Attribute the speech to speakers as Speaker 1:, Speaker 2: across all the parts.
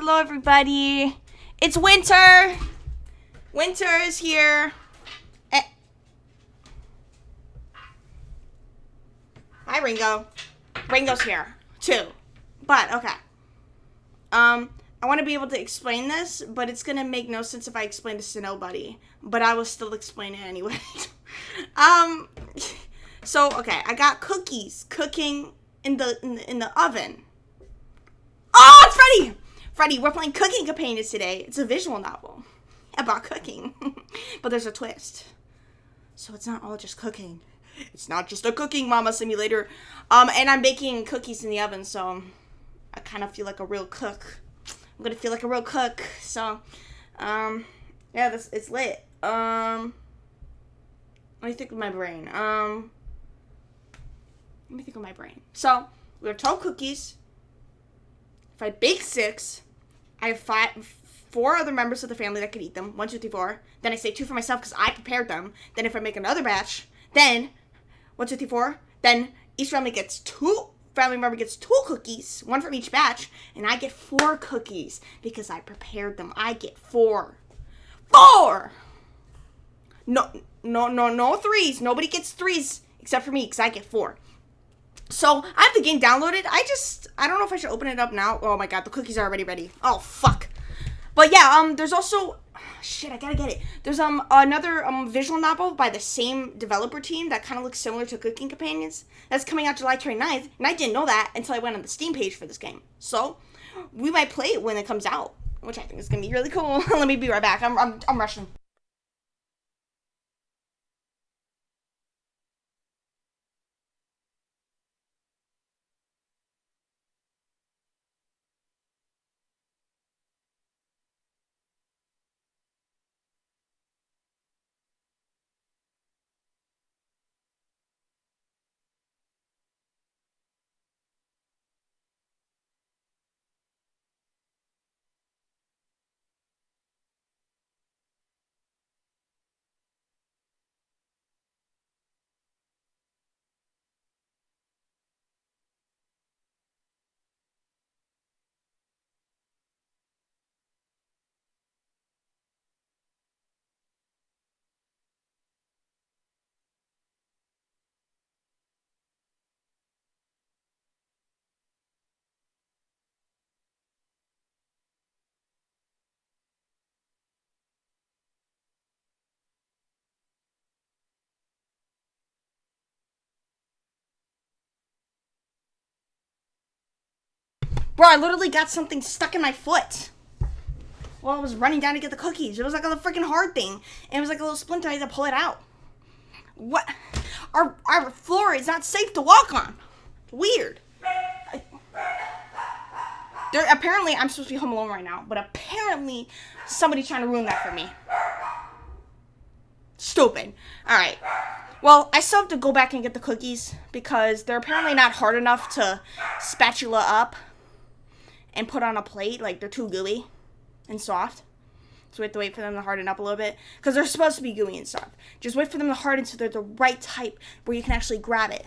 Speaker 1: Hello, everybody. It's winter. Winter is here. Hi, Ringo. Ringo's here, too. But, okay. I want to be able to explain this, but it's going to make no sense if I explain this to nobody. But I will still explain it anyway. So, okay, I got cookies cooking in the oven. Oh, it's Freddy! Freddy, we're playing Cooking Companions today. It's a visual novel about cooking. But there's a twist. So it's not all just cooking. It's not just a cooking mama simulator. And I'm baking cookies in the oven, so I kind of feel like a real cook. I'm gonna feel like a real cook. So, yeah, it's lit. Let me think of my brain. So, we have 12 cookies. If I bake 6, I have 4 other members of the family that could eat them. 1, 2, 3, 4. Then I save 2 for myself because I prepared them. Then if I make another batch, then 1, 2, 3, 4. Then each family member gets 2 cookies, 1 from each batch, and I get 4 cookies because I prepared them. I get 4. 4! No 3s. Nobody gets 3s except for me because I get 4. So, I have the game downloaded. I don't know if I should open it up now. Oh my god, the cookies are already ready. Oh, fuck. But yeah, there's also... Shit, I gotta get it. There's another visual novel by the same developer team that kind of looks similar to Cooking Companions. That's coming out July 29th, and I didn't know that until I went on the Steam page for this game. So, we might play it when it comes out, which I think is gonna be really cool. Let me be right back. I'm rushing. Bro, I literally got something stuck in my foot while I was running down to get the cookies. It was like a freaking hard thing. And it was like a little splinter. I had to pull it out. What? Our floor is not safe to walk on. Weird. Apparently, I'm supposed to be home alone right now. But apparently, somebody's trying to ruin that for me. Stupid. Alright. Well, I still have to go back and get the cookies. Because they're apparently not hard enough to spatula up and put on a plate. Like, they're too gooey and soft. So we have to wait for them to harden up a little bit. Because they're supposed to be gooey and soft. Just wait for them to harden so they're the right type where you can actually grab it.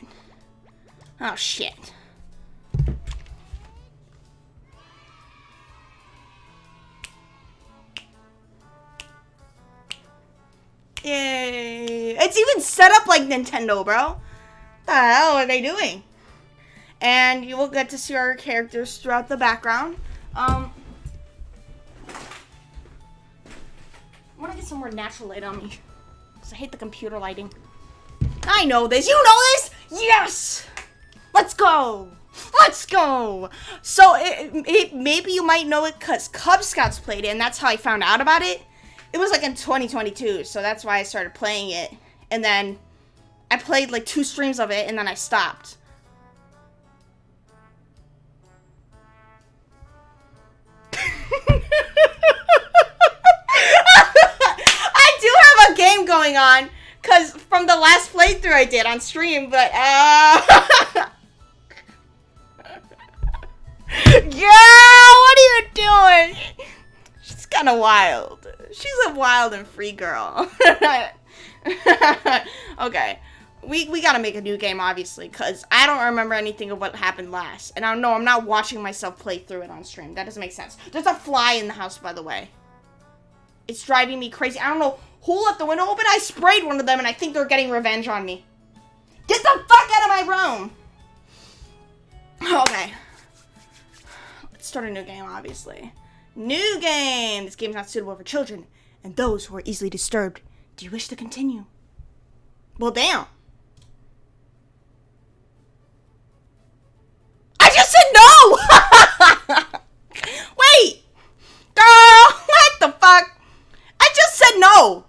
Speaker 1: Oh, shit. Yay. It's even set up like Nintendo, bro. What the hell are they doing? And you will get to see our characters throughout the background. I want to get some more natural light on me. Because I hate the computer lighting. I know this. You know this? Yes! Let's go! Let's go! So, maybe you might know it because Cub Scouts played it, and that's how I found out about it. It was like in 2022, so that's why I started playing it. And then I played like 2 streams of it, and then I stopped. I do have a game going on, because from the last playthrough I did on stream, but, Girl, what are you doing? She's kind of wild. She's a wild and free girl. Okay. we gotta make a new game, obviously, because I don't remember anything of what happened last. And I don't know, I'm not watching myself play through it on stream. That doesn't make sense. There's a fly in the house, by the way. It's driving me crazy. I don't know who left the window open. I sprayed one of them, and I think they're getting revenge on me. Get the fuck out of my room! Okay. Let's start a new game, obviously. New game! This game is not suitable for children and those who are easily disturbed. Do you wish to continue? Well, damn. I just said no! Wait! Girl, what the fuck? I just said no!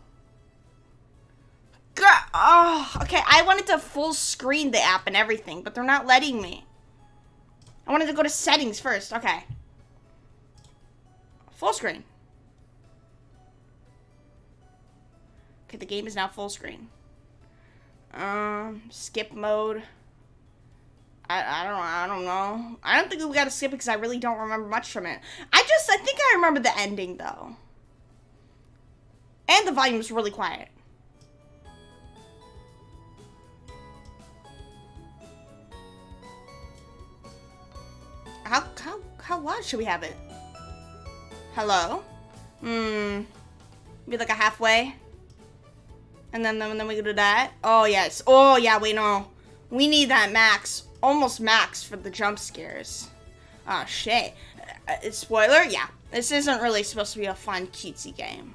Speaker 1: Girl, oh, okay, I wanted to full screen the app and everything, but they're not letting me. I wanted to go to settings first. Okay. Full screen. Okay, the game is now full screen. Skip mode. I don't know. I don't think we gotta skip it because I really don't remember much from it. I think I remember the ending though. And the volume was really quiet. How loud should we have it? Hello? Maybe like a halfway. And then we go to that. Oh, yes. Oh, yeah, wait, no. We need that max. Almost max for the jump scares. Oh, shit. Spoiler? Yeah. This isn't really supposed to be a fun, cutesy game.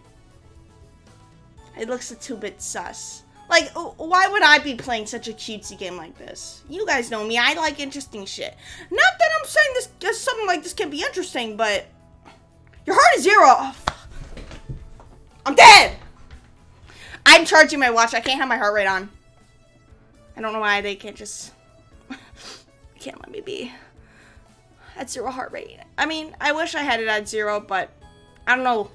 Speaker 1: It looks a 2-bit sus. Like, why would I be playing such a cutesy game like this? You guys know me. I like interesting shit. Not that I'm saying something like this can be interesting, but... Your heart is 0. Oh, I'm dead! I'm charging my watch. I can't have my heart rate on. I don't know why they can't just... can't let me be at 0 heart rate. I mean, I wish I had it at 0, but I don't know.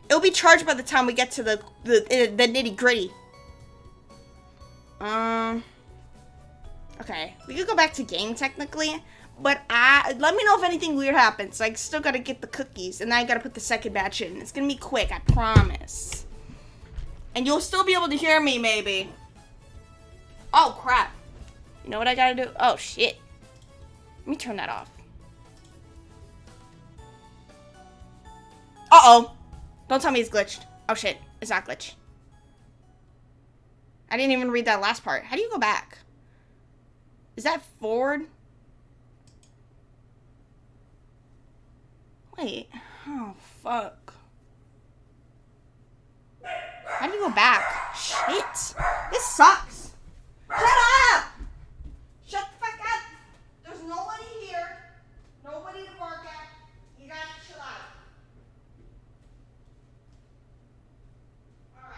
Speaker 1: It'll be charged by the time we get to the nitty gritty. Okay, we could go back to game technically, but let me know if anything weird happens. I still gotta get the cookies, and then I gotta put the second batch in. It's gonna be quick, I promise. And you'll still be able to hear me, maybe. Oh, crap. You know what I gotta do? Oh, shit. Let me turn that off. Uh-oh. Don't tell me it's glitched. Oh, shit. It's not glitched. I didn't even read that last part. How do you go back? Is that forward? Wait. Oh, fuck. How do you go back? Shit. This sucks. Shut up! Shut the fuck up! There's nobody here. Nobody to bark at. You gotta chill out. Alright.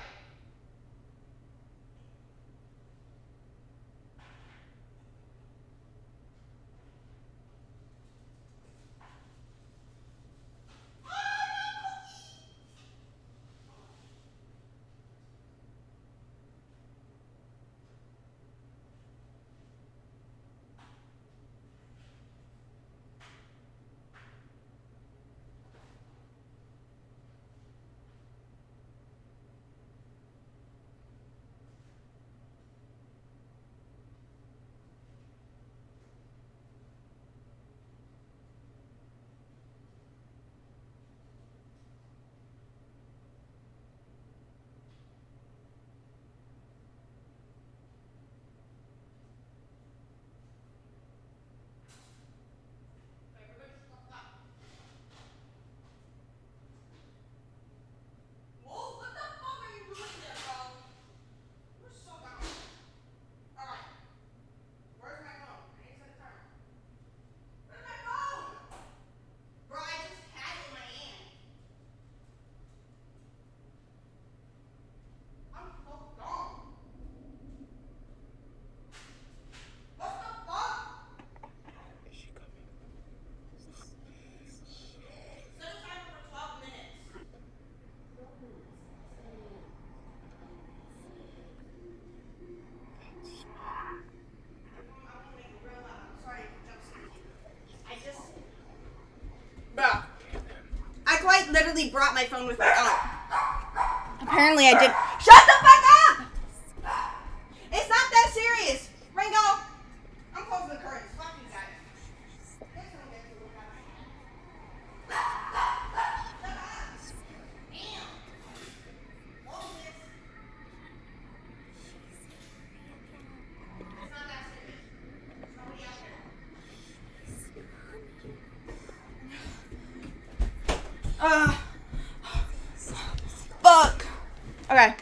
Speaker 1: Literally brought my phone with me. Oh. Apparently I did. Shut the fuck up! It's not that serious. Fuck. Okay.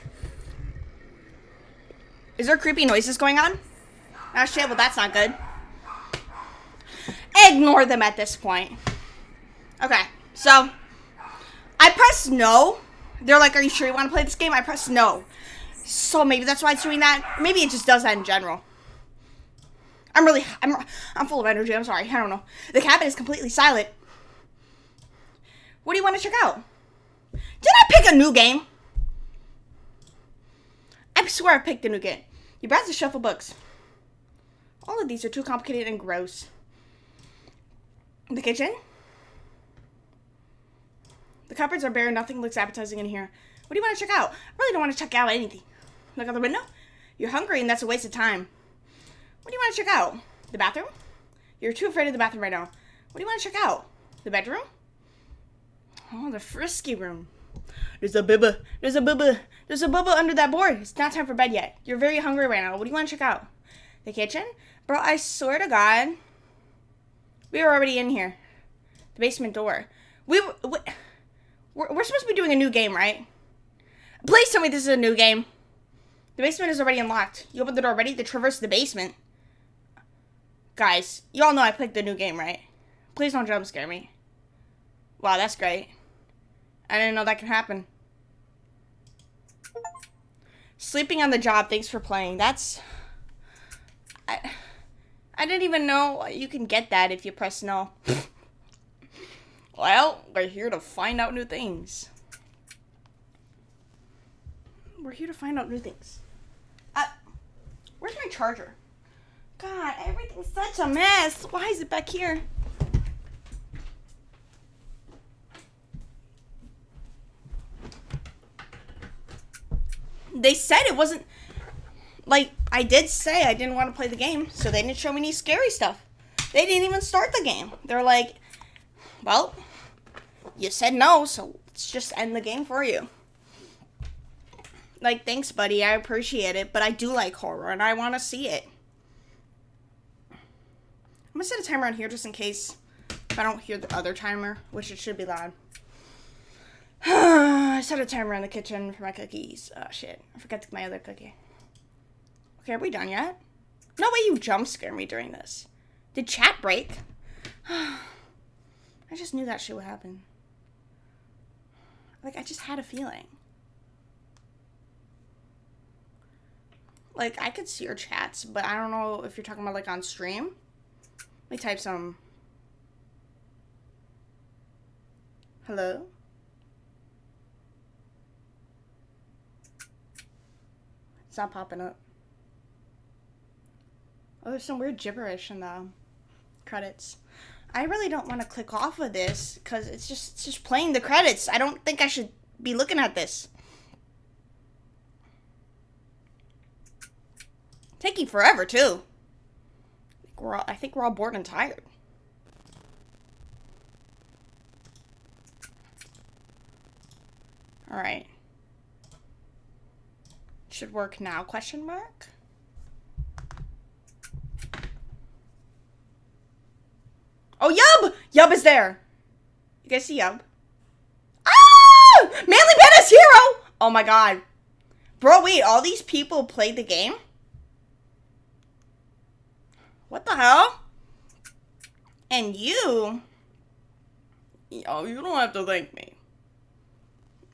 Speaker 1: Is there creepy noises going on? Oh shit, well that's not good. Ignore them at this point. Okay, so I press no. They're like, are you sure you want to play this game? I press no. So maybe that's why it's doing that. Maybe it just does that in general. I'm full of energy. I'm sorry. I don't know. The cabin is completely silent. What do you want to check out? Did I pick a new game? I swear I picked a new game. You browse the shelf of books. All of these are too complicated and gross. The kitchen? The cupboards are bare. Nothing looks appetizing in here. What do you want to check out? I really don't want to check out anything. Look out the window? You're hungry and that's a waste of time. What do you want to check out? The bathroom? You're too afraid of the bathroom right now. What do you want to check out? The bedroom? Oh, the frisky room. There's a bubba. There's a bubba under that board. It's not time for bed yet. You're very hungry right now. What do you want to check out? The kitchen? Bro, I swear to God. We were already in here. The basement door. We're supposed to be doing a new game, right? Please tell me this is a new game. The basement is already unlocked. You opened the door ready to traverse the basement. Guys, you all know I picked the new game, right? Please don't jump scare me. Wow, that's great. I didn't know that could happen. Sleeping on the job, thanks for playing. That's... I didn't even know you can get that if you press no. Well, we're here to find out new things. We're here to find out new things. Where's my charger? God, everything's such a mess. Why is it back here? They said it wasn't... Like, I did say I didn't want to play the game, so they didn't show me any scary stuff. They didn't even start the game. They're like, well, you said no, so let's just end the game for you. Like, thanks, buddy. I appreciate it, but I do like horror, and I want to see it. I'm going to set a timer on here just in case if I don't hear the other timer, which it should be loud. I set a timer in the kitchen for my cookies. Oh, shit. I forgot to get my other cookie. Okay, are we done yet? No way you jump scare me during this. Did chat break? I just knew that shit would happen. Like, I just had a feeling. Like, I could see your chats, but I don't know if you're talking about, like, on stream. Let me type some. Hello? It's not popping up. Oh, there's some weird gibberish in the credits. I really don't want to click off of this because it's just playing the credits. I don't think I should be looking at this. Taking forever too. I think we're all bored and tired. All right. Should work now? Question mark. Oh, Yub! Yub is there. You guys see Yub? Ah! Manly Badass Hero! Oh my god. Bro, wait, all these people played the game? What the hell? And you... Oh, you don't have to thank me.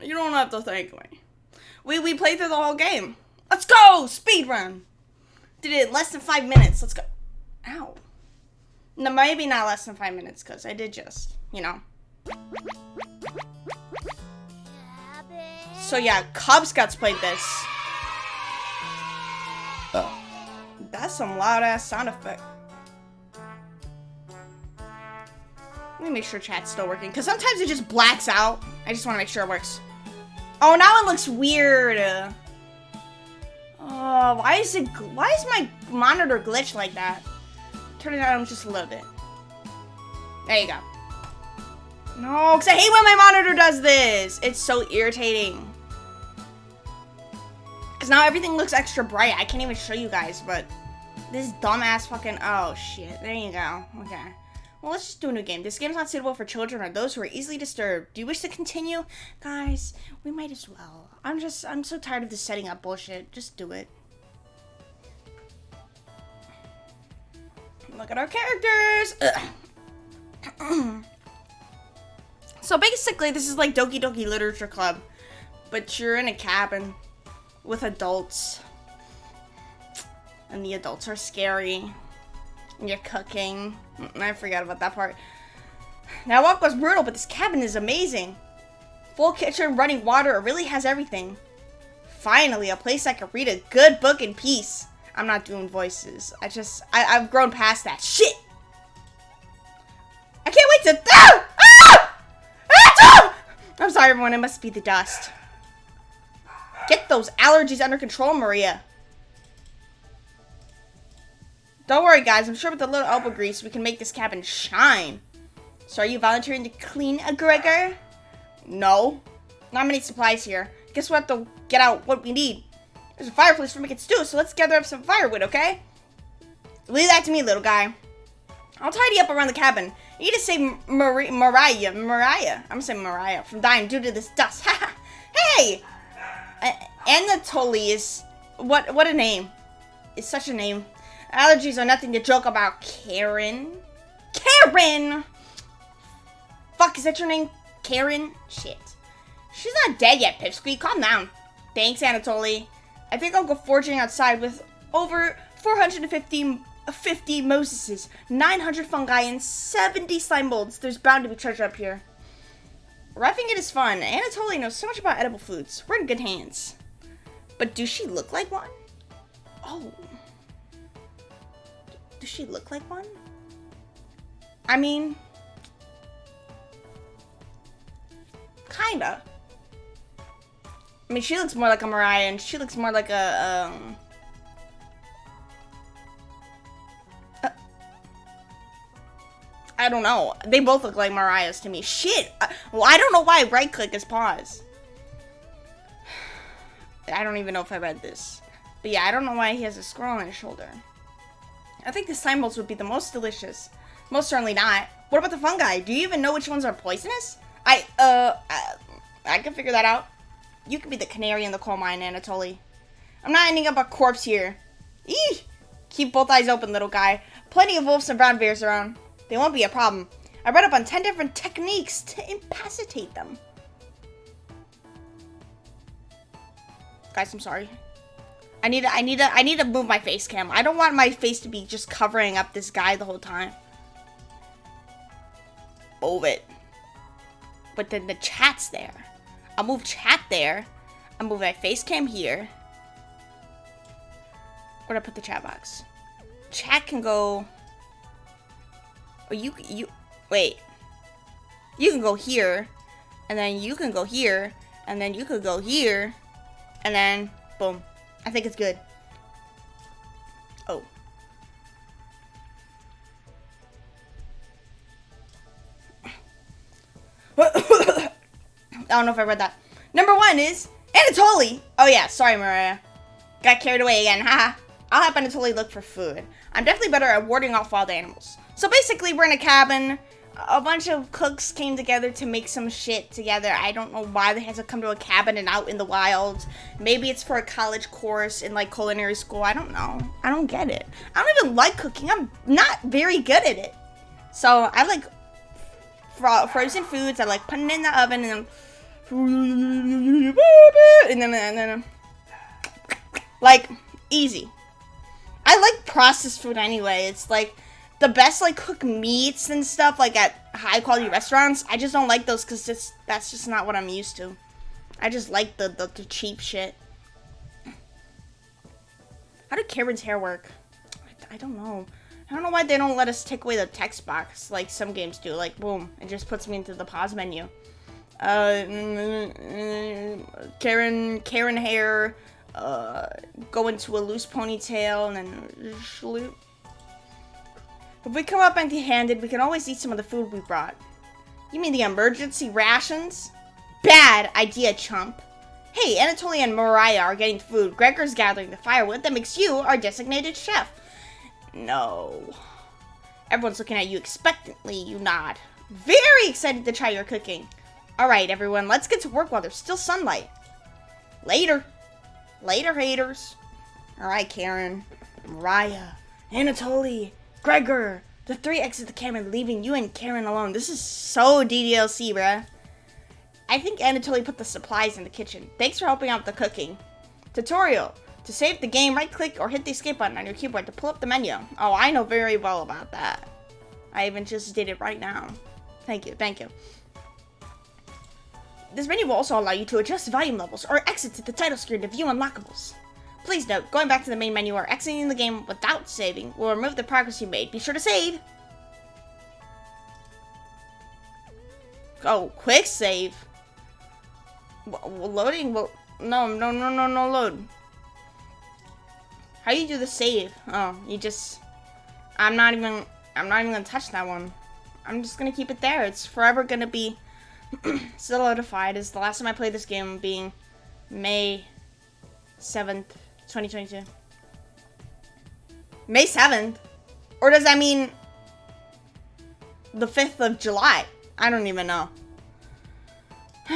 Speaker 1: You don't have to thank me. We played through the whole game. Let's go! Speed run! Did it in less than 5 minutes. Let's go. Ow. No, maybe not less than 5 minutes, because I did just, you know. So yeah, Cub Scouts played this. That's some loud ass sound effect. Let me make sure chat's still working, because sometimes it just blacks out. I just want to make sure it works. Oh, now it looks weird. Oh, why is my monitor glitch like that? Turn it down just a little bit. There you go. No, because I hate when my monitor does this. It's so irritating. Because now everything looks extra bright. I can't even show you guys, but this dumbass fucking... Oh, shit. There you go. Okay. Well, let's just do a new game. This game is not suitable for children or those who are easily disturbed. Do you wish to continue? Guys, we might as well. I'm so tired of this setting up bullshit. Just do it. Look at our characters! So basically, this is like Doki Doki Literature Club. But you're in a cabin with adults. And the adults are scary. And you're cooking. I forgot about that part. That walk was brutal, but this cabin is amazing. Full kitchen, running water, it really has everything. Finally, a place I can read a good book in peace. I'm not doing voices. I've grown past that. Shit! I can't wait to... Ah! Ah! Ah! I'm sorry, everyone. It must be the dust. Get those allergies under control, Maria. Don't worry, guys. I'm sure with a little elbow grease, we can make this cabin shine. So are you volunteering to clean, Gregor? No. Not many supplies here. Guess we'll have to get out what we need. There's a fireplace for making stew, so let's gather up some firewood, okay? Leave that to me, little guy. I'll tidy up around the cabin. You need to save Mariah. I'm gonna say Mariah from dying due to this dust. Hey! Anatoly is... What a name. It's such a name. Allergies are nothing to joke about, Karen. Karen! Fuck, is that your name? Karen? Shit. She's not dead yet, Pipsqueak. Calm down. Thanks, Anatoly. I think I'll go foraging outside with over 450 Moseses, 900 fungi, and 70 slime molds. There's bound to be treasure up here. Roughing it is fun. Anatoly knows so much about edible foods. We're in good hands. But does she look like one? Oh. Does she look like one? I mean... kinda. I mean, she looks more like a Mariah, and she looks more like a, I don't know. They both look like Mariahs to me. Shit! Well, I don't know why right-click is pause. I don't even know if I read this. But yeah, I don't know why he has a squirrel on his shoulder. I think the slime molds would be the most delicious. Most certainly not. What about the fungi? Do you even know which ones are poisonous? I can figure that out. You could be the canary in the coal mine, Anatoly. I'm not ending up a corpse here. Eesh! Keep both eyes open, little guy. Plenty of wolves and brown bears around. They won't be a problem. I read up on 10 different techniques to incapacitate them. Guys, I'm sorry. I need to move my face cam. I don't want my face to be just covering up this guy the whole time. Move it. But then the chat's there. I'll move chat there. I'll move my face cam here. Where'd I put the chat box? Chat can go... Or you wait. You can go here. And then you can go here. And then you could go here. And then, boom. I think it's good. Oh. I don't know if I read that. Number 1 is Anatoly. Oh yeah, sorry Mariah. Got carried away again, haha. I'll have Anatoly look for food. I'm definitely better at warding off wild animals. So basically, we're in a cabin. A bunch of cooks came together to make some shit together. I don't know why they had to come to a cabin and out in the wild. Maybe it's for a college course in like culinary school. I don't know. I don't get it. I don't even like cooking. I'm not very good at it. So I like frozen foods. I like putting it in the oven and then like easy. I like processed food anyway. It's like the best like cooked meats and stuff like at high quality restaurants. I just don't like those because that's just not what I'm used to. I just like the cheap shit. How did Karen's hair work? I don't know. I don't know why they don't let us take away the text box like some games do. Like boom, it just puts me into the pause menu. Karen hair. Go into a loose ponytail and then shloop. If we come up empty-handed, we can always eat some of the food we brought. You mean the emergency rations? Bad idea, chump. Hey, Anatoly and Mariah are getting food. Gregor's gathering the firewood that makes you our designated chef. No. Everyone's looking at you expectantly. You nod. Very excited to try your cooking. Alright, everyone, let's get to work while there's still sunlight. Later. Later, haters. Alright, Karen, Mariah, Anatoly, Gregor. The three exit the cabin, leaving you and Karen alone. This is so DDLC, bruh. I think Anatoly put the supplies in the kitchen. Thanks for helping out with the cooking. Tutorial. To save the game, right-click or hit the escape button on your keyboard to pull up the menu. Oh, I know very well about that. I even just did it right now. Thank you, thank you. This menu will also allow you to adjust volume levels or exit to the title screen to view unlockables. Please note, going back to the main menu or exiting the game without saving will remove the progress you made. Be sure to save. Oh, quick save. Loading will... No, load. How do you do the save? Oh, you just... I'm not even gonna touch that one. I'm just gonna keep it there. It's forever gonna be solidified as the last time I played this game being May 7th, 2022. May 7th? Or does that mean the 5th of July? I don't even know. Do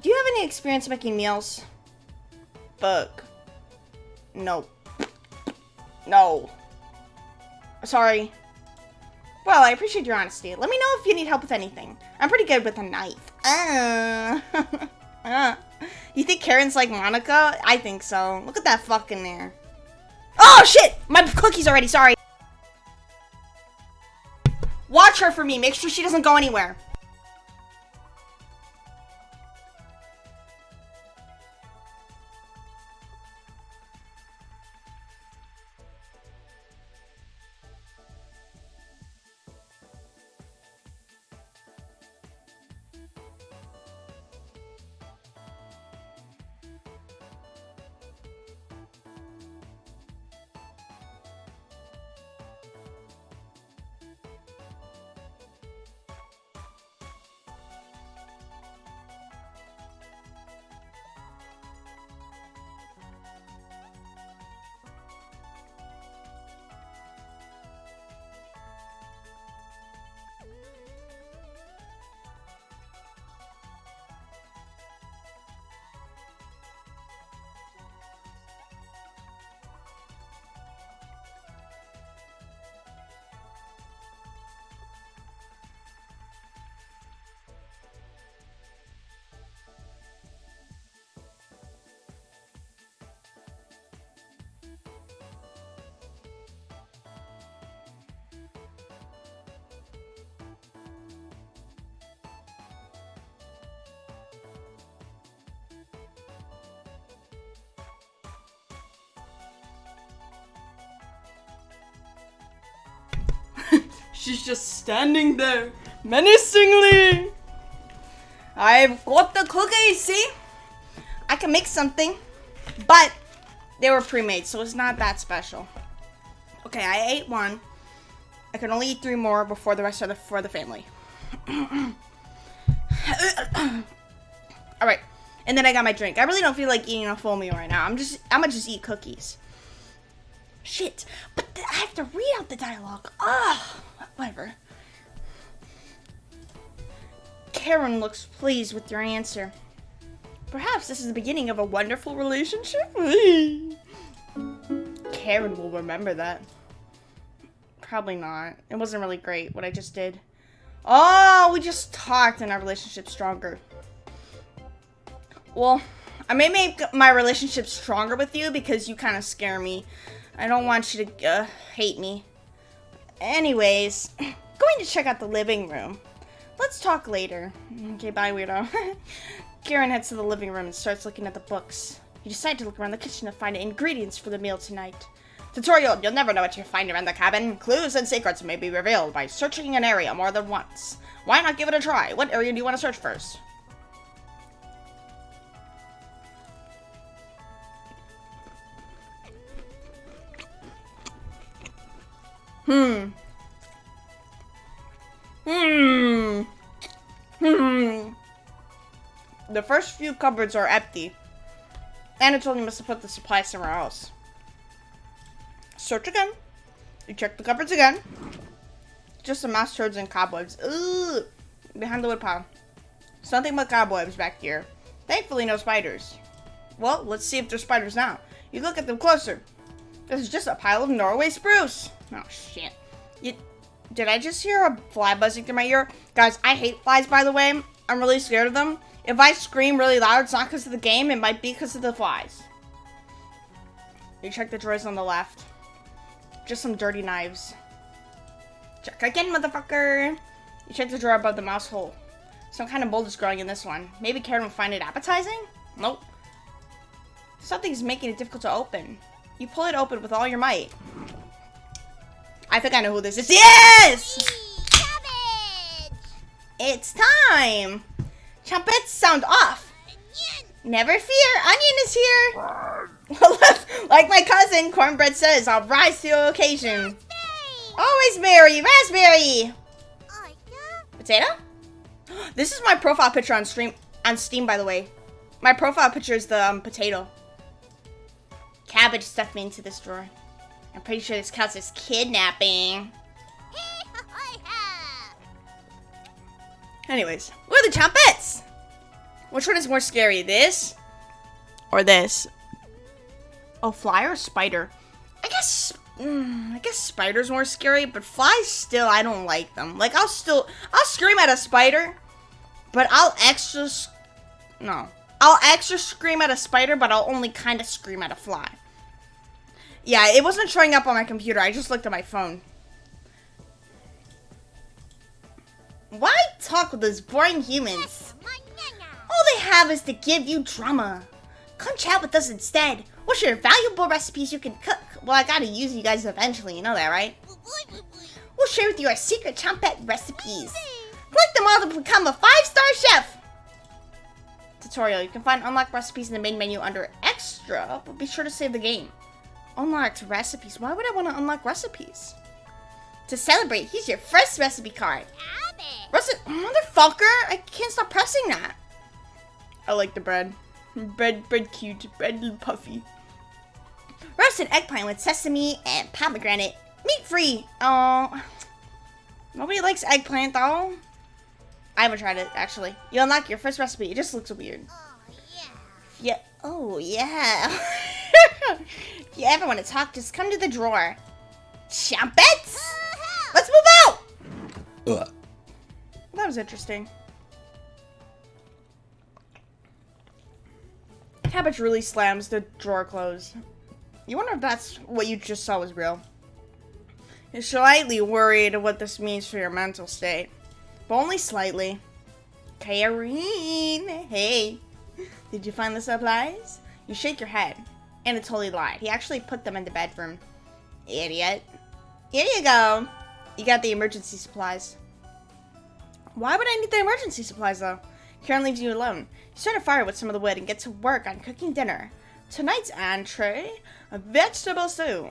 Speaker 1: you have any experience making meals? Fuck. No. No. Sorry. Well, I appreciate your honesty. Let me know if you need help with anything. I'm pretty good with a knife. You think Karen's like Monica? I think so. Look at that fucking there. Oh, shit! My cookie's already, sorry. Watch her for me. Make sure she doesn't go anywhere. She's just standing there, menacingly. I've got the cookies, see? I can make something, but they were pre-made, so it's not that special. Okay, I ate one. I can only eat 3 more before the rest are for the family. Alright, and then I got my drink. I really don't feel like eating a full meal right now. I'm gonna just eat cookies. Shit, but I have to read out the dialogue. Whatever. Karen looks pleased with your answer. Perhaps this is the beginning of a wonderful relationship? Karen will remember that. Probably not. It wasn't really great, what I just did. Oh, we just talked and our relationship's stronger. Well, I may make my relationship stronger with you because you kind of scare me. I don't want you to hate me. Anyways, going to check out the living room. Let's talk later. Okay, bye, weirdo. Karen heads to the living room and starts looking at the books. You decide to look around the kitchen to find ingredients for the meal tonight. Tutorial, you'll never know what you find around the cabin. Clues and secrets may be revealed by searching an area more than once. Why not give it a try? What area do you want to search first? The first few cupboards are empty. Anatoly must have put the supplies somewhere else. Search again. You check the cupboards again. Just some mouse turds and cobwebs. Ugh. Behind the woodpile. It's nothing but cobwebs back here. Thankfully, no spiders. Well, let's see if there's spiders now. You look at them closer. This is just a pile of Norway spruce. Oh, shit. Did I just hear a fly buzzing through my ear? Guys, I hate flies, by the way. I'm really scared of them. If I scream really loud, it's not because of the game. It might be because of the flies. You check the drawers on the left. Just some dirty knives. Check again, motherfucker. You check the drawer above the mouse hole. Some kind of mold is growing in this one. Maybe Karen will find it appetizing? Nope. Something's making it difficult to open. You pull it open with all your might. I think I know who this is. Yes!
Speaker 2: Cabbage!
Speaker 1: It's time! Trumpets sound off. Never fear, Onion is here. Like my cousin, Cornbread says, I'll rise to the occasion. Always merry, raspberry. Potato? This is my profile picture on Steam, by the way. My profile picture is the potato. Cabbage stuffed me into this drawer. I'm pretty sure this counts as kidnapping. Anyways, what are the trumpets? Which one is more scary, this or this? Oh, fly or spider? I guess spider's more scary, but flies still, I don't like them. Like, I'll scream at a spider, but I'll extra scream at a spider, but I'll only kind of scream at a fly. Yeah, it wasn't showing up on my computer. I just looked at my phone. Why talk with those boring humans? All they have is to give you drama. Come chat with us instead. We'll share valuable recipes you can cook. Well, I gotta use you guys eventually, you know that, right? We'll share with you our secret trumpet recipes. Collect them all to become a 5-star chef. Tutorial. You can find unlocked recipes in the main menu under Extra, but be sure to save the game. Unlocked recipes. Why would I want to unlock recipes? To celebrate, here's your first recipe card. Motherfucker! I can't stop pressing that. I like the bread. Bread cute. Bread puffy. Roasted eggplant with sesame and pomegranate. Meat free. Oh, nobody likes eggplant though. I haven't tried it actually. You unlock your first recipe. It just looks weird. Yeah. Oh yeah. If you ever want to talk, just come to the drawer. Trumpets! Let's move out! That was interesting. Cabbage really slams the drawer closed. You wonder if that's what you just saw was real. You're slightly worried what this means for your mental state. But only slightly. Karen, hey. Did you find the supplies? You shake your head. And it totally lied. He actually put them in the bedroom. Idiot. Here you go. You got the emergency supplies. Why would I need the emergency supplies, though? Karen leaves you alone. You start a fire with some of the wood and get to work on cooking dinner. Tonight's entree, a vegetable stew.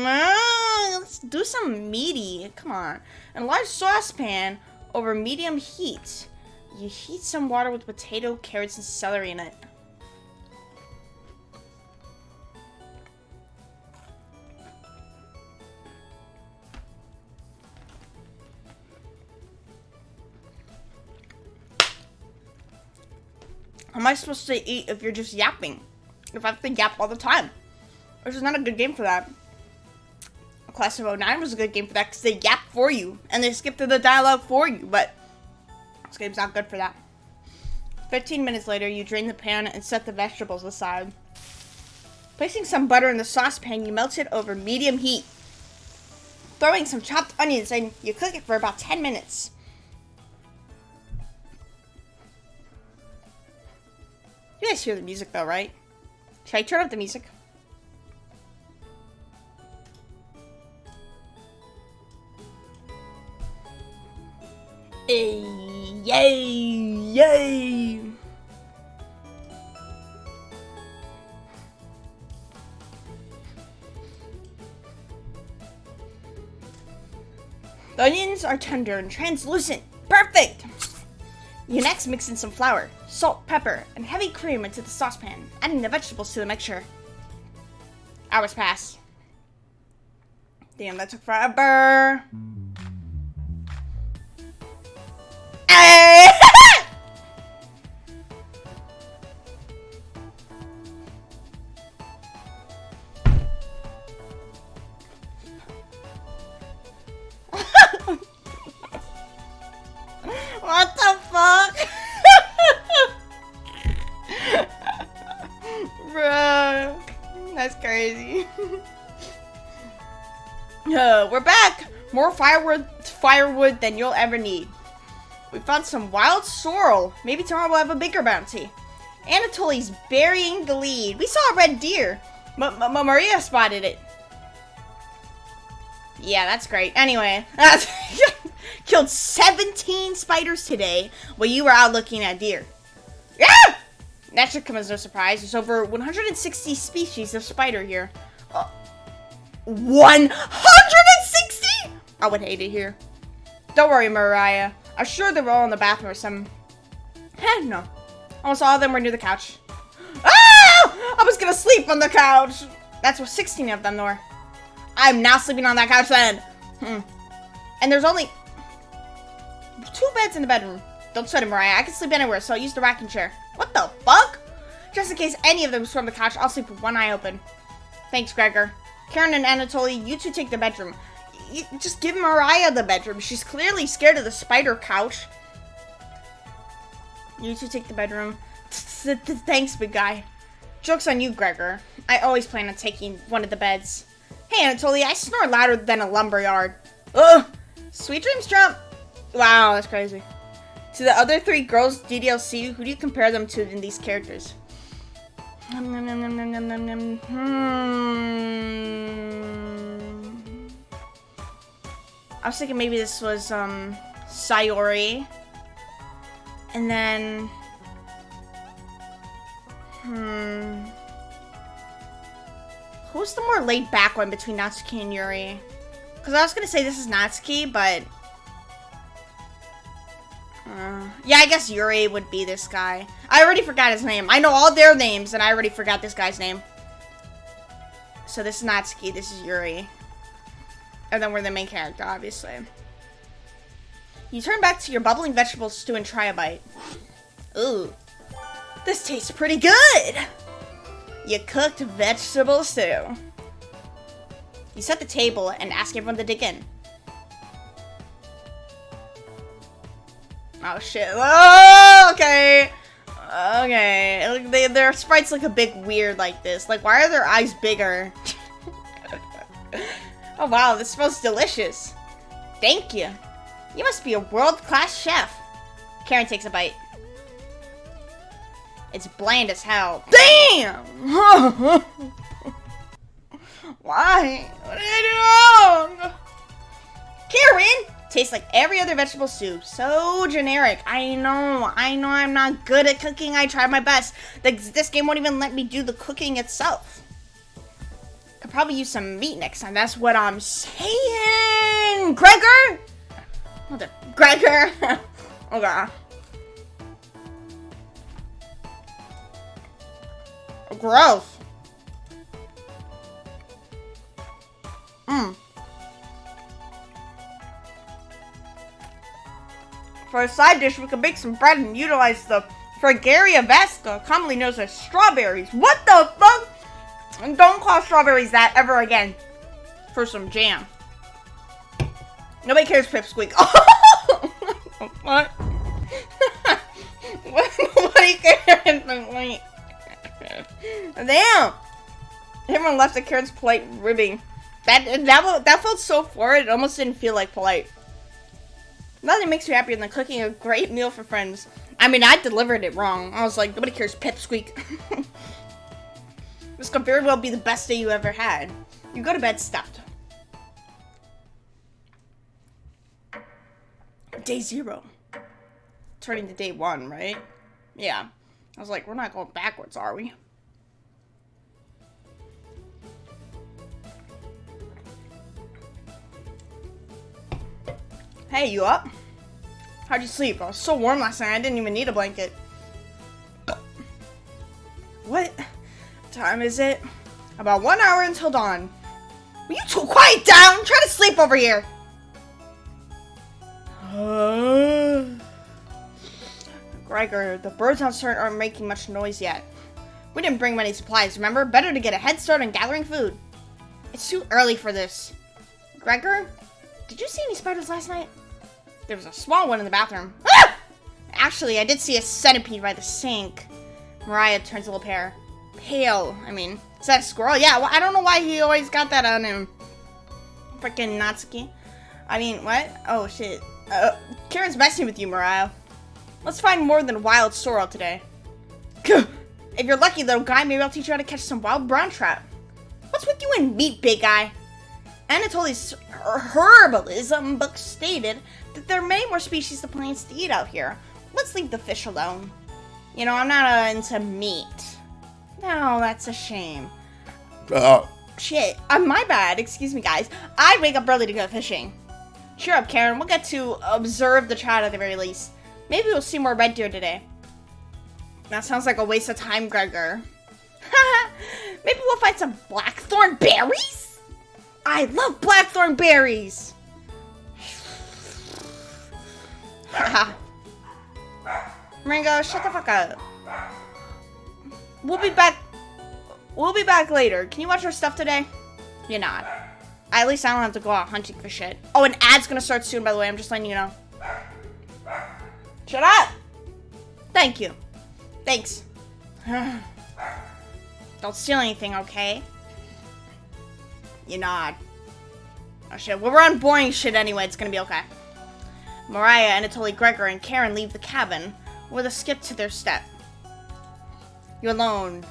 Speaker 1: Let's do some meaty. Come on. In a large saucepan over medium heat. You heat some water with potato, carrots, and celery in it. How am I supposed to eat if you're just yapping? If I have to yap all the time? Which is not a good game for that. Class of 09 was a good game for that because they yap for you. And they skip through the dialogue for you. But this game's not good for that. 15 minutes later, you drain the pan and set the vegetables aside. Placing some butter in the saucepan, you melt it over medium heat. Throwing some chopped onions in, you cook it for about 10 minutes. You guys hear the music though, right? Should I turn up the music? Hey, yay, yay! The onions are tender and translucent. Perfect! You next mix in some flour, salt, pepper, and heavy cream into the saucepan, adding the vegetables to the mixture. Hours pass. Damn, that took forever. More firewood than you'll ever need. We found some wild sorrel. Maybe tomorrow we'll have a bigger bounty. Anatoly's burying the lead. We saw a red deer. Maria spotted it. Yeah, that's great. Anyway, killed 17 spiders today while you were out looking at deer. Yeah! That should come as no surprise. There's over 160 species of spider here. 160? I would hate it here. Don't worry, Mariah. I'm sure they were all in the bathroom or some... no. Almost all of them were near the couch. Ah! I was gonna sleep on the couch. That's what 16 of them were. I'm not sleeping on that couch then. And there's only 2 beds in the bedroom. Don't sweat it, Mariah. I can sleep anywhere, so I'll use the rocking chair. What the fuck? Just in case any of them swarm the couch, I'll sleep with one eye open. Thanks, Gregor. Karen and Anatoly, you two take the bedroom. Just give Mariah the bedroom. She's clearly scared of the spider couch. You two take the bedroom. Thanks, big guy. Joke's on you, Gregor. I always plan on taking one of the beds. Hey, Anatoly, I snore louder than a lumberyard. Ugh! Sweet dreams, Trump! Wow, that's crazy. To the other 3 girls DDLC, who do you compare them to in these characters? I was thinking maybe this was, Sayori. And then... Who's the more laid-back one between Natsuki and Yuri? Because I was going to say this is Natsuki, but... yeah, I guess Yuri would be this guy. I already forgot his name. I know all their names, and I already forgot this guy's name. So this is Natsuki, this is Yuri. And then we're the main character, obviously. You turn back to your bubbling vegetable stew and try a bite. Ooh. This tastes pretty good! You cooked vegetable stew. You set the table and ask everyone to dig in. Oh shit. Oh, okay. Okay. Their sprites look a bit weird like this. Like, why are their eyes bigger? Oh wow, this smells delicious. Thank you. You must be a world-class chef. Karen takes a bite. It's bland as hell. Damn! Why? What did I do wrong? Karen! Tastes like every other vegetable stew. So generic. I know I'm not good at cooking. I tried my best. This game won't even let me do the cooking itself. Could probably use some meat next time. That's what I'm saying. Gregor? Mother. Gregor. Oh god. Gross. For a side dish, we could bake some bread and utilize the Fragaria vesca, commonly known as strawberries. What the fuck? And don't call strawberries that ever again. For some jam. Nobody cares, Pipsqueak. What? Nobody cares. Wait. Damn. Everyone left the Karen's polite ribbing. That felt so forward, it almost didn't feel like polite. Nothing makes me happier than cooking a great meal for friends. I mean, I delivered it wrong. I was like, nobody cares, Pipsqueak. This could very well be the best day you ever had. You go to bed stuffed. Day 0. Turning to day 1, right? Yeah. I was like, we're not going backwards, are we? Hey, you up? How'd you sleep? I was so warm last night, I didn't even need a blanket. What time is it? About 1 hour until dawn. Will you two quiet down? Try to sleep over here. Gregor, the birds outside aren't making much noise yet. We didn't bring many supplies, remember? Better to get a head start on gathering food. It's too early for this. Gregor, did you see any spiders last night? There was a small one in the bathroom. Ah! Actually, I did see a centipede by the sink. Mariah turns a little pale. I mean, is that a squirrel? Yeah, well, I don't know why he always got that on him. Freaking Natsuki. I mean, what? Oh, shit. Karen's messing with you, Mariah. Let's find more than wild sorrel today. If you're lucky, little guy, maybe I'll teach you how to catch some wild brown trout. What's with you and meat, big guy? Anatoly's herbalism book stated that there are many more species of plants to eat out here. Let's leave the fish alone. You know, I'm not into meat. No, that's a shame. Shit, my bad. Excuse me, guys. I'd wake up early to go fishing. Cheer up, Karen. We'll get to observe the trout at the very least. Maybe we'll see more red deer today. That sounds like a waste of time, Gregor. Maybe we'll find some blackthorn berries? I love blackthorn berries! Haha. Ringo, shut the fuck up. We'll be back later. Can you watch our stuff today? You're not. At least I don't have to go out hunting for shit. Oh, an ad's gonna start soon, by the way. I'm just letting you know. Shut up! Thank you. Thanks. Don't steal anything, okay? You're not. Oh shit, well, we're on boring shit anyway, it's gonna be okay. Mariah, Anatoly, Gregor, and Karen leave the cabin with a skip to their step. You're alone,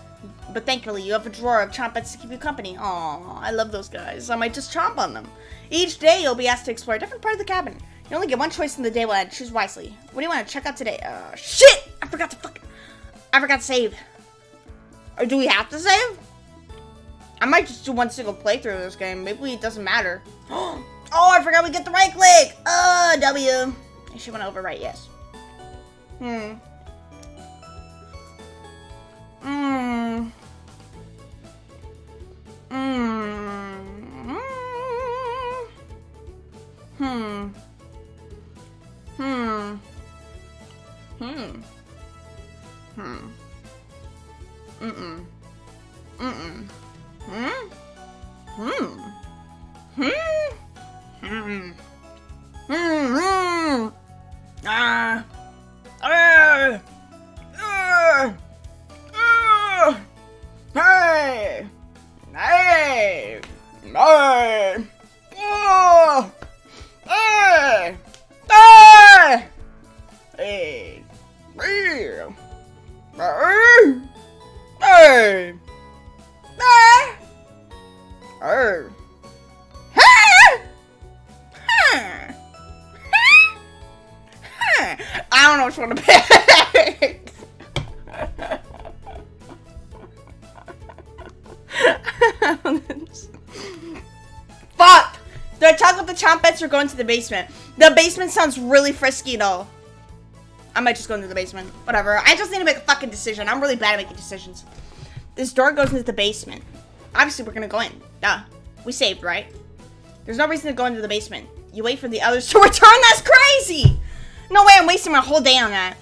Speaker 1: but thankfully you have a drawer of chompets to keep you company. Aw, I love those guys. I might just chomp on them. Each day you'll be asked to explore a different part of the cabin. You only get one choice in the day, well, choose wisely. What do you want to check out today? Shit! I forgot to save. Or do we have to save? I might just do one single playthrough of this game. Maybe it doesn't matter. Oh, I forgot we get the right click. W. I should want to overwrite, yes. I don't know which one to pick. Fuck! Do I talk with the chompets or go into the basement? The basement sounds really frisky though. I might just go into the basement. Whatever. I just need to make a fucking decision. I'm really bad at making decisions. This door goes into the basement. Obviously, we're gonna go in. Duh. We saved, right? There's no reason to go into the basement. You wait for the others to return? That's crazy! No way, I'm wasting my whole day on that.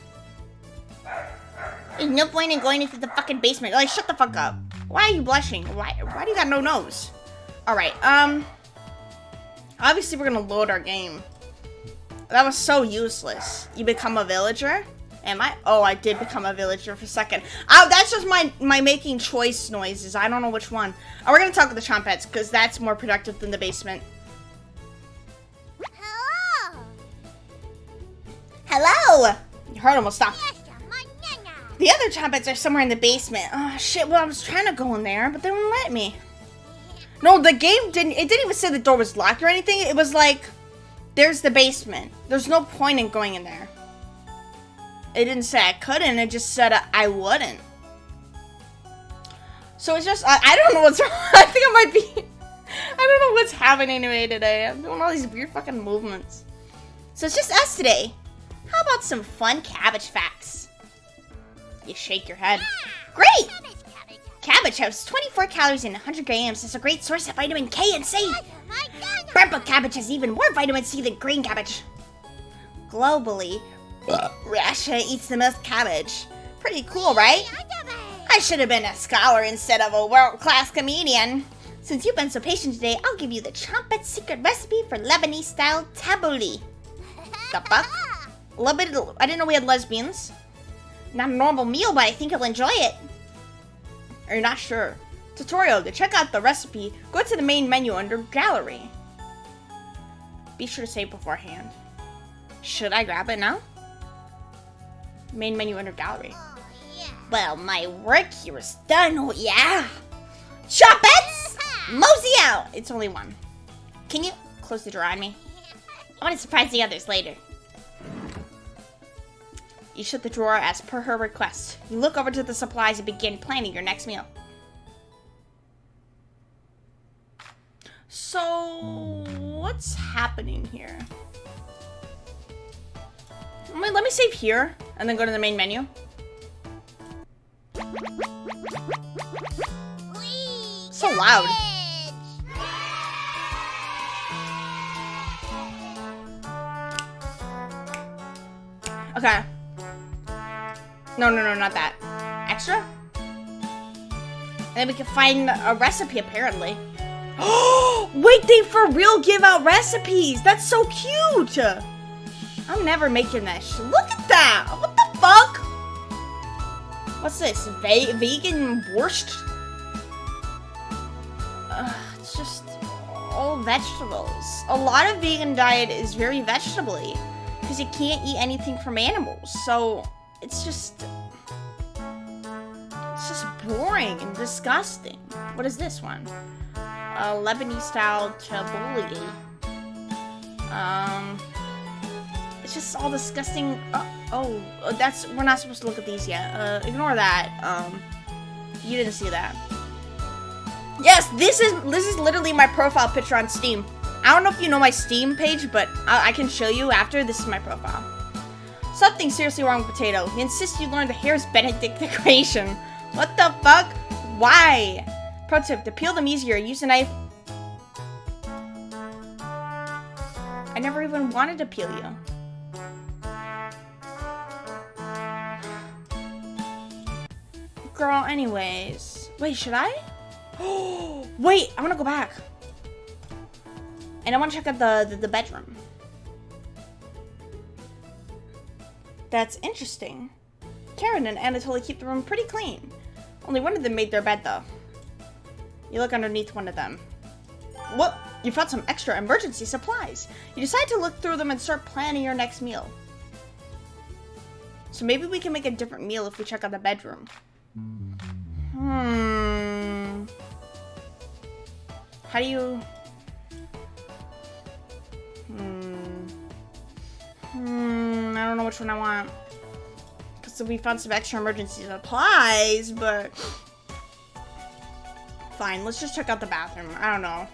Speaker 1: There's no point in going into the fucking basement. Like, shut the fuck up. Why are you blushing? Why do you got no nose? Alright, obviously we're gonna load our game. That was so useless. You become a villager? Am I? Oh, I did become a villager for a second. Oh, that's just my making choice noises. I don't know which one. Oh, we're gonna talk with the chompets, because that's more productive than the basement.
Speaker 2: Hello.
Speaker 1: Hello! Your heart almost stopped. The other chompets are somewhere in the basement. Oh, shit. Well, I was trying to go in there, but they wouldn't let me. No, the game didn't even say the door was locked or anything. It was like, there's the basement. There's no point in going in there. It didn't say I couldn't. It just said I wouldn't. So it's just, I don't know what's wrong. I think it might be, I don't know what's happening to me today. I'm doing all these weird fucking movements. So it's just us today. How about some fun cabbage facts? You shake your head. Great! Cabbage has 24 calories and 100 grams. It's a great source of vitamin K and C. Purple cabbage has even more vitamin C than green cabbage. Globally, Russia eats the most cabbage. Pretty cool, right? I should have been a scholar instead of a world-class comedian. Since you've been so patient today, I'll give you the Chompet's secret recipe for Lebanese-style tabbouleh. The fuck? I didn't know we had lesbians. Not a normal meal, but I think you'll enjoy it. Are you not sure? Tutorial. To check out the recipe, go to the main menu under Gallery. Be sure to save beforehand. Should I grab it now? Main menu under gallery.
Speaker 2: Oh, yeah.
Speaker 1: Well, my work here is done, oh yeah! Shop it! Mosey out! It's only one. Can you close the door on me? I want to surprise the others later. You shut the drawer as per her request. You look over to the supplies and begin planning your next meal. So, what's happening here? Let me save here and then go to the main menu.
Speaker 2: Whee!
Speaker 1: So loud. Okay. No, not that. Extra? And then we can find a recipe, apparently. Oh, wait, they for real give out recipes. That's so cute. I'm never making this. Look at that. What the fuck? What's this? Vegan borscht? It's just all vegetables. A lot of vegan diet is very vegetable-y because you can't eat anything from animals. So it's just boring and disgusting. What is this one? Lebanese style tabbouleh. It's just all disgusting. We're not supposed to look at these yet. Ignore that. You didn't see that. Yes, this is literally my profile picture on Steam. I don't know if you know my Steam page, but I can show you after. This is my profile. Something seriously wrong with Potato. He insists you learn the Hare's Benedict equation. What the fuck? Why? Pro tip, to peel them easier, use a knife. I never even wanted to peel you. Girl, anyways. Wait, should I? Oh, wait, I want to go back. And I want to check out the bedroom. That's interesting. Karen and Anatoly keep the room pretty clean. Only one of them made their bed, though. You look underneath one of them. What? You found some extra emergency supplies. You decide to look through them and start planning your next meal. So maybe we can make a different meal if we check out the bedroom. How do you... I don't know which one I want. Because we found some extra emergency supplies, but... Fine, let's just check out the bathroom. I don't know.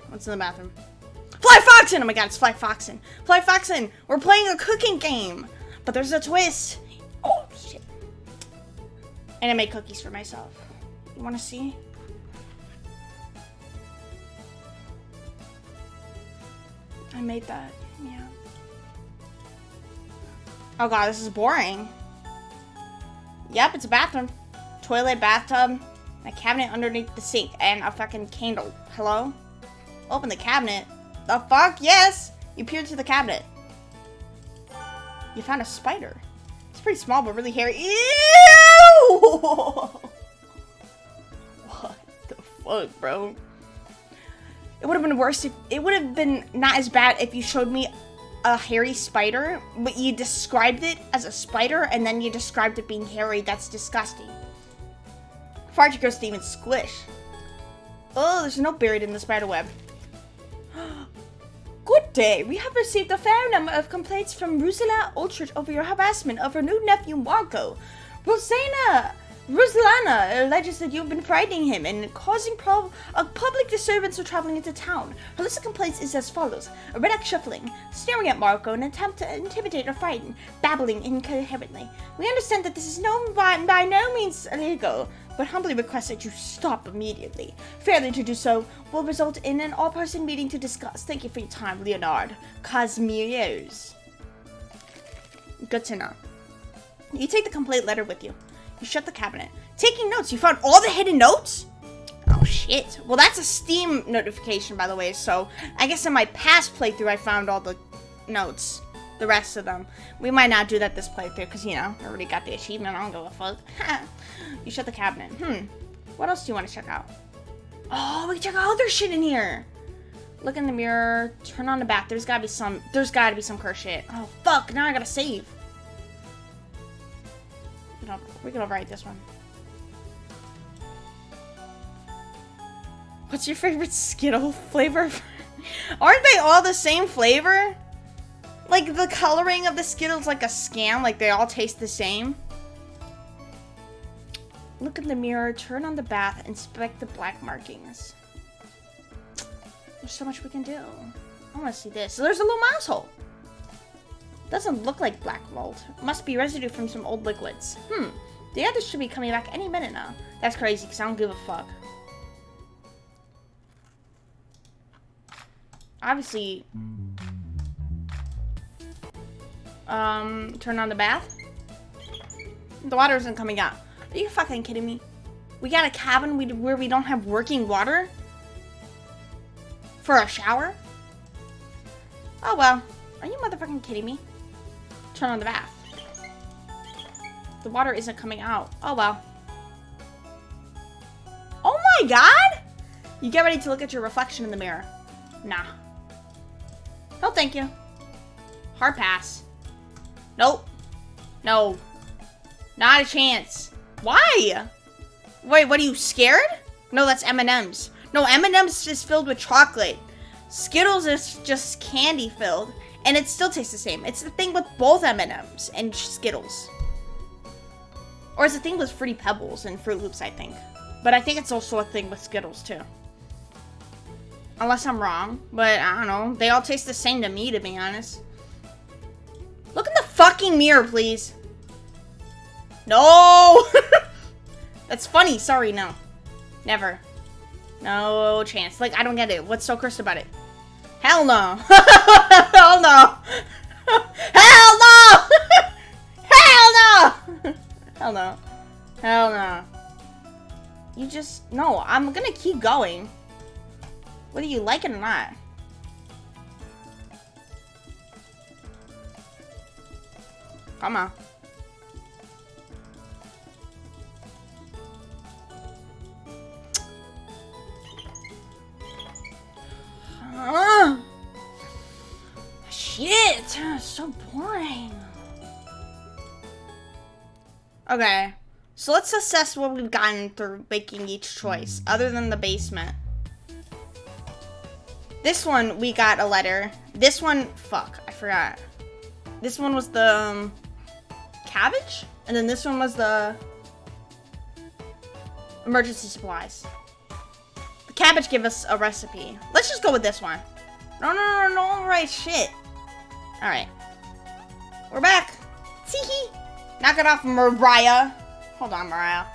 Speaker 1: What's in the bathroom? Fly Foxin! Oh my god, it's Fly Foxin. Fly Foxin! We're playing a cooking game! But there's a twist. Oh, shit. And I made cookies for myself. You wanna see? I made that, yeah. Oh god, this is boring. Yep, it's a bathroom. Toilet, bathtub, a cabinet underneath the sink, and a fucking candle. Hello? Open the cabinet. The fuck? Yes! You peered through the cabinet. You found a spider. It's pretty small, but really hairy. Ew! What the fuck, bro? It would have been worse if... It would have been not as bad if you showed me a hairy spider, but you described it as a spider, and then you described it being hairy. That's disgusting. Far too gross to even squish. Oh, there's a note buried in the spider web. Good day. We have received a fair number of complaints from Rusila Ultrich over your harassment of her new nephew, Marco. Ruslana alleges that you've been frightening him and causing a public disturbance for traveling into town. Her list of complaints is as follows. Erratic shuffling, staring at Marco in an attempt to intimidate or frighten, babbling incoherently. We understand that this is by no means illegal, but humbly request that you stop immediately. Failing to do so will result in an all-person meeting to discuss. Thank you for your time, Leonard Cosmerios. Good to know. You take the complaint letter with you. You shut the cabinet. Taking notes. You found all the hidden notes? Oh, shit. Well, that's a Steam notification, by the way, so I guess in my past playthrough, I found all the notes. The rest of them. We might not do that this playthrough, because, you know, I already got the achievement. I don't give a fuck. You shut the cabinet. What else do you want to check out? Oh, we can check out other shit in here. Look in the mirror. Turn on the bath. There's gotta be some curse shit. Oh, fuck. Now I gotta save. We can overwrite this one. What's your favorite Skittle flavor? Aren't they all the same flavor? Like, the coloring of the Skittles like a scam. Like, they all taste the same. Look in the mirror. Turn on the bath. Inspect the black markings. There's so much we can do. I want to see this. So there's a little mouse hole. Doesn't look like black mold. Must be residue from some old liquids. The others should be coming back any minute now. That's crazy, because I don't give a fuck. Obviously. Turn on the bath. The water isn't coming out. Are you fucking kidding me? We got a cabin where we don't have working water? For a shower? Oh well. Are you motherfucking kidding me? Turn on the bath. The water isn't coming out. Oh well. Oh my god! You get ready to look at your reflection in the mirror. Nah. No thank you. Hard pass. Nope. No. Not a chance. Why? Wait, what are you, scared? No, that's M&M's. No, M&M's is filled with chocolate. Skittles is just candy filled. And it still tastes the same. It's the thing with both M&M's and Skittles. Or it's a thing with Fruity Pebbles and Fruit Loops, I think. But I think it's also a thing with Skittles, too. Unless I'm wrong. But, I don't know. They all taste the same to me, to be honest. Look in the fucking mirror, please. No! That's funny. Sorry, no. Never. No chance. Like, I don't get it. What's so cursed about it? Hell no. Hell no. Hell no! Hell no! Hell no. Hell no. You just... No, I'm gonna keep going. Whether you like it or not. Come on. Shit! So boring. Okay. So let's assess what we've gotten through making each choice, other than the basement. This one, we got a letter. This one, fuck, I forgot. This one was the cabbage? And then this one was the emergency supplies. The cabbage gave us a recipe. Let's just go with this one. No, right, shit. Alright. We're back. Teehee. Knock it off, Mariah. Hold on, Mariah.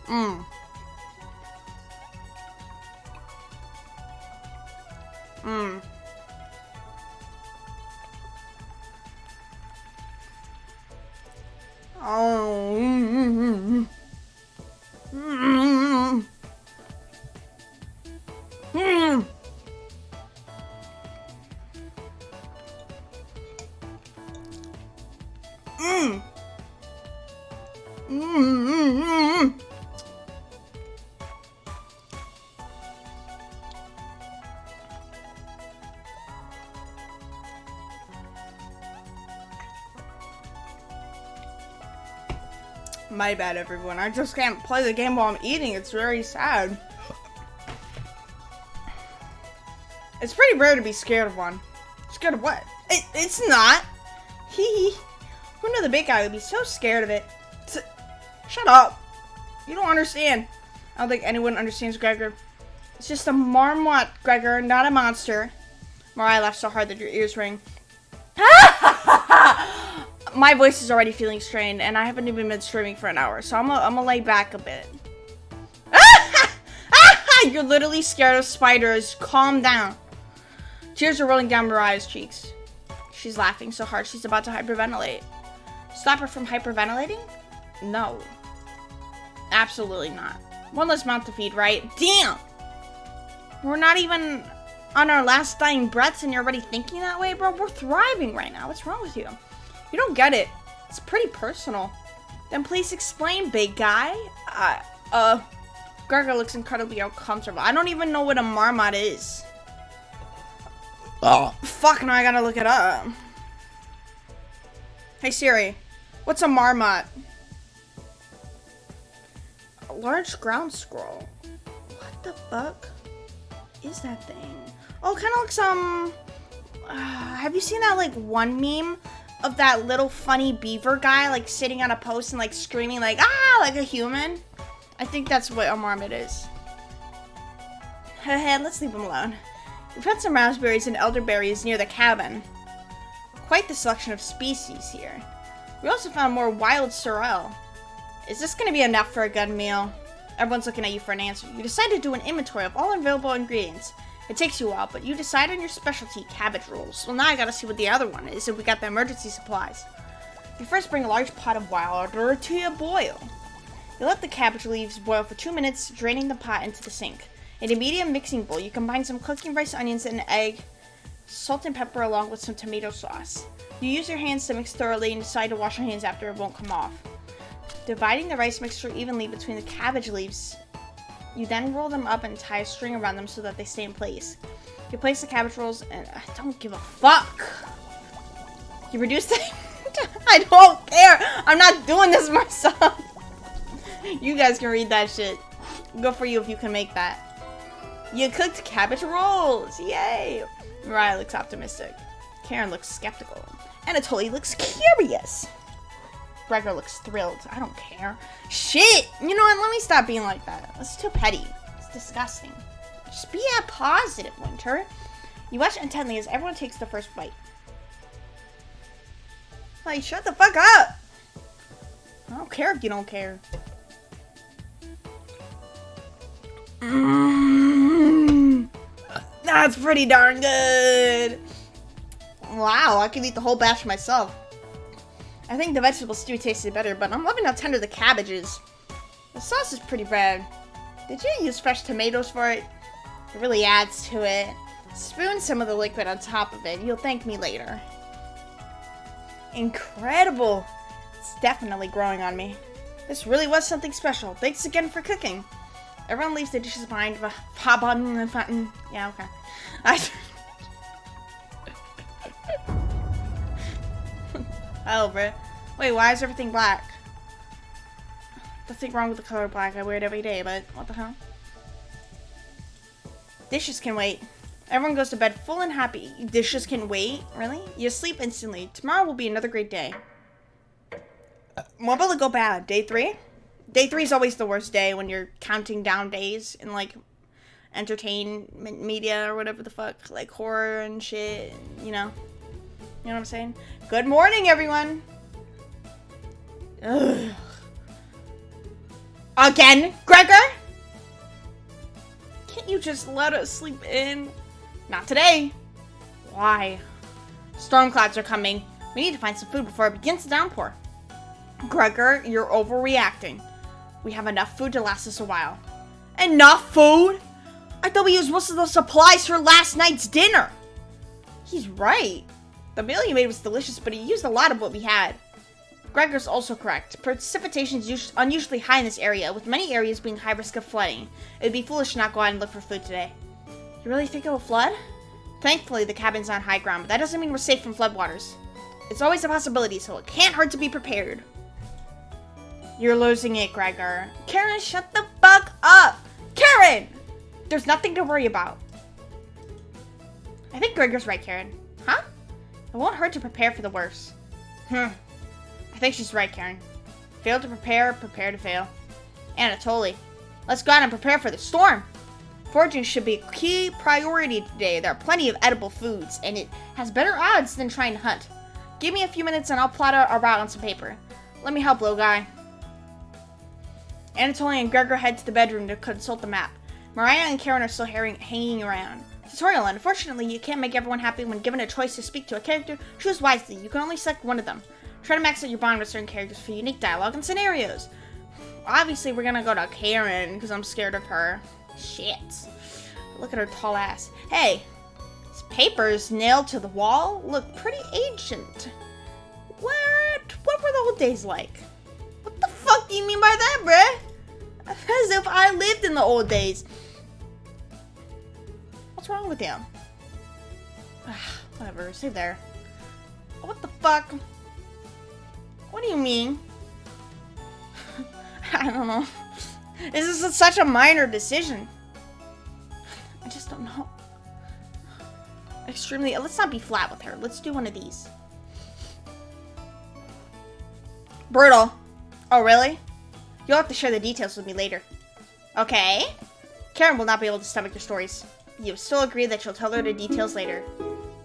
Speaker 1: Oh. My bad, everyone. I just can't play the game while I'm eating. It's very sad. It's pretty rare to be scared of one. Scared of what? It's not. Hee hee. Who knew the big guy would be so scared of it? Shut up. You don't understand. I don't think anyone understands Gregor. It's just a marmot, Gregor, not a monster. Mariah laughed so hard that your ears ring. My voice is already feeling strained, and I haven't even been streaming for an hour, so I'm gonna lay back a bit. You're literally scared of spiders. Calm down. Tears are rolling down Mariah's cheeks. She's laughing so hard she's about to hyperventilate. Stop her from hyperventilating? No. Absolutely not. One less mouth to feed, right? Damn! We're not even on our last dying breaths and you're already thinking that way, bro? We're thriving right now. What's wrong with you? You don't get it. It's pretty personal. Then please explain, big guy. Gregor looks incredibly uncomfortable. I don't even know what a marmot is. Oh. Fuck, now I gotta look it up. Hey Siri, what's a marmot? A large ground squirrel. What the fuck is that thing? Oh, it kind of looks, have you seen that, like, one meme of that little funny beaver guy, like, sitting on a post and, like, screaming, like, ah, like a human? I think that's what a marmot is. Let's leave him alone. We found some raspberries and elderberries near the cabin. Quite the selection of species here. We also found more wild sorrel. Is this going to be enough for a good meal? Everyone's looking at you for an answer. You decide to do an inventory of all available ingredients. It takes you a while, but you decide on your specialty, cabbage rolls. Well, now I gotta see what the other one is, if we got the emergency supplies. You first bring a large pot of water to a boil. You let the cabbage leaves boil for 2 minutes, draining the pot into the sink. In a medium mixing bowl, you combine some cooking rice, onions, and an egg, salt and pepper along with some tomato sauce. You use your hands to mix thoroughly and decide to wash your hands after it won't come off. Dividing the rice mixture evenly between the cabbage leaves, you then roll them up and tie a string around them so that they stay in place. You place the cabbage rolls and I don't give a fuck. You reduce the I don't care. I'm not doing this myself. You guys can read that shit. Good for you if you can make that. You cooked cabbage rolls. Yay. Mariah looks optimistic. Karen looks skeptical. Anatoly looks curious. Gregor looks thrilled. I don't care. Shit! You know what? Let me stop being like that. That's too petty. It's disgusting. Just be a positive, Winter. You watch intently as everyone takes the first bite. Like, shut the fuck up! I don't care if you don't care. That's pretty darn good! Wow, I could eat the whole batch myself. I think the vegetable stew tasted better, but I'm loving how tender the cabbage is. The sauce is pretty bad. Did you use fresh tomatoes for it? It really adds to it. Spoon some of the liquid on top of it. You'll thank me later. Incredible! It's definitely growing on me. This really was something special. Thanks again for cooking. Everyone leaves the dishes behind. Yeah, okay. Oh, bro. Wait, why is everything black? Nothing wrong with the color black. I wear it every day, but what the hell? Dishes can wait. Everyone goes to bed full and happy. Dishes can wait? Really? You sleep instantly. Tomorrow will be another great day. What will it go bad? Day 3? Day 3 is always the worst day when you're counting down days in, like, entertainment media or whatever the fuck. Like, horror and shit, you know? You know what I'm saying? Good morning, everyone! Ugh. Again, Gregor? Can't you just let us sleep in? Not today. Why? Storm clouds are coming. We need to find some food before it begins to downpour. Gregor, you're overreacting. We have enough food to last us a while. Enough food? I thought we used most of the supplies for last night's dinner. He's right. The meal you made was delicious, but he used a lot of what we had. Gregor's also correct. Precipitation is unusually high in this area, with many areas being high risk of flooding. It would be foolish to not go out and look for food today. You really think it will flood? Thankfully, the cabin's on high ground, but that doesn't mean we're safe from floodwaters. It's always a possibility, so it can't hurt to be prepared. You're losing it, Gregor. Karen, shut the fuck up! Karen! There's nothing to worry about. I think Gregor's right, Karen. Huh? It won't hurt to prepare for the worst. I think she's right, Karen. Fail to prepare, prepare to fail. Anatoly, let's go out and prepare for the storm. Foraging should be a key priority today. There are plenty of edible foods, and it has better odds than trying to hunt. Give me a few minutes and I'll plot out our route on some paper. Let me help, little guy. Anatoly and Gregor head to the bedroom to consult the map. Mariah and Karen are still hanging around. Tutorial, unfortunately, you can't make everyone happy when given a choice to speak to a character. Choose wisely. You can only select one of them. Try to max out your bond with certain characters for unique dialogue and scenarios. Obviously, we're gonna go to Karen, because I'm scared of her. Shit. Look at her tall ass. Hey, these papers nailed to the wall look pretty ancient. What were the old days like? What fuck do you mean by that, bruh? As if I lived in the old days. What's wrong with you? Whatever, stay there. What the fuck? What do you mean? I don't know. This is such a minor decision. I just don't know. Extremely. Let's not be flat with her. Let's do one of these. Brutal. Oh, really? You'll have to share the details with me later. Okay. Karen will not be able to stomach your stories. You still agree that you'll tell her the details later.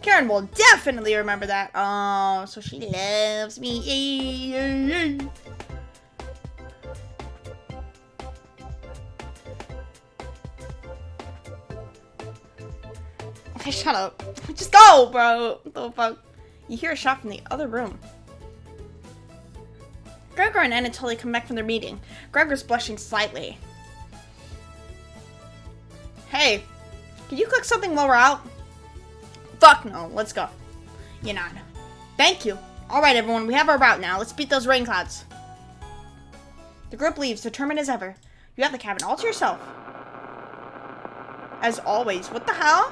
Speaker 1: Karen will definitely remember that. Oh, so she loves me. Okay, shut up. Just go, bro. What the fuck? You hear a shot from the other room. Gregor and Anatoly come back from their meeting. Gregor's blushing slightly. Hey, can you cook something while we're out? Fuck no, let's go. You nod. Thank you. Alright everyone, we have our route now. Let's beat those rain clouds. The group leaves, determined as ever. You have the cabin all to yourself. As always. What the hell?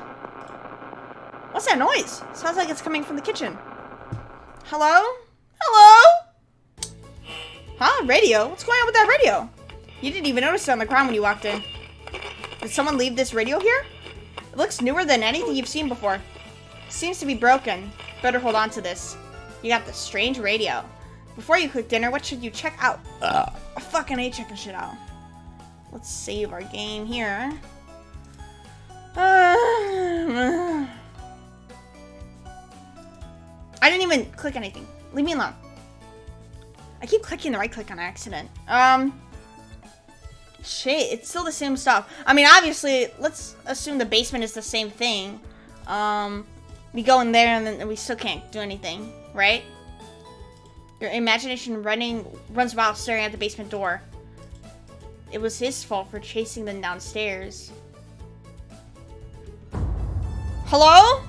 Speaker 1: What's that noise? Sounds like it's coming from the kitchen. Hello? Hello? Huh? Radio? What's going on with that radio? You didn't even notice it on the ground when you walked in. Did someone leave this radio here? It looks newer than anything you've seen before. Seems to be broken. Better hold on to this. You got this strange radio. Before you cook dinner, what should you check out? I fucking hate checking shit out. Let's save our game here. I didn't even click anything. Leave me alone. I keep clicking the right click on accident. Shit, it's still the same stuff. I mean, obviously, let's assume the basement is the same thing. We go in there and then we still can't do anything, right? Your imagination runs wild staring at the basement door. It was his fault for chasing them downstairs. Hello?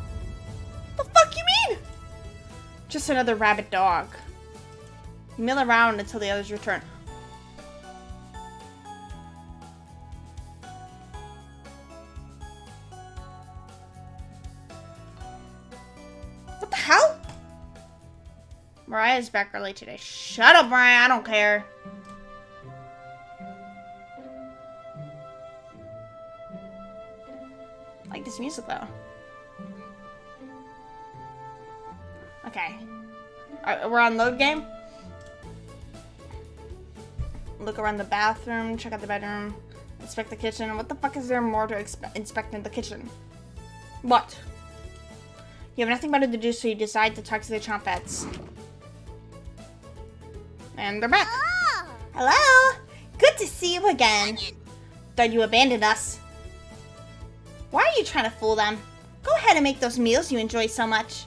Speaker 1: The fuck you mean? Just another rabid dog. You mill around until the others return. What the hell? Mariah's back early today. Shut up, Mariah. I don't care. I like this music, though. Okay. Alright, we're on load game. Look around the bathroom, check out the bedroom, inspect the kitchen. What the fuck is there more to inspect in the kitchen? What? You have nothing better to do, so you decide to talk to the Chompettes. And they're back.
Speaker 2: Oh.
Speaker 1: Hello! Good to see you again. Thought you abandoned us. Why are you trying to fool them? Go ahead and make those meals you enjoy so much.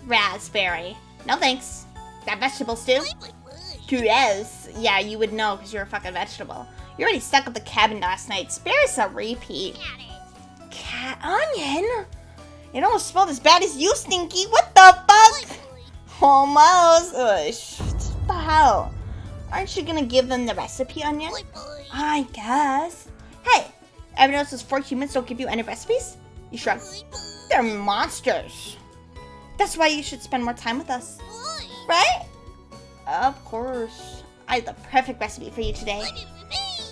Speaker 1: Raspberry. No thanks. That vegetable stew? Gross. Yeah, you would know because you're a fucking vegetable. You already stuck at the cabin last night. Spare us a repeat. Cat onion? It almost smelled as bad as you, Stinky. What the fuck? Almost. Ugh, what the hell? Aren't you gonna give them the recipe, Onion? I guess. Hey, ever notice those 4 humans don't give you any recipes? You shrug. They're monsters. That's why you should spend more time with us. Right? Of course. I have the perfect recipe for you today.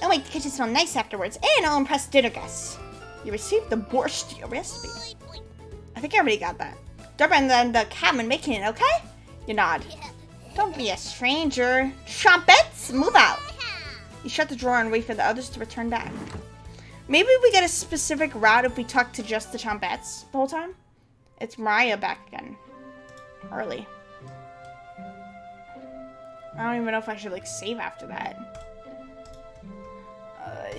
Speaker 1: I'll make the kitchen smell nice afterwards, and I'll impress dinner guests. You received the borscht recipe. I think everybody got that. Don't abandon the cabin making it, okay? You nod. Don't be a stranger. Trumpets, move out. You shut the drawer and wait for the others to return back. Maybe we get a specific route if we talk to just the Chompettes the whole time. It's Mariah back again. Early. I don't even know if I should, like, save after that.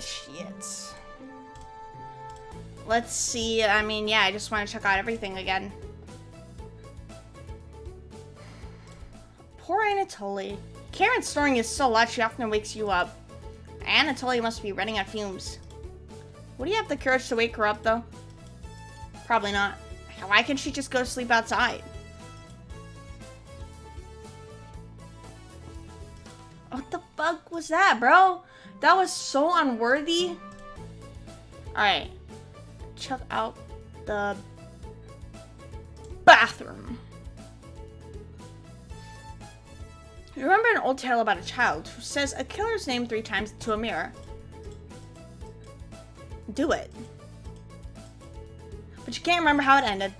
Speaker 1: Shit. Let's see. I mean, yeah, I just want to check out everything again. Poor Anatoly. Karen's snoring is so loud she often wakes you up. Anatoly must be running on fumes. Would you have the courage to wake her up, though? Probably not. Why can't she just go to sleep outside? What the fuck was that, bro? That was so unworthy. Alright. Check out the bathroom. You remember an old tale about a child who says a killer's name 3 times into a mirror? Do it. But you can't remember how it ended.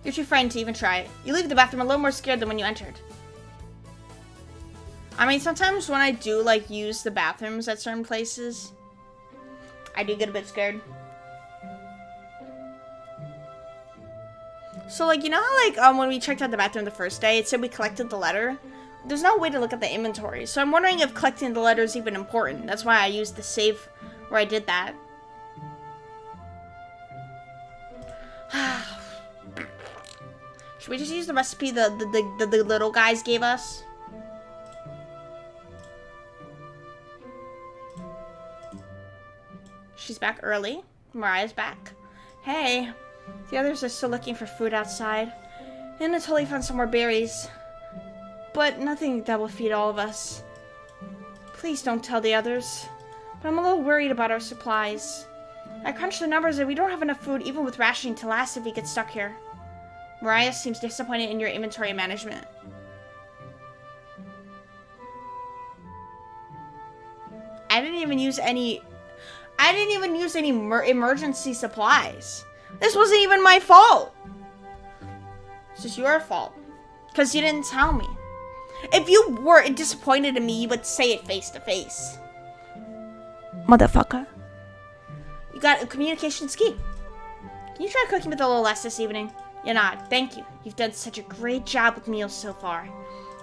Speaker 1: You're too frightened to even try it. You leave the bathroom a little more scared than when you entered. I mean, sometimes when I do, like, use the bathrooms at certain places, I do get a bit scared. So, like, you know how, like, when we checked out the bathroom the first day, it said we collected the letter? There's no way to look at the inventory, so I'm wondering if collecting the letter is even important. That's why I used the save where I did that. Should we just use the recipe the little guys gave us? She's back early. Mariah's back. Hey. The others are still looking for food outside. And until they found some more berries. But nothing that will feed all of us. Please don't tell the others. But I'm a little worried about our supplies. I crunched the numbers and we don't have enough food even with rationing to last if we get stuck here. Mariah seems disappointed in your inventory management. I didn't even use any emergency supplies. This wasn't even my fault. It's just your fault. Because you didn't tell me. If you were disappointed in me, you would say it face to face. Motherfucker. You got communication's key. Can you try cooking with a little less this evening? You're not. Thank you. You've done such a great job with meals so far.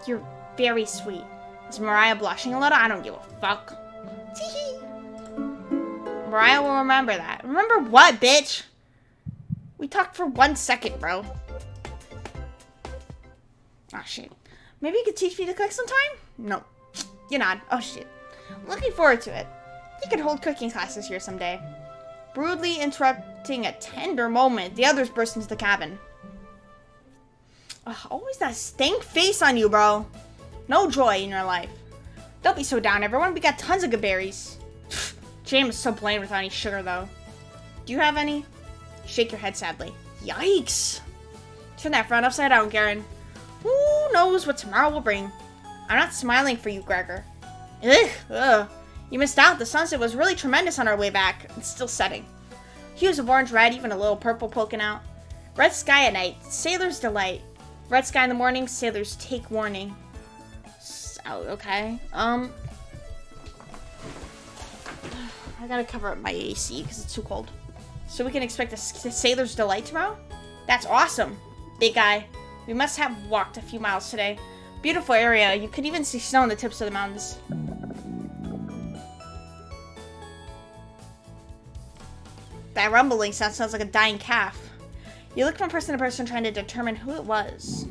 Speaker 1: You're very sweet. Is Mariah blushing a little? I don't give a fuck. Tee-hee. Mariah will remember that. Remember what, bitch? We talked for 1 second, bro. Oh, shit. Maybe you could teach me to cook sometime? No. You're not. Oh, shit. I'm looking forward to it. You could hold cooking classes here someday. Rudely interrupting a tender moment, the others burst into the cabin. Ugh, always that stank face on you, bro. No joy in your life. Don't be so down, everyone. We got tons of good berries. Jam is so plain without any sugar, though. Do you have any? Shake your head sadly. Yikes. Turn that frown upside down, Garen. Who knows what tomorrow will bring? I'm not smiling for you, Gregor. Ugh. You missed out. The sunset was really tremendous on our way back. It's still setting. Hues of orange, red, even a little purple poking out. Red sky at night. Sailor's delight. Red sky in the morning. Sailors take warning. Oh, okay. I gotta cover up my AC because it's too cold. So we can expect a sailor's delight tomorrow? That's awesome. Big guy. We must have walked a few miles today. Beautiful area. You could even see snow on the tips of the mountains. That rumbling sounds like a dying calf. You look from person to person trying to determine who it was.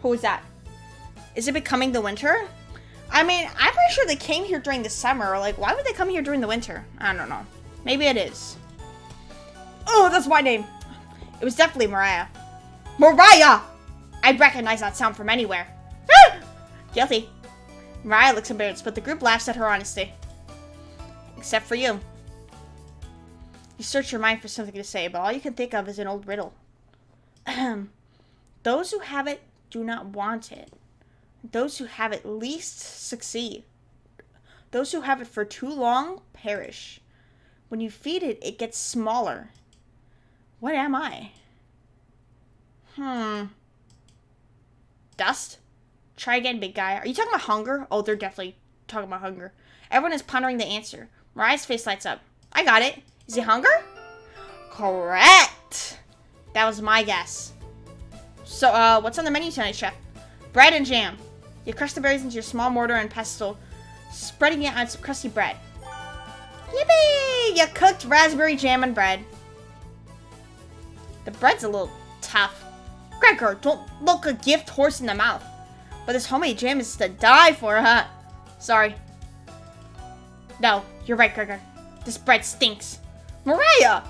Speaker 1: Who is that? Is it becoming the winter? I mean, I'm pretty sure they came here during the summer. Like, why would they come here during the winter? I don't know. Maybe it is. Oh, that's my name. It was definitely Mariah. Mariah! I'd recognize that sound from anywhere. Ah! Guilty. Mariah looks embarrassed, but the group laughs at her honesty. Except for you. You search your mind for something to say, but all you can think of is an old riddle. Those who have it do not want it. Those who have it least succeed. Those who have it for too long perish. When you feed it, it gets smaller. What am I? Dust? Try again, big guy. Are you talking about hunger? Oh, they're definitely talking about hunger. Everyone is pondering the answer. Mariah's face lights up. I got it. Is it hunger? Correct! That was my guess. So, what's on the menu tonight, chef? Bread and jam. You crush the berries into your small mortar and pestle, spreading it on some crusty bread. Yippee! You cooked raspberry jam and bread. The bread's a little tough. Gregor, don't look a gift horse in the mouth. But this homemade jam is to die for, huh? Sorry. No, you're right, Gregor. This bread stinks. Mariah!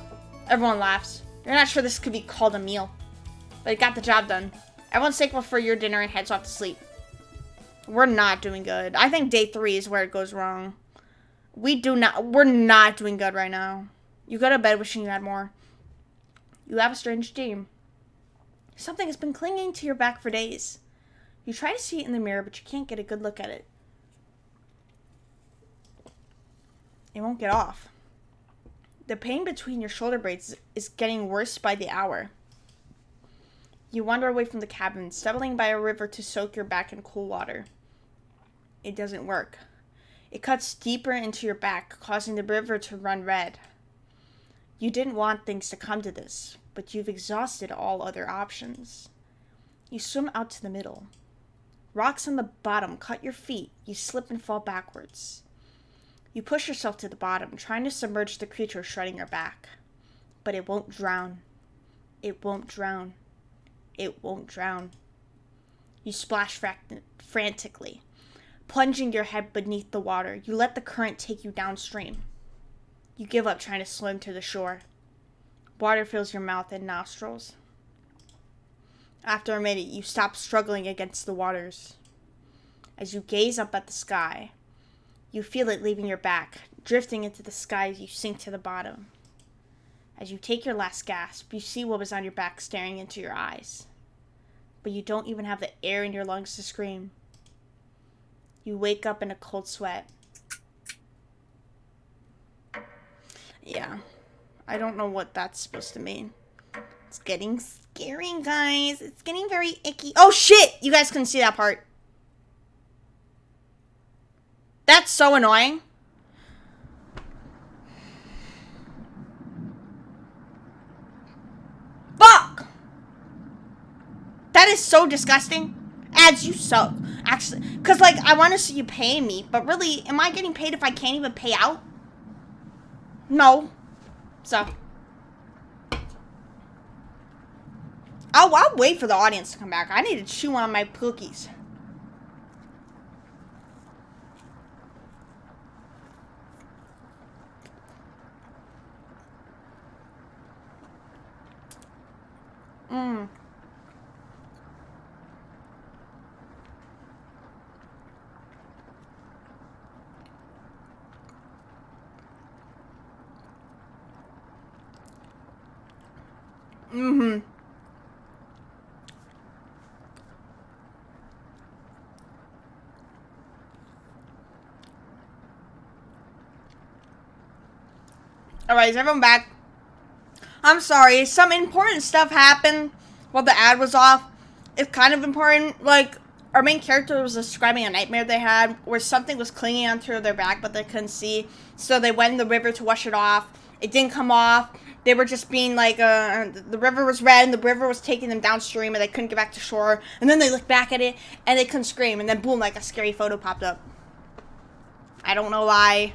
Speaker 1: Everyone laughs. You're not sure this could be called a meal. But it got the job done. Everyone's thankful for your dinner and heads off to sleep. We're not doing good. I think day 3 is where it goes wrong. We're not doing good right now. You go to bed wishing you had more. You have a strange dream. Something has been clinging to your back for days. You try to see it in the mirror, but you can't get a good look at it. It won't get off. The pain between your shoulder blades is getting worse by the hour. You wander away from the cabin, settling by a river to soak your back in cool water. It doesn't work. It cuts deeper into your back, causing the river to run red. You didn't want things to come to this, but you've exhausted all other options. You swim out to the middle. Rocks on the bottom cut your feet. You slip and fall backwards. You push yourself to the bottom, trying to submerge the creature shredding your back. But it won't drown. It won't drown. It won't drown. You splash frantically, plunging your head beneath the water. You let the current take you downstream. You give up trying to swim to the shore. Water fills your mouth and nostrils. After a minute, you stop struggling against the waters. As you gaze up at the sky, you feel it leaving your back, drifting into the sky as you sink to the bottom. As you take your last gasp, you see what was on your back staring into your eyes. But you don't even have the air in your lungs to scream. You wake up in a cold sweat. Yeah, I don't know what that's supposed to mean. It's getting scary, guys. It's getting very icky. Oh, shit! You guys couldn't see that part. That's so annoying. Fuck! That is so disgusting. Ads, you suck. Actually, because, like, I want to see you paying me, but really, am I getting paid if I can't even pay out? No. So. I'll wait for the audience to come back. I need to chew on my cookies. Alright, is everyone back? I'm sorry, some important stuff happened while the ad was off. It's kind of important. Like, our main character was describing a nightmare they had where something was clinging onto their back but they couldn't see. So they went in the river to wash it off. It didn't come off. They were just being like, the river was red and the river was taking them downstream and they couldn't get back to shore. And then they looked back at it and they couldn't scream. And then boom, like a scary photo popped up. I don't know why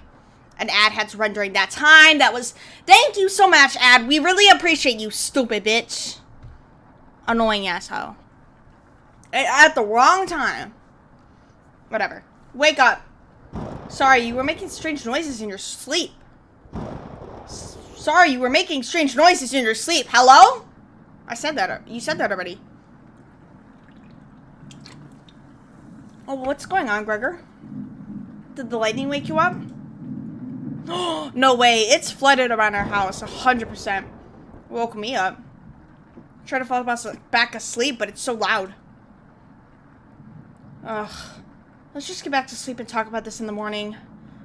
Speaker 1: an ad had to run during that time. That was, thank you so much, ad. We really appreciate you, stupid bitch. Annoying asshole. At the wrong time. Whatever. Wake up. Sorry, you were making strange noises in your sleep. Sorry, you were making strange noises in your sleep. Hello? I said that. You said that already. Oh, what's going on, Gregor? Did the lightning wake you up? No way. It's flooded around our house. 100%. Woke me up. Try to fall back asleep, but it's so loud. Ugh. Let's just get back to sleep and talk about this in the morning.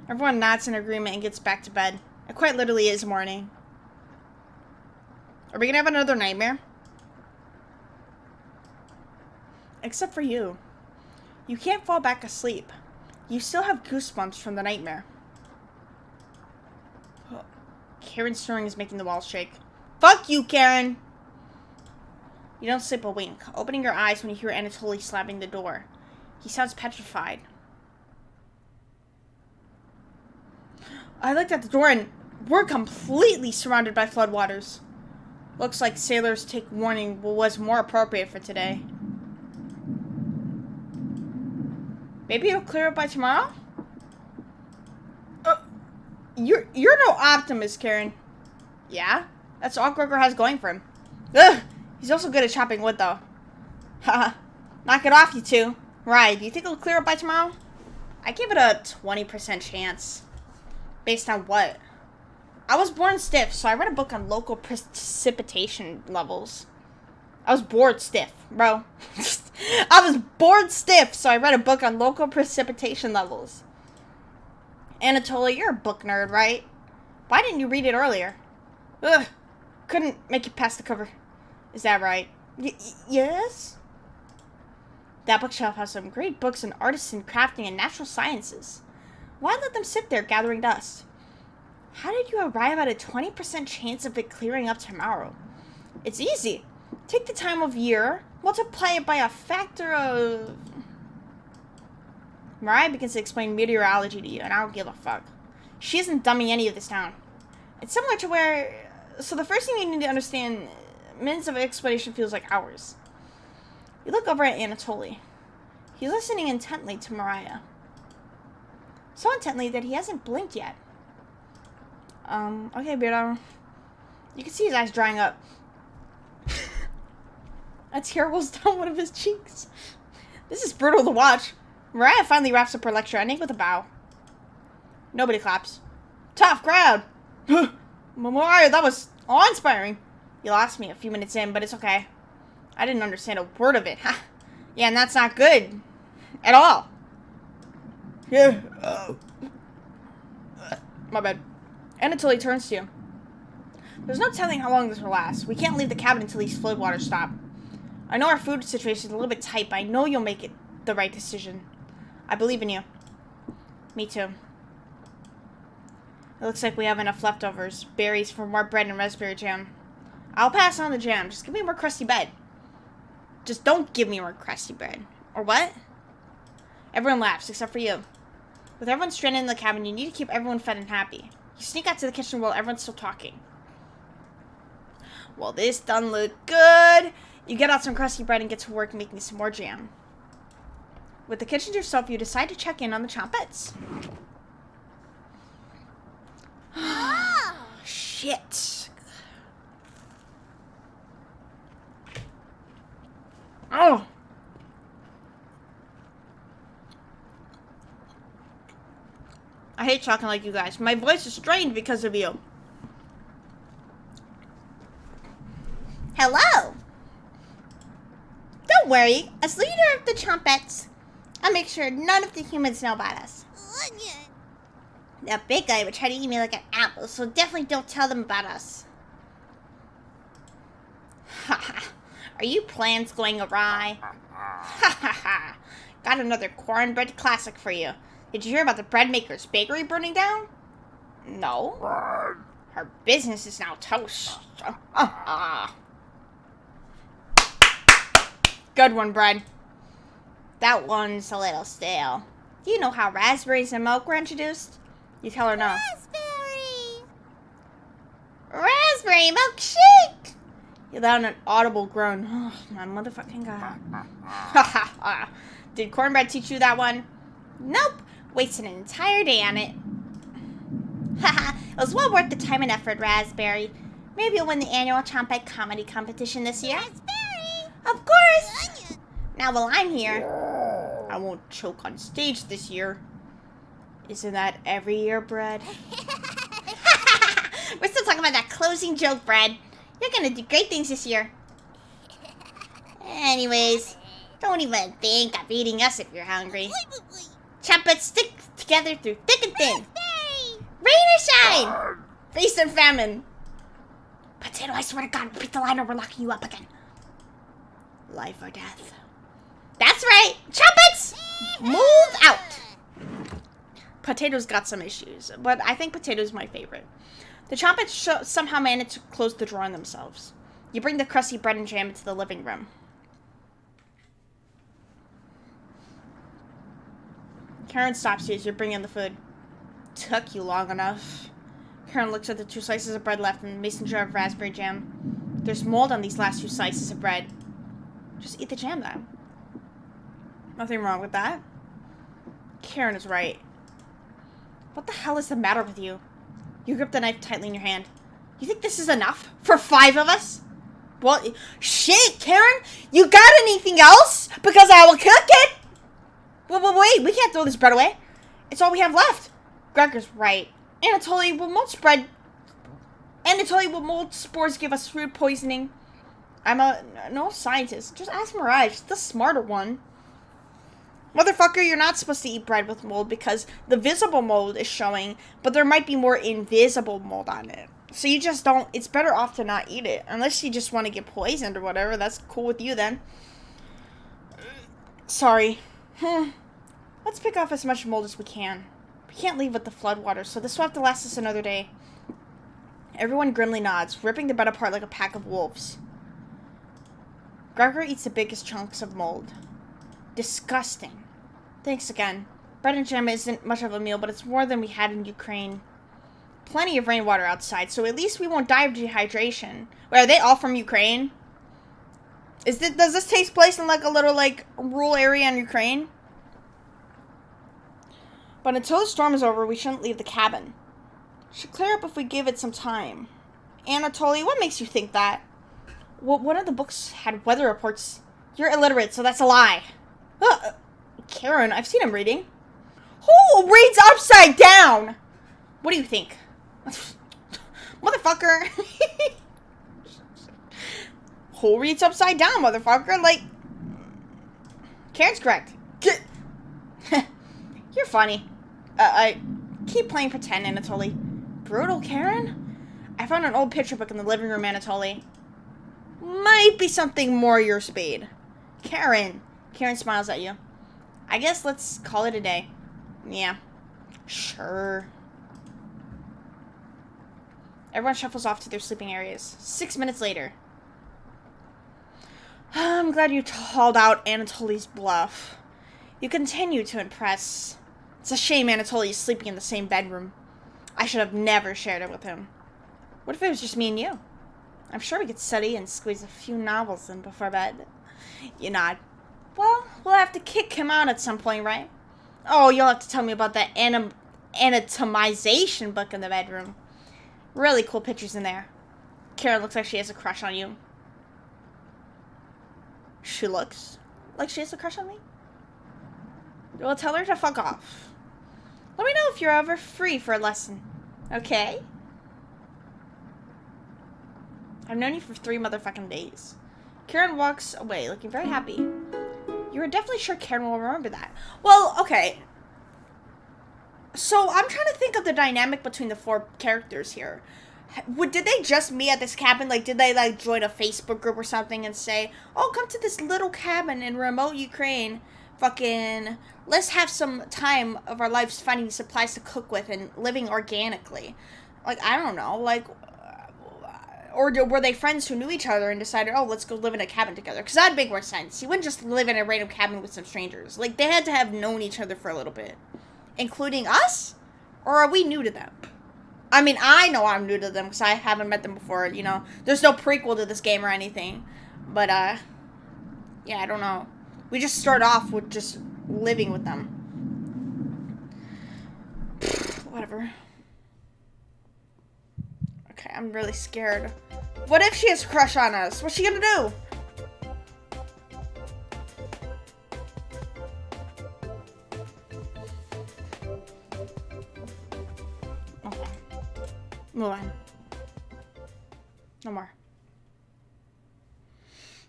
Speaker 1: Everyone nods in agreement and gets back to bed. It quite literally is morning. Are we gonna have another nightmare? Except for you. You can't fall back asleep. You still have goosebumps from the nightmare. Karen's snoring is making the walls shake. Fuck you, Karen! You don't sleep a wink, opening your eyes when you hear Anatoly slamming the door. He sounds petrified. I looked at the door and we're completely surrounded by floodwaters. Looks like sailors take warning was more appropriate for today. Maybe it'll clear up by tomorrow? You're no optimist, Karen. Yeah? That's all Gregor has going for him. Ugh! He's also good at chopping wood, though. Haha. Knock it off, you two. Right, do you think it'll clear up by tomorrow? I give it a 20% chance. Based on what? I was born stiff, so I read a book on local precipitation levels. I was bored stiff, bro. I was bored stiff, so I read a book on local precipitation levels. Anatoly, you're a book nerd, right? Why didn't you read it earlier? Ugh. Couldn't make it past the cover. Is that right? Yes? That bookshelf has some great books on artisan crafting and natural sciences. Why let them sit there gathering dust? How did you arrive at a 20% chance of it clearing up tomorrow? It's easy. Take the time of year, multiply it by a factor of... Mariah begins to explain meteorology to you, and I don't give a fuck. She isn't dumbing any of this down. It's similar to where... So the first thing you need to understand, minutes of explanation feels like hours. You look over at Anatoly. He's listening intently to Mariah. So intently that he hasn't blinked yet. Okay, Beardo. You can see his eyes drying up. A tear rolls down one of his cheeks. This is brutal to watch. Mariah finally wraps up her lecture, ending with a bow. Nobody claps. Tough crowd. Mariah, that was awe-inspiring. You lost me a few minutes in, but it's okay. I didn't understand a word of it. Yeah, and that's not good. At all. Yeah. My bad. Anatoly turns to you. There's no telling how long this will last. We can't leave the cabin until these floodwaters stop. I know our food situation is a little bit tight, but I know you'll make it the right decision. I believe in you. Me too. It looks like we have enough leftovers. Berries for more bread and raspberry jam. I'll pass on the jam. Just give me more crusty bread. Just don't give me more crusty bread. Or what? Everyone laughs, except for you. With everyone stranded in the cabin, you need to keep everyone fed and happy. You sneak out to the kitchen while everyone's still talking. Well, this done look good. You get out some crusty bread and get to work making some more jam. With the kitchen to yourself, you decide to check in on the Chompettes. Shit. Oh. I hate talking like you guys. My voice is strained because of you. Hello. Don't worry. As leader of the Chompettes, I'll make sure none of the humans know about us. That big guy would try to eat me like an apple, so definitely don't tell them about us. Haha. Are you plans going awry? Ha ha ha. Got another cornbread classic for you. Did you hear about the bread maker's bakery burning down? No. Her business is now toast. Good one, bread. That one's a little stale. Do you know how raspberries and milk were introduced? You tell her no. Raspberry milkshake! You let out an audible groan. Oh, my motherfucking god. Did cornbread teach you that one? Nope. Wasted an entire day on it. Haha. It was well worth the time and effort, Raspberry. Maybe you'll win the annual Chompette comedy competition this year. Raspberry! Of course! Now while I'm here, I won't choke on stage this year. Isn't that every year, Bread? We're still talking about that closing joke, Bread. You're gonna do great things this year. Anyways, don't even think of eating us if you're hungry. Chompettes stick together through thick and thin. Rain or shine! Feast and famine. Potato, I swear to God, repeat the line or we're locking you up again. Life or death. That's right! Chompettes! Move out! Potato's got some issues, but I think Potato's my favorite. The Chompettes somehow manage to close the door on themselves. You bring the crusty bread and jam into the living room. Karen stops you as you're bringing the food. Took you long enough. Karen looks at the 2 slices of bread left in the mason jar of raspberry jam. There's mold on these last 2 slices of bread. Just eat the jam, then. Nothing wrong with that. Karen is right. What the hell is the matter with you? You grip the knife tightly in your hand. You think this is enough? For 5 of us? Well, shit, Karen! You got anything else? Because I will cook it! Well, wait, we can't throw this bread away. It's all we have left. Gregor's right. Anatoly, will mold spores give us food poisoning? I'm no scientist. Just ask Mirage. She's the smarter one. Motherfucker, you're not supposed to eat bread with mold because the visible mold is showing, but there might be more invisible mold on it. So you just don't, it's better off to not eat it. Unless you just want to get poisoned or whatever. That's cool with you then. Sorry. Let's pick off as much mold as we can. We can't leave with the floodwaters, so this will have to last us another day. Everyone grimly nods, ripping the bed apart like a pack of wolves. Gregor eats the biggest chunks of mold. Disgusting. Thanks again. Bread and jam isn't much of a meal, but it's more than we had in Ukraine. Plenty of rainwater outside, so at least we won't die of dehydration. Wait, are they all from Ukraine? Does this take place in like a little like rural area in Ukraine? But until the storm is over, we shouldn't leave the cabin. Should clear up if we give it some time. Anatoly, what makes you think that? Well, one of the books had weather reports. You're illiterate, so that's a lie. Karen, I've seen him reading. Who reads upside down? What do you think? Motherfucker. Who reads upside down, motherfucker? Like, Karen's correct. You're funny. I keep playing pretend, Anatoly. Brutal, Karen? I found an old picture book in the living room, Anatoly. Might be something more your speed. Karen. Karen smiles at you. I guess let's call it a day. Yeah. Sure. Everyone shuffles off to their sleeping areas. 6 minutes later. I'm glad you called out Anatoly's bluff. You continue to impress. It's a shame Anatoly is sleeping in the same bedroom. I should have never shared it with him. What if it was just me and you? I'm sure we could study and squeeze a few novels in before bed. You nod. Well, we'll have to kick him out at some point, right? Oh, you'll have to tell me about that anatomization book in the bedroom. Really cool pictures in there. Karen looks like she has a crush on you. She looks like she has a crush on me? Well, tell her to fuck off. Let me know if you're ever free for a lesson. Okay? I've known you for 3 motherfucking days. Karen walks away, looking very happy. You are definitely sure Karen will remember that. Well, okay. So, I'm trying to think of the dynamic between the 4 characters here. Did they just meet at this cabin? Like, did they, like, join a Facebook group or something and say, oh, come to this little cabin in remote Ukraine. Fucking, let's have some time of our lives finding supplies to cook with and living organically. Like, I don't know. Like, or were they friends who knew each other and decided, oh, let's go live in a cabin together? Because that'd make more sense. You wouldn't just live in a random cabin with some strangers. Like, they had to have known each other for a little bit. Including us? Or are we new to them? I mean, I know I'm new to them because I haven't met them before, you know. There's no prequel to this game or anything. But, yeah, I don't know. We just start off with just living with them. Whatever. Okay, I'm really scared. What if she has a crush on us? What's she gonna do? Okay. Move on. No more.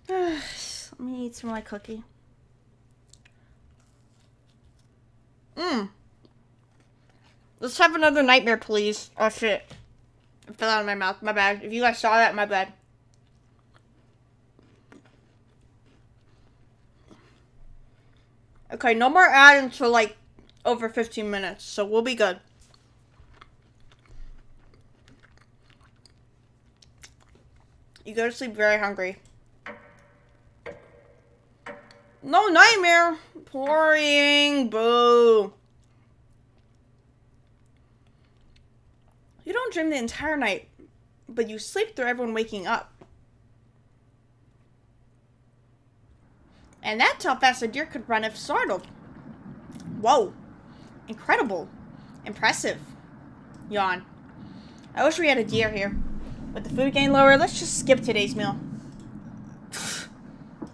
Speaker 1: Let me eat some of my cookie. Let's have another nightmare, please. Oh, shit. It fell out of my mouth. My bad. If you guys saw that, my bad. Okay, no more ad until, like, over 15 minutes. So we'll be good. You go to sleep very hungry. No nightmare. Boring. Boo. You don't dream the entire night, but you sleep through everyone waking up. And that's how fast a deer could run if startled. Whoa. Incredible. Impressive. Yawn. I wish we had a deer here. With the food getting lower, let's just skip today's meal.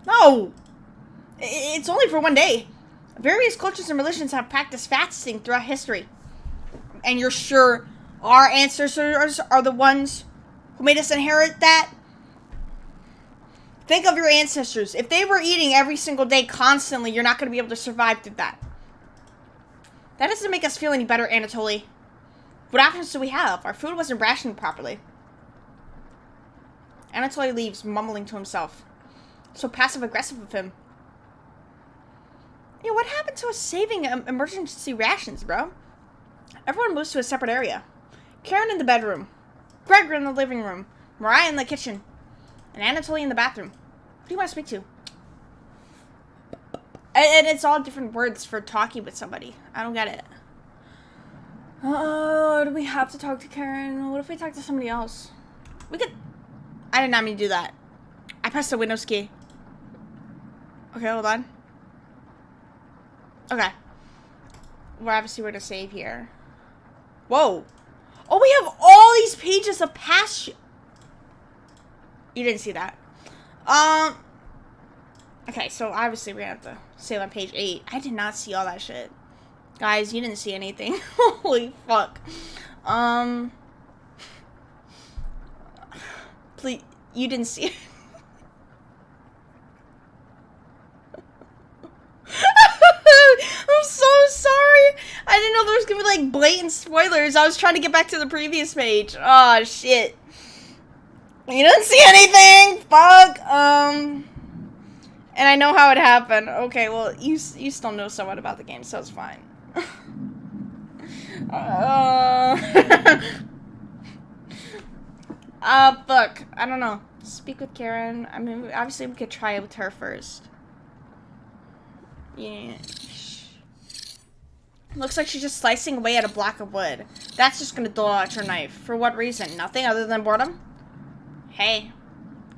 Speaker 1: No! It's only for one day. Various cultures and religions have practiced fasting throughout history. And you're sure our ancestors are the ones who made us inherit that? Think of your ancestors. If they were eating every single day constantly, you're not going to be able to survive through that. That doesn't make us feel any better, Anatoly. What options do we have? Our food wasn't rationed properly. Anatoly leaves, mumbling to himself. So passive-aggressive of him. Yeah, what happened to us saving emergency rations, bro? Everyone moves to a separate area. Karen in the bedroom. Gregor in the living room. Mariah in the kitchen. And Anatoly in the bathroom. Who do you want to speak to? And it's all different words for talking with somebody. I don't get it. Oh, do we have to talk to Karen? What if we talk to somebody else? We could... I did not mean to do that. I pressed the Windows key. Okay, hold on. Okay. We're obviously going to save here. Whoa. Oh, we have all these pages of past shit. You didn't see that. Okay, so obviously we're going to have to save on page 8. I did not see all that shit. Guys, you didn't see anything. Holy fuck. Please, you didn't see it. I'm so sorry. I didn't know there was gonna be like blatant spoilers. I was trying to get back to the previous page. Oh shit. You didn't see anything. Fuck. And I know how it happened. Okay, well you still know somewhat about the game, so it's fine. Fuck. I don't know. Speak with Karen. I mean, obviously we could try it with her first. Yeah. Looks like she's just slicing away at a block of wood. That's just gonna dull out your knife. For what reason? Nothing other than boredom? Hey,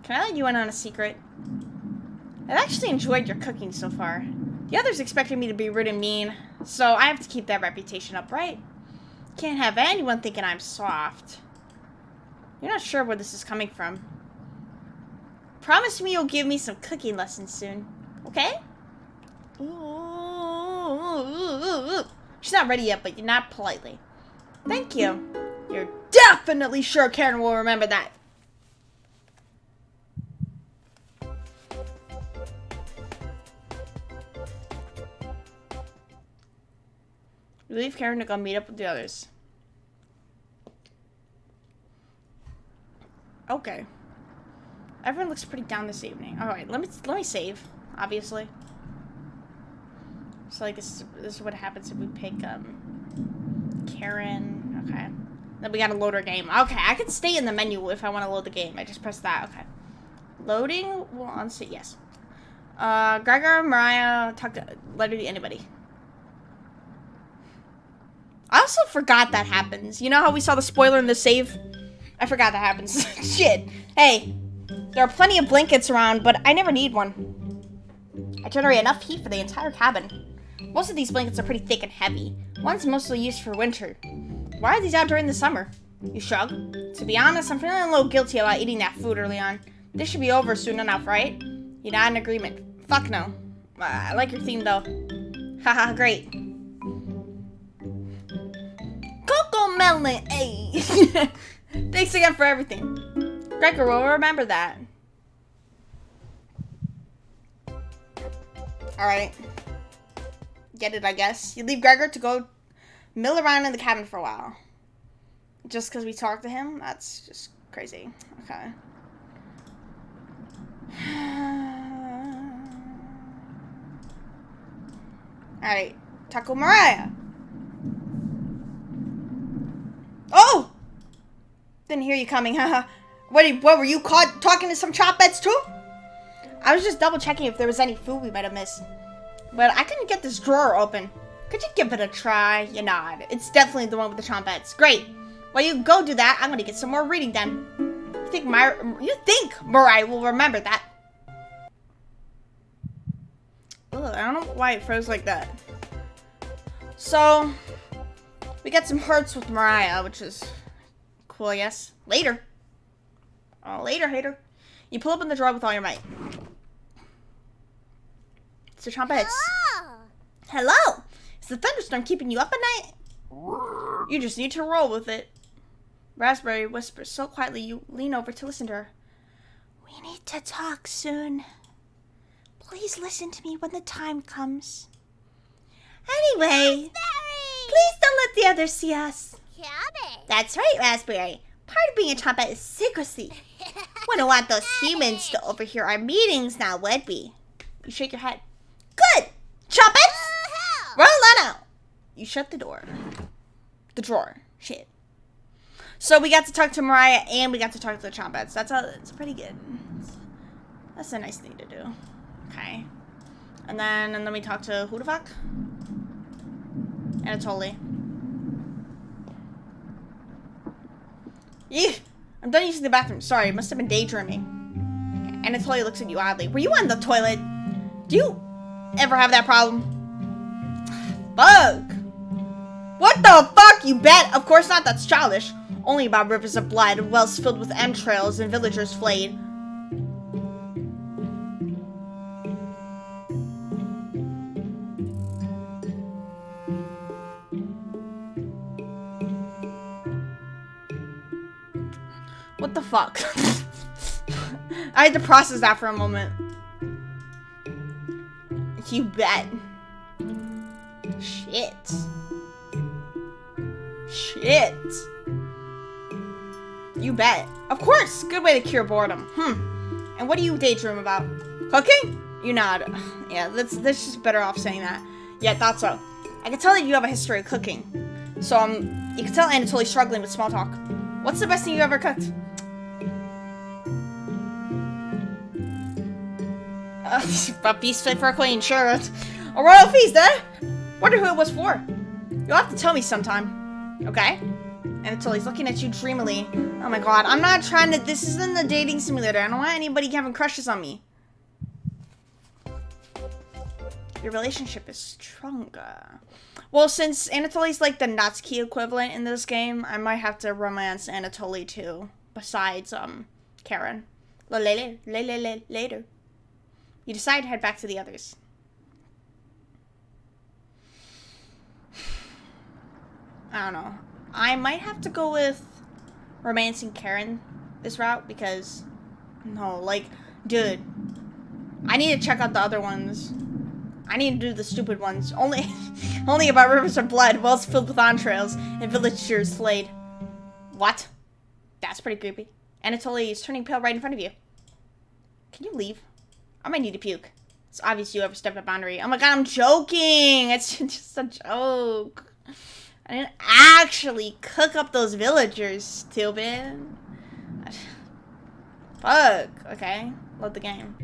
Speaker 1: can I let you in on a secret? I've actually enjoyed your cooking so far. The others expected me to be rude and mean, so I have to keep that reputation up, right? Can't have anyone thinking I'm soft. You're not sure where this is coming from. Promise me you'll give me some cooking lessons soon, okay? She's not ready yet, but you're not politely. Thank you. You're definitely sure Karen will remember that. We leave Karen to go meet up with the others. Okay. Everyone looks pretty down this evening. All right, let me save. Obviously. So like this is what happens if we pick Karen. Okay. Then we gotta load our game. Okay, I can stay in the menu if I want to load the game. I just press that. Okay. Loading will unset. Yes. Gregor, Mariah, talk to literally anybody. I also forgot that happens. You know how we saw the spoiler in the save? I forgot that happens. Shit. Hey, there are plenty of blankets around, but I never need one. I generate enough heat for the entire cabin. Most of these blankets are pretty thick and heavy. One's mostly used for winter. Why are these out during the summer? You shrug. To be honest, I'm feeling a little guilty about eating that food early on. This should be over soon enough, right? You're not in agreement. Fuck no. I like your theme, though. Haha, great. Coco Melon, hey! Thanks again for everything. Gregor will remember that. Alright. Get it, I guess. You leave Gregor to go mill around in the cabin for a while. Just because we talked to him? That's just crazy. Okay. Alright. Taco Mariah. Oh! Didn't hear you coming, haha. What were you caught talking to some chopheads too? I was just double checking if there was any food we might have missed. But I couldn't get this drawer open. Could you give it a try? You nod. It's definitely the one with the chompettes. Great. While you go do that, I'm gonna get some more reading done. You think Mariah will remember that? Ugh, I don't know why it froze like that. So, we got some hearts with Mariah, which is cool, I guess. Later. Oh, later, hater. You pull open the drawer with all your might. It's the chompettes. Hello! Is the thunderstorm keeping you up at night? You just need to roll with it. Raspberry whispers so quietly you lean over to listen to her. We need to talk soon. Please listen to me when the time comes. Anyway, please don't let the others see us.
Speaker 2: Cabbage.
Speaker 1: That's right, Raspberry. Part of being a trumpet is secrecy. Wouldn't want those humans to overhear our meetings now, would we? You shake your head. Good! Trumpets! Roll on out! You shut the door. The drawer. Shit. So we got to talk to Mariah and we got to talk to the trumpets. It's pretty good. That's a nice thing to do. Okay. And then we talk to who the fuck? Anatoly. Eek! I'm done using the bathroom. Sorry, must have been daydreaming. Anatoly looks at you oddly. Were you on the toilet? Do you ever have that problem? Fuck! What the fuck, you bet? Of course not, that's childish. Only about rivers of blood, wells filled with entrails, and villagers flayed. What the fuck? I had to process that for a moment. You bet. Shit. Shit. You bet. Of course. Good way to cure boredom. And what do you daydream about? Cooking? You nod. Yeah, that's just better off saying that. Yeah, I thought so. I can tell that you have a history of cooking. So, you can tell Anatoly's struggling with small talk. What's the best thing you ever cooked? A feast fit for a queen, sure. A royal feast, eh? Wonder who it was for. You'll have to tell me sometime. Okay? Anatoly's looking at you dreamily. Oh my god, I'm not trying to... This isn't a dating simulator. I don't want anybody having crushes on me. Your relationship is stronger. Well, since Anatoly's like the Natsuki equivalent in this game, I might have to romance Anatoly too. Besides, Karen. Later. You decide to head back to the others. I don't know. I might have to go with romancing Karen this route because, no, like, dude, I need to check out the other ones. I need to do the stupid ones. Only about rivers of blood, wells filled with entrails, and villagers flayed. What? That's pretty creepy. Anatoly is turning pale right in front of you. Can you leave? I might need to puke. It's obvious you overstepped a boundary. Oh my god, I'm joking! It's just a joke. I didn't actually cook up those villagers, stupid. Fuck. Okay. Load the game.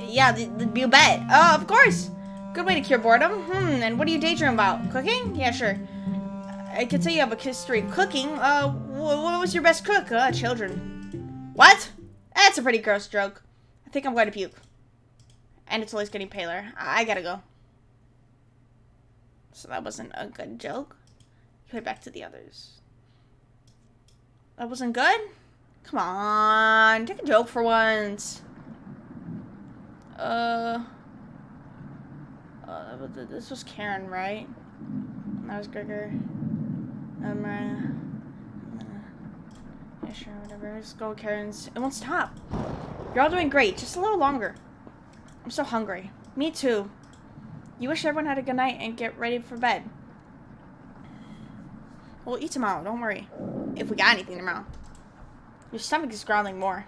Speaker 1: Yeah, you bet. Oh, of course. Good way to cure boredom. And what do you daydream about? Cooking? Yeah, sure. I can tell you have a history of cooking. What was your best cook? Children. What? That's a pretty gross joke. I think I'm going to puke. Anatoly's getting paler. I gotta go. So that wasn't a good joke. You head back to the others. That wasn't good? Come on. Take a joke for once. This was Karen, right? That was Gregor. Yeah, sure, whatever. Let's go with Karen's. It won't stop. You're all doing great. Just a little longer. I'm so hungry. Me too. You wish everyone had a good night and get ready for bed. We'll eat tomorrow. Don't worry. If we got anything tomorrow. Your stomach is growling more.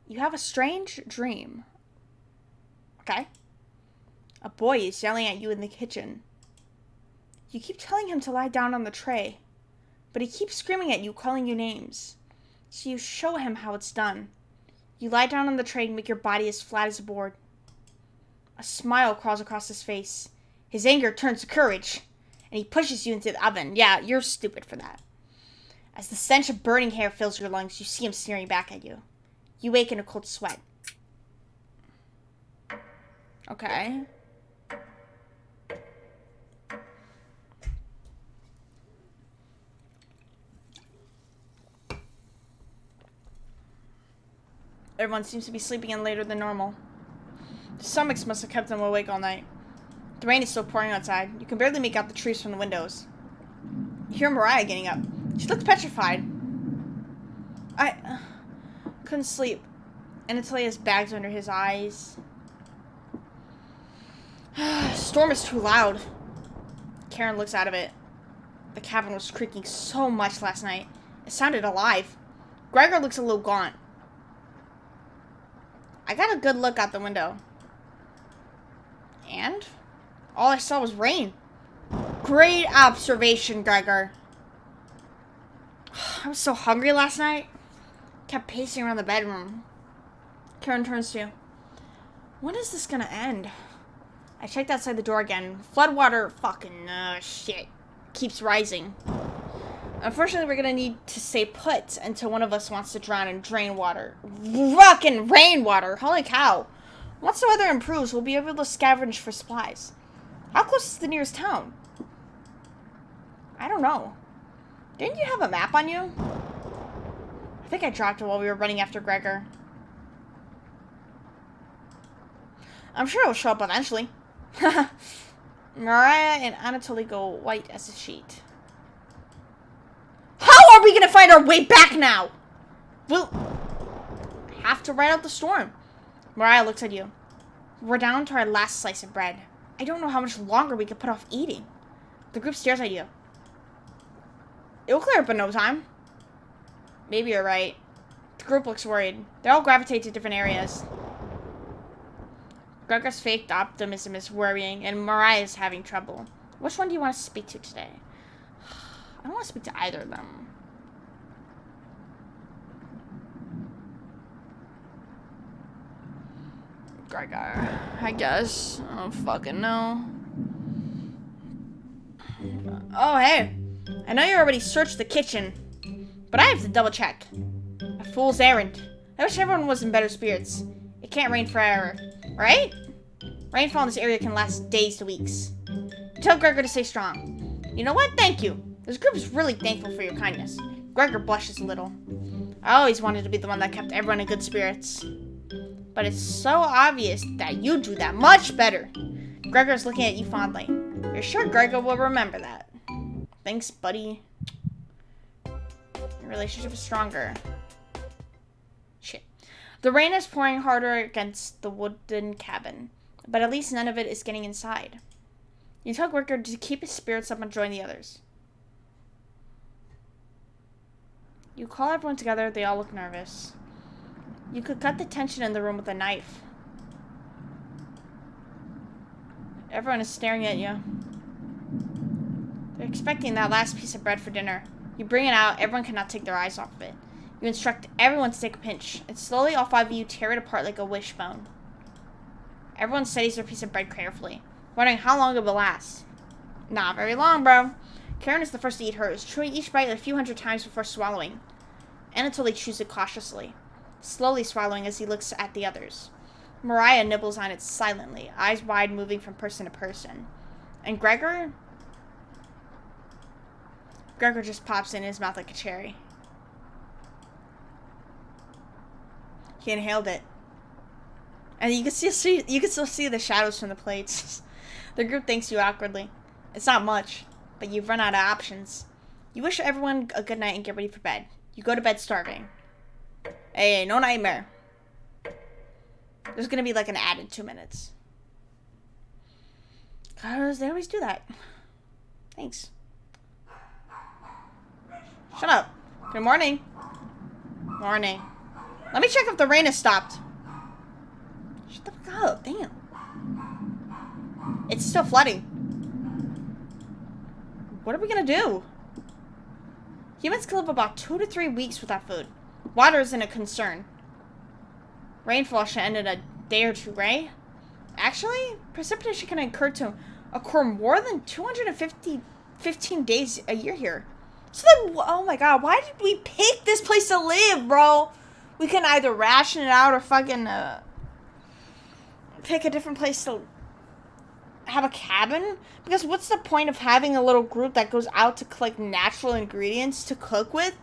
Speaker 1: You have a strange dream. Okay? A boy is yelling at you in the kitchen. You keep telling him to lie down on the tray, but he keeps screaming at you, calling you names. So you show him how it's done. You lie down on the tray and make your body as flat as a board. A smile crawls across his face. His anger turns to courage, and he pushes you into the oven. Yeah, you're stupid for that. As the stench of burning hair fills your lungs, you see him staring back at you. You wake in a cold sweat. Okay. Everyone seems to be sleeping in later than normal. The stomachs must have kept them awake all night. The rain is still pouring outside. You can barely make out the trees from the windows. You hear Mariah getting up. She looks petrified. I couldn't sleep. Anatoly has bags under his eyes. Storm is too loud. Karen looks out of it. The cabin was creaking so much last night. It sounded alive. Gregor looks a little gaunt. I got a good look out the window. And all I saw was rain. Great observation, Gregor. I was so hungry last night. Kept pacing around the bedroom. Karen turns to you. When is this gonna end? I checked outside the door again. Floodwater fucking shit keeps rising. Unfortunately, we're gonna need to stay put until one of us wants to drown in drain water. Fucking rainwater! Holy cow. Once the weather improves, we'll be able to scavenge for supplies. How close is the nearest town? I don't know. Didn't you have a map on you? I think I dropped it while we were running after Gregor. I'm sure it'll show up eventually. Mariah and Anatoly go white as a sheet. How are we gonna find our way back now? We'll have to ride out the storm. Mariah looks at you. We're down to our last slice of bread. I don't know how much longer we could put off eating. The group stares at you. It'll clear up in no time. Maybe you're right. The group looks worried. They all gravitate to different areas. Gregor's faked optimism is worrying, and Mariah is having trouble. Which one do you want to speak to today? I don't want to speak to either of them. Gregor, I guess. I don't fucking know. Oh, hey. I know you already searched the kitchen, but I have to double check. A fool's errand. I wish everyone was in better spirits. It can't rain forever, right? Rainfall in this area can last days to weeks. Tell Gregor to stay strong. You know what? Thank you. This group is really thankful for your kindness. Gregor blushes a little. I always wanted to be the one that kept everyone in good spirits. But it's so obvious that you do that much better. Gregor's looking at you fondly. You're sure Gregor will remember that. Thanks, buddy. Your relationship is stronger. Shit. The rain is pouring harder against the wooden cabin, but at least none of it is getting inside. You tell Gregor to keep his spirits up and join the others. You call everyone together. They all look nervous. You could cut the tension in the room with a knife. Everyone is staring at you. They're expecting that last piece of bread for dinner. You bring it out. Everyone cannot take their eyes off of it. You instruct everyone to take a pinch, and slowly all five of you tear it apart like a wishbone. Everyone studies their piece of bread carefully, wondering how long it will last. Not very long, bro. Karen is the first to eat hers, chewing each bite a few hundred times before swallowing. Anatoly chews it cautiously, slowly swallowing as he looks at the others. Mariah nibbles on it silently, eyes wide, moving from person to person. And Gregor just pops in his mouth like a cherry. He inhaled it. And you can still see the shadows from the plates. The group thanks you awkwardly. It's not much, but you've run out of options. You wish everyone a good night and get ready for bed. You go to bed starving. Hey, no nightmare. There's gonna be like an added 2 minutes. 'Cause they always do that. Thanks. Shut up. Good morning. Morning. Let me check if the rain has stopped. Shut the fuck up. Damn. It's still flooding. What are we gonna do? Humans can live about 2 to 3 weeks without food. Water isn't a concern. Rainfall should end in a day or two, right? Actually, precipitation can occur more than 15 days a year here. So then, oh my god, why did we pick this place to live, bro? We can either ration it out or fucking pick a different place to have a cabin. Because what's the point of having a little group that goes out to collect natural ingredients to cook with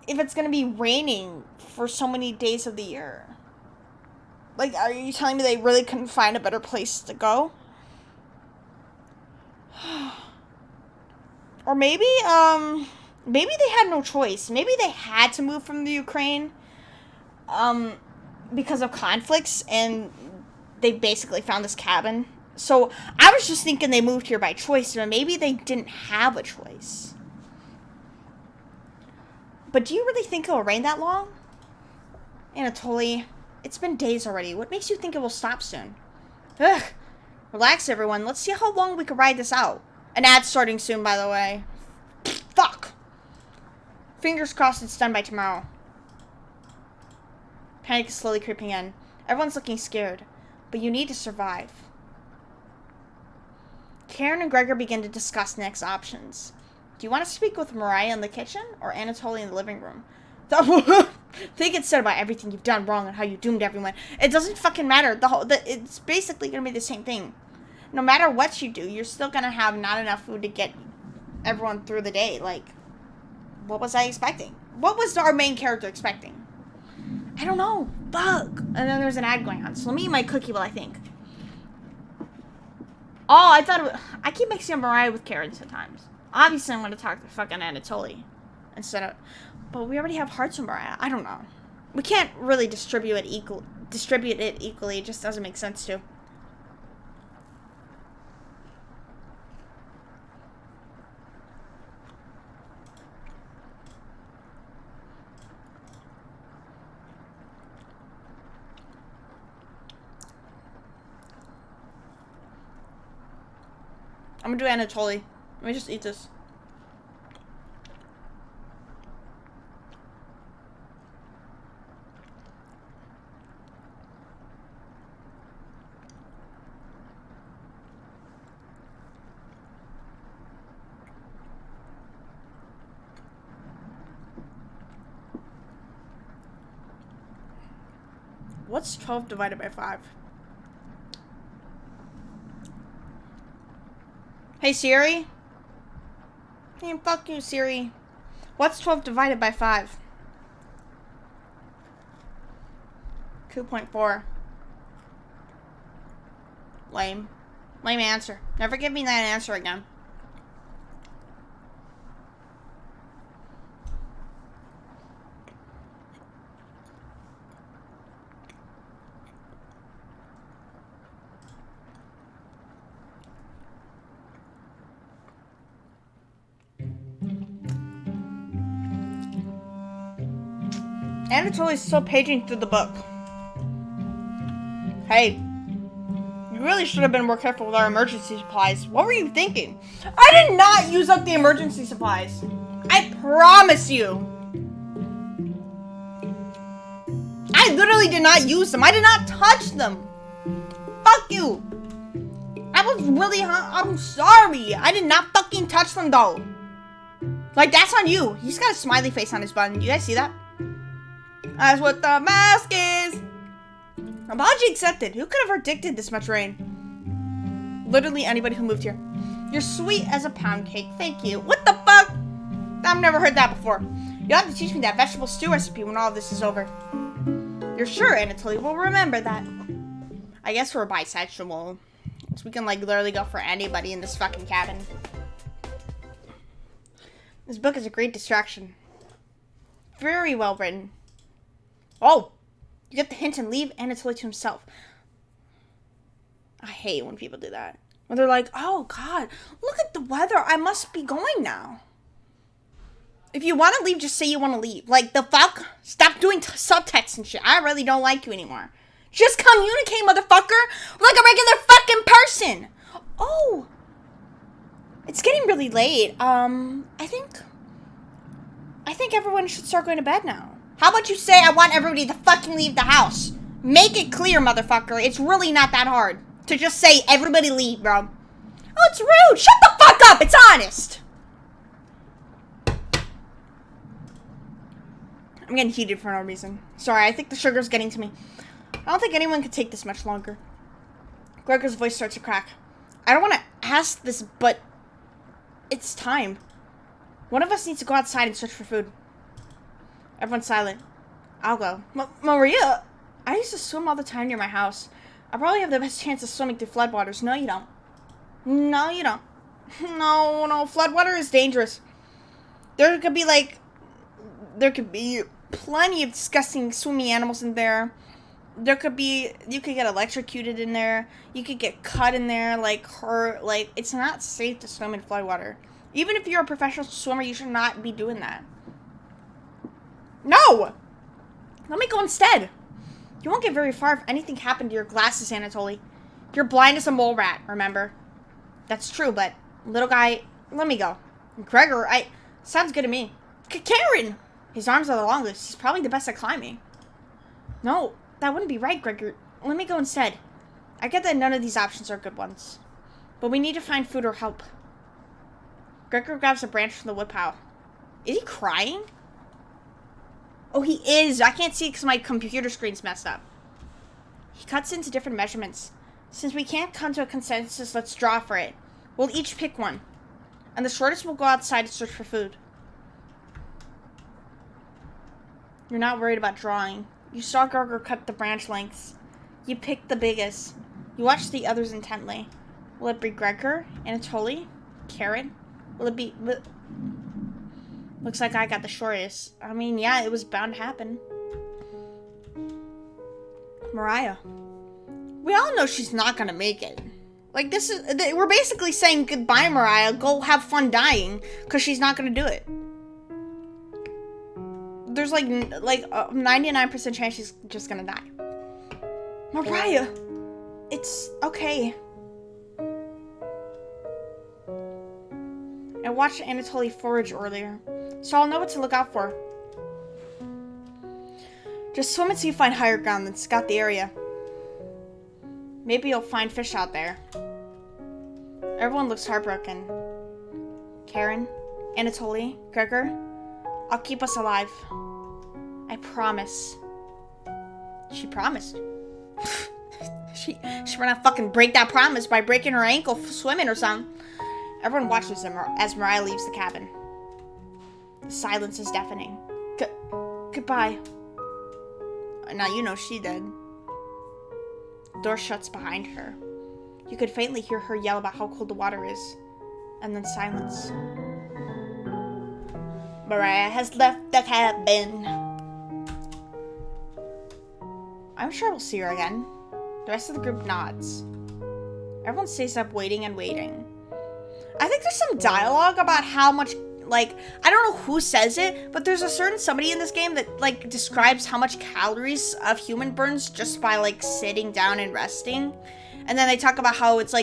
Speaker 1: if it's gonna be raining for so many days of the year. Like, are you telling me they really couldn't find a better place to go? Or maybe they had no choice. Maybe they had to move from the Ukraine, because of conflicts, and they basically found this cabin. So, I was just thinking they moved here by choice, but maybe they didn't have a choice. But do you really think it'll rain that long? Anatoly, it's been days already. What makes you think it will stop soon? Ugh. Relax, everyone. Let's see how long we can ride this out. An ad's starting soon, by the way. Fuck. Fingers crossed it's done by tomorrow. Panic is slowly creeping in. Everyone's looking scared. But you need to survive. Karen and Gregor begin to discuss next options. Do you want to speak with Mariah in the kitchen or Anatoly in the living room? They get said about everything you've done wrong and how you doomed everyone. It doesn't fucking matter. It's basically gonna be the same thing. No matter what you do, you're still gonna have not enough food to get everyone through the day. Like, what was I expecting? What was our main character expecting? I don't know. Fuck. And then there's an ad going on. So let me eat my cookie while I think. Oh, I thought I keep mixing up Mariah with Karen sometimes. Obviously, I'm going to talk to fucking Anatoly instead of... But we already have hearts from Mariah. I don't know. We can't really distribute it equally. It just doesn't make sense to. I'm going to do Anatoly. Let me just eat this. What's 12 divided by 5? Hey, Siri? Hey, fuck you, Siri. What's 12 divided by 5? 2.4. Lame. Lame answer. Never give me that answer again. Anatoly's still paging through the book. Hey, you really should have been more careful with our emergency supplies. What were you thinking? I did not use up the emergency supplies. I promise you. I literally did not use them. I did not touch them. Fuck you. I was really I'm sorry. I did not fucking touch them though. Like, that's on you. He's got a smiley face on his button. You guys see that? That's what the mask is. Apology accepted. Who could have predicted this much rain? Literally anybody who moved here. You're sweet as a pound cake. Thank you. What the fuck? I've never heard that before. You'll have to teach me that vegetable stew recipe when all of this is over. You're sure, Anatoly? We'll remember that. I guess we're bisexual. So we can, like, literally go for anybody in this fucking cabin. This book is a great distraction. Very well written. Oh! You get the hint and leave Anatoly to himself. I hate when people do that. When they're like, oh god, look at the weather. I must be going now. If you want to leave, just say you want to leave. Like, the fuck? Stop doing subtext and shit. I really don't like you anymore. Just communicate, motherfucker. Like a regular fucking person. Oh. It's getting really late. I think everyone should start going to bed now. How about you say I want everybody to fucking leave the house? Make it clear, motherfucker. It's really not that hard to just say everybody leave, bro. Oh, it's rude. Shut the fuck up. It's honest. I'm getting heated for no reason. Sorry, I think the sugar's getting to me. I don't think anyone could take this much longer. Gregor's voice starts to crack. I don't want to ask this, but it's time. One of us needs to go outside and search for food. Everyone's silent. I'll go. Maria! I used to swim all the time near my house. I probably have the best chance of swimming through floodwaters. No, you don't. No, you don't. No, floodwater is dangerous. There could be plenty of disgusting swimming animals in there. You could get electrocuted in there. You could get cut in there, hurt. It's not safe to swim in floodwater. Even if you're a professional swimmer, you should not be doing that. No! Let me go instead. You won't get very far if anything happened to your glasses, Anatoly. You're blind as a mole rat, remember? That's true, but little guy, let me go. Gregor, sounds good to me. Karen! His arms are the longest. He's probably the best at climbing. No, that wouldn't be right, Gregor. Let me go instead. I get that none of these options are good ones. But we need to find food or help. Gregor grabs a branch from the woodpile. Is he crying? Oh, he is. I can't see because my computer screen's messed up. He cuts into different measurements. Since we can't come to a consensus, let's draw for it. We'll each pick one. And the shortest will go outside to search for food. You're not worried about drawing. You saw Gregor cut the branch lengths. You picked the biggest. You watched the others intently. Will it be Gregor? Anatoly? Karen? Will it be... Looks like I got the shortest. I mean, yeah, it was bound to happen. Mariah. We all know she's not gonna make it. We're basically saying goodbye, Mariah. Go have fun dying, because she's not gonna do it. There's a 99% chance she's just gonna die. Mariah, it's okay. I watched Anatoly forage earlier, so I'll know what to look out for. Just swim until you find higher ground, then scout the area. Maybe you'll find fish out there. Everyone looks heartbroken. Karen, Anatoly, Gregor, I'll keep us alive. I promise. She promised. She better not fucking break that promise by breaking her ankle swimming or something. Everyone watches as Mariah leaves the cabin. The silence is deafening. Goodbye. Now you know she did. The door shuts behind her. You could faintly hear her yell about how cold the water is. And then silence. Mariah has left the cabin. I'm sure we'll see her again. The rest of the group nods. Everyone stays up waiting and waiting. I think there's some dialogue about how much, I don't know who says it, but there's a certain somebody in this game that, describes how much calories a human burns just by, sitting down and resting. And then they talk about how it's,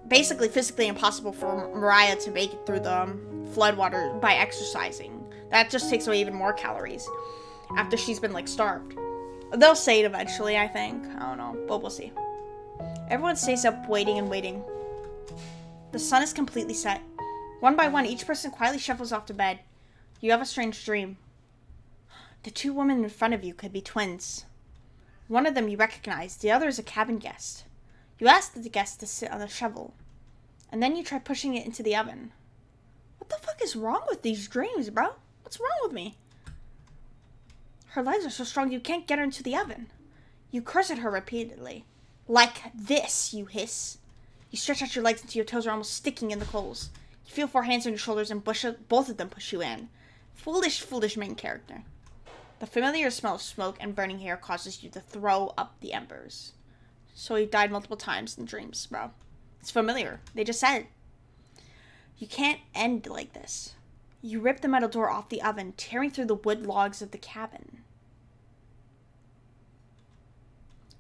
Speaker 1: basically physically impossible for Mariah to make it through the floodwater by exercising. That just takes away even more calories after she's been, starved. They'll say it eventually, I think. I don't know, but we'll see. Everyone stays up waiting and waiting. The sun is completely set. One by one, each person quietly shuffles off to bed. You have a strange dream. The two women in front of you could be twins. One of them you recognize, the other is a cabin guest. You ask the guest to sit on a shovel, and then you try pushing it into the oven. What the fuck is wrong with these dreams, bro? What's wrong with me? Her legs are so strong you can't get her into the oven. You curse at her repeatedly. Like this, you hiss. You stretch out your legs until your toes are almost sticking in the coals. You feel 4 hands on your shoulders and both of them push you in. Foolish, foolish main character. The familiar smell of smoke and burning hair causes you to throw up the embers. So you've died multiple times in dreams, bro. It's familiar. They just said it. You can't end like this. You rip the metal door off the oven, tearing through the wood logs of the cabin.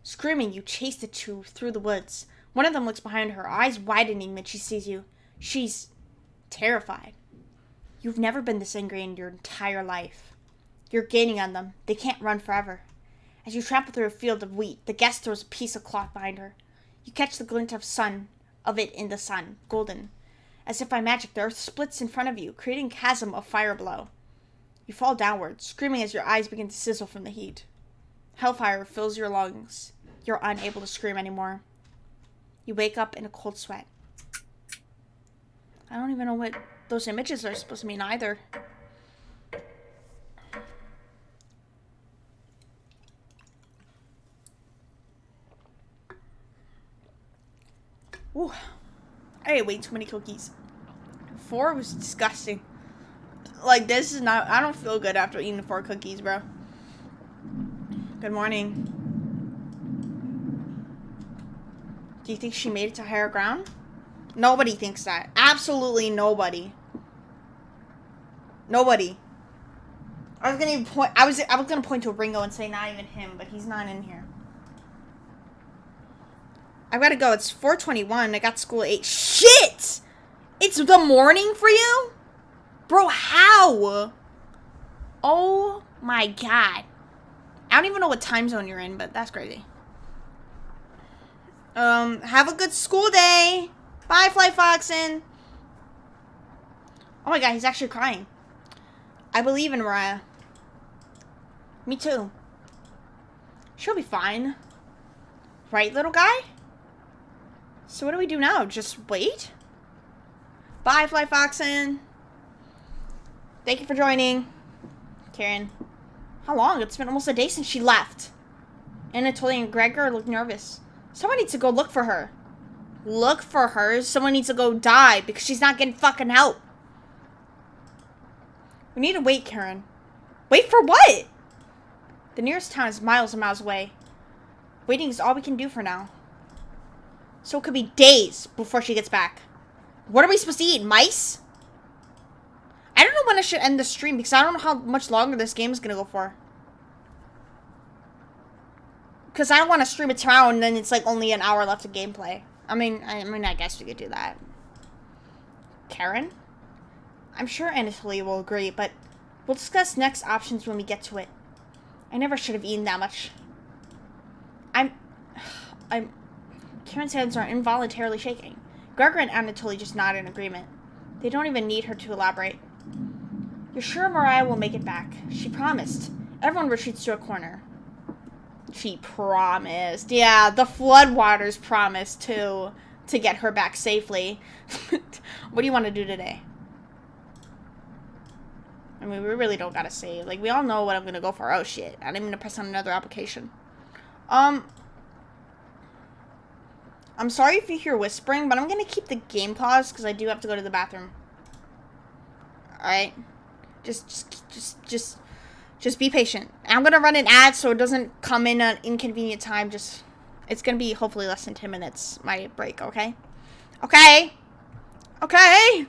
Speaker 1: Screaming, you chase the two through the woods. One of them looks behind her, eyes widening when she sees you. She's terrified. You've never been this angry in your entire life. You're gaining on them. They can't run forever. As you trample through a field of wheat, the guest throws a piece of cloth behind her. You catch the glint of it in the sun, golden. As if by magic, the earth splits in front of you, creating a chasm of fire below. You fall downward, screaming as your eyes begin to sizzle from the heat. Hellfire fills your lungs. You're unable to scream anymore. You wake up in a cold sweat. I don't even know what those images are supposed to mean either. I ate way too many cookies. 4 was disgusting. Like, this is not... I don't feel good after eating 4 cookies, bro. Good morning. Do you think she made it to higher ground? Nobody thinks that. Absolutely nobody. Nobody. I was gonna even point... I was gonna point to Ringo and say not even him, but he's not in here. I've gotta go. It's 4:21. I got school at 8. Shit! It's the morning for you? Bro, how? Oh my god. I don't even know what time zone you're in, but that's crazy. Have a good school day. Bye, Fly Foxin. Oh my god, he's actually crying. I believe in Mariah. Me too. She'll be fine. Right, little guy? So what do we do now? Just wait? Bye, Fly Foxin. Thank you for joining. Karen. How long? It's been almost a day since she left. Anatoly and Gregor look nervous. Someone needs to go look for her. Look for her? Someone needs to go die because she's not getting fucking help. We need to wait, Karen. Wait for what? The nearest town is miles and miles away. Waiting is all we can do for now. So it could be days before she gets back. What are we supposed to eat? Mice? I don't know when I should end the stream because I don't know how much longer this game is going to go for. Because I don't want to stream it tomorrow and then it's like only an hour left of gameplay. I mean, I guess we could do that. Karen? I'm sure Anatoly will agree, but we'll discuss next options when we get to it. I never should have eaten that much. Karen's hands are involuntarily shaking. Gregor and Anatoly just nod in agreement. They don't even need her to elaborate. You're sure Mariah will make it back? She promised. Everyone retreats to a corner. She promised. Yeah, the floodwaters promised to get her back safely. What do you want to do today? I mean, we really don't gotta save. Like, we all know what I'm gonna go for. Oh, shit. I didn't mean to press on another application. I'm sorry if you hear whispering, but I'm gonna keep the game paused because I do have to go to the bathroom. Alright? Just be patient. I'm gonna run an ad so it doesn't come in at an inconvenient time. It's gonna be hopefully less than 10 minutes, my break, okay? Okay? Okay?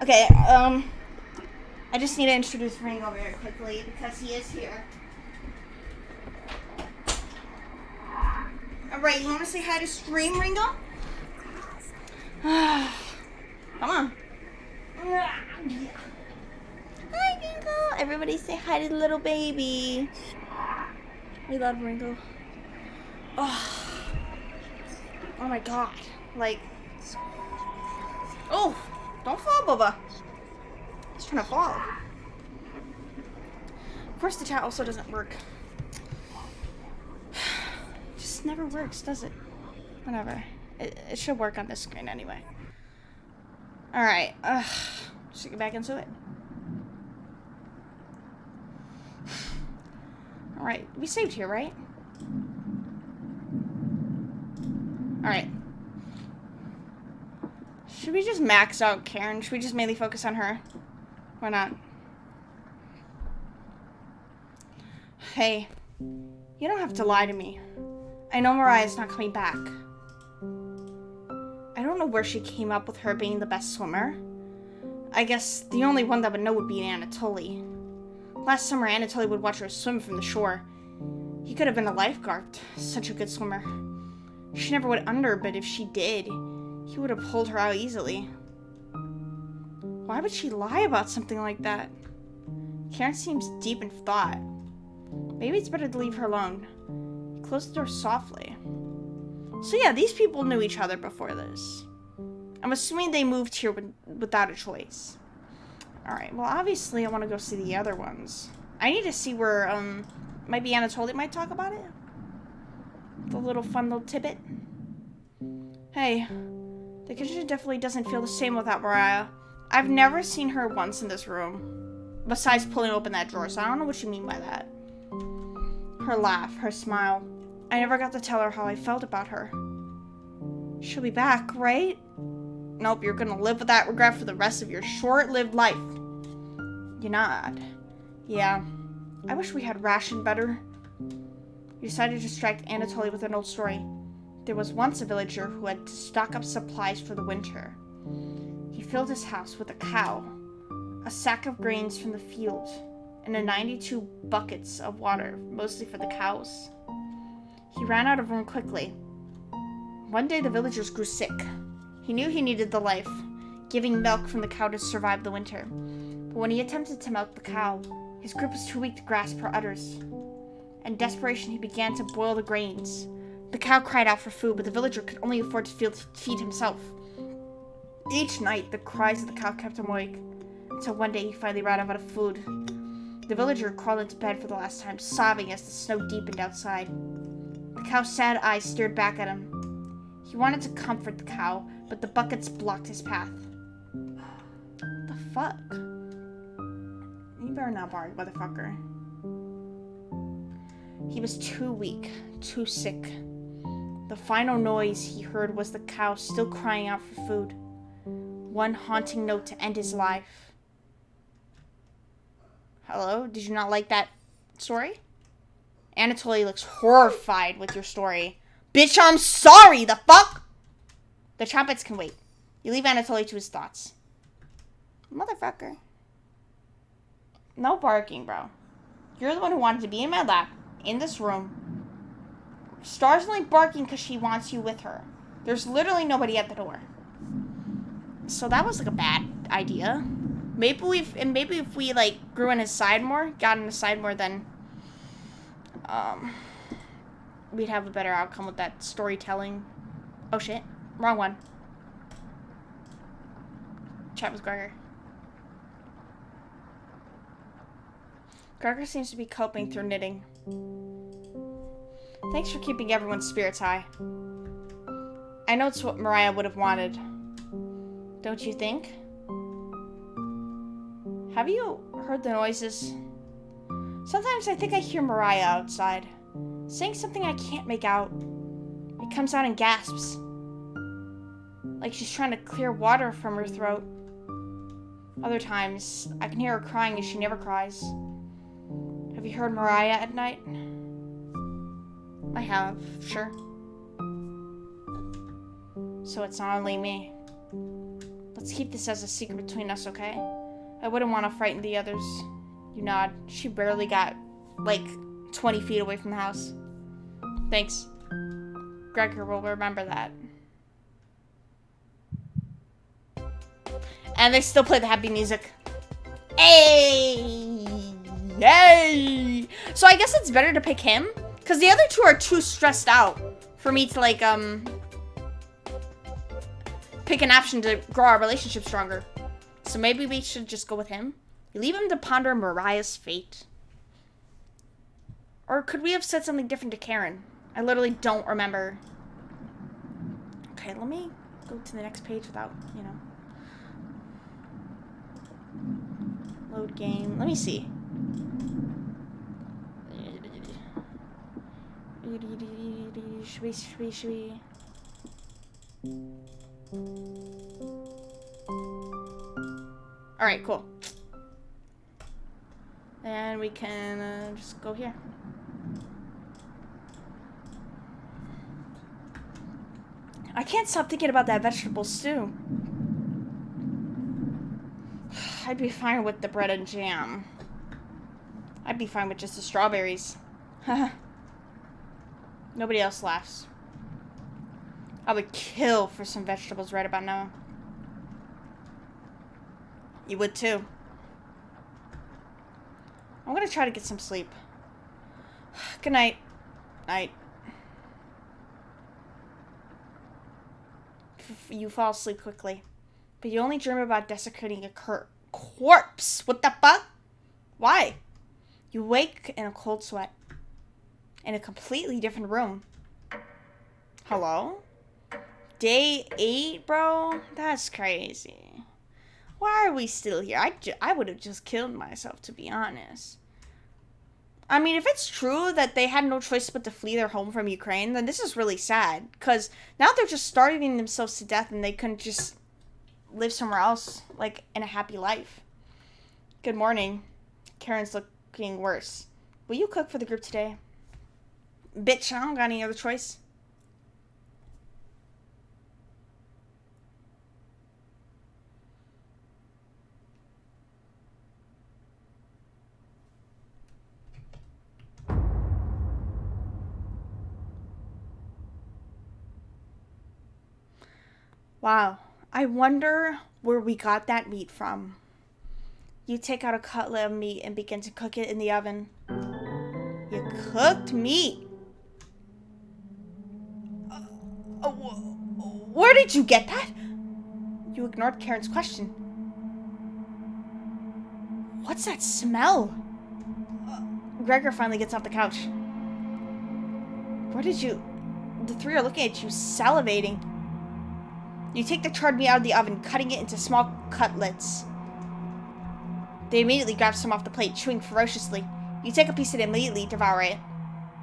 Speaker 1: Okay, I just need to introduce Ringo very quickly because he is here. Alright, you want to say hi to stream, Ringo? Come on. Hi, Ringo. Everybody say hi to the little baby. We love Ringo. Oh my god. Like, oh, don't fall, Bubba. He's trying to fall. Of course, the chat also doesn't work. Just never works, does it? Whatever. It should work on this screen anyway. Alright. Just get back into it. Alright. We saved here, right? Alright. Should we just max out Karen? Should we just mainly focus on her? Why not? Hey. You don't have to lie to me. I know Mariah's not coming back. I don't know where she came up with her being the best swimmer. I guess the only one that would know would be Anatoly. Last summer, Anatoly would watch her swim from the shore. He could have been a lifeguard, such a good swimmer. She never would under, but if she did, he would have pulled her out easily. Why would she lie about something like that? Karen seems deep in thought. Maybe it's better to leave her alone. He closed the door softly. So yeah, these people knew each other before this. I'm assuming they moved here without a choice. Alright, well obviously I want to go see the other ones. I need to see where, maybe Anatoly might talk about it? The little fun little tidbit. Hey, the kitchen definitely doesn't feel the same without Mariah. I've never seen her once in this room. Besides pulling open that drawer, so I don't know what you mean by that. Her laugh, her smile. I never got to tell her how I felt about her. She'll be back, right? Nope, you're gonna live with that regret for the rest of your short-lived life. You nod. Yeah, I wish we had rationed better. You decided to distract Anatoly with an old story. There was once a villager who had to stock up supplies for the winter. He filled his house with a cow, a sack of grains from the field, and 92 buckets of water, mostly for the cows. He ran out of room quickly. One day the villagers grew sick. He knew he needed the life, giving milk from the cow to survive the winter. But when he attempted to milk the cow, his grip was too weak to grasp her udders. In desperation, he began to boil the grains. The cow cried out for food, but the villager could only afford to feed himself. Each night, the cries of the cow kept him awake, until one day he finally ran out of food. The villager crawled into bed for the last time, sobbing as the snow deepened outside. The cow's sad eyes stared back at him. He wanted to comfort the cow, but the buckets blocked his path. What the fuck? You better not bark, motherfucker. He was too weak, too sick. The final noise he heard was the cow still crying out for food. One haunting note to end his life. Hello? Did you not like that story? Anatoly looks horrified with your story. Bitch, I'm sorry! The fuck? The trumpets can wait. You leave Anatoly to his thoughts. Motherfucker. No barking, bro. You're the one who wanted to be in my lap, in this room. Star's only barking because she wants you with her. There's literally nobody at the door. So that was like a bad idea. Maybe if we like grew on his side more, got on his side more, then we'd have a better outcome with that storytelling. Oh shit, wrong one. Chat with Gregor. Gregor seems to be coping through knitting. Thanks for keeping everyone's spirits high. I know it's what Mariah would have wanted. Don't you think? Have you heard the noises? Sometimes I think I hear Mariah outside, saying something I can't make out. It comes out in gasps, like she's trying to clear water from her throat. Other times, I can hear her crying as she never cries. Have you heard Mariah at night? I have, sure. So it's not only me. Let's keep this as a secret between us, okay? I wouldn't want to frighten the others. You nod. She barely got, like, 20 feet away from the house. Thanks. Gregor will remember that. And they still play the happy music. Hey! Yay! So I guess it's better to pick him, because the other two are too stressed out for me to, like, pick an option to grow our relationship stronger. So maybe we should just go with him. You leave him to ponder Mariah's fate. Or could we have said something different to Karen? I literally don't remember. Okay, let me go to the next page without, you know. Load game. Let me see. Alright, cool. And we can just go here. I can't stop thinking about that vegetable stew. I'd be fine with the bread and jam. I'd be fine with just the strawberries. Nobody else laughs. I would kill for some vegetables right about now. You would too. I'm gonna try to get some sleep. Good night. Night. You fall asleep quickly. But you only dream about desecrating a corpse. What the fuck? Why? You wake in a cold sweat. In a completely different room. Hello? Day 8, bro? That's crazy. Why are we still here? I would have just killed myself, to be honest. I mean, if it's true that they had no choice but to flee their home from Ukraine, then this is really sad. Because now they're just starving themselves to death and they couldn't just live somewhere else, like, in a happy life. Good morning. Karen's looking worse. Will you cook for the group today? Bitch, I don't got any other choice. Wow. I wonder where we got that meat from. You take out a cutlet of meat and begin to cook it in the oven. You cooked meat? Where did you get that? You ignored Karen's question. What's that smell? Gregor finally gets off the couch. Where did you... The three are looking at you, salivating. You take the charred meat out of the oven, cutting it into small cutlets. They immediately grab some off the plate, chewing ferociously. You take a piece and immediately devour it.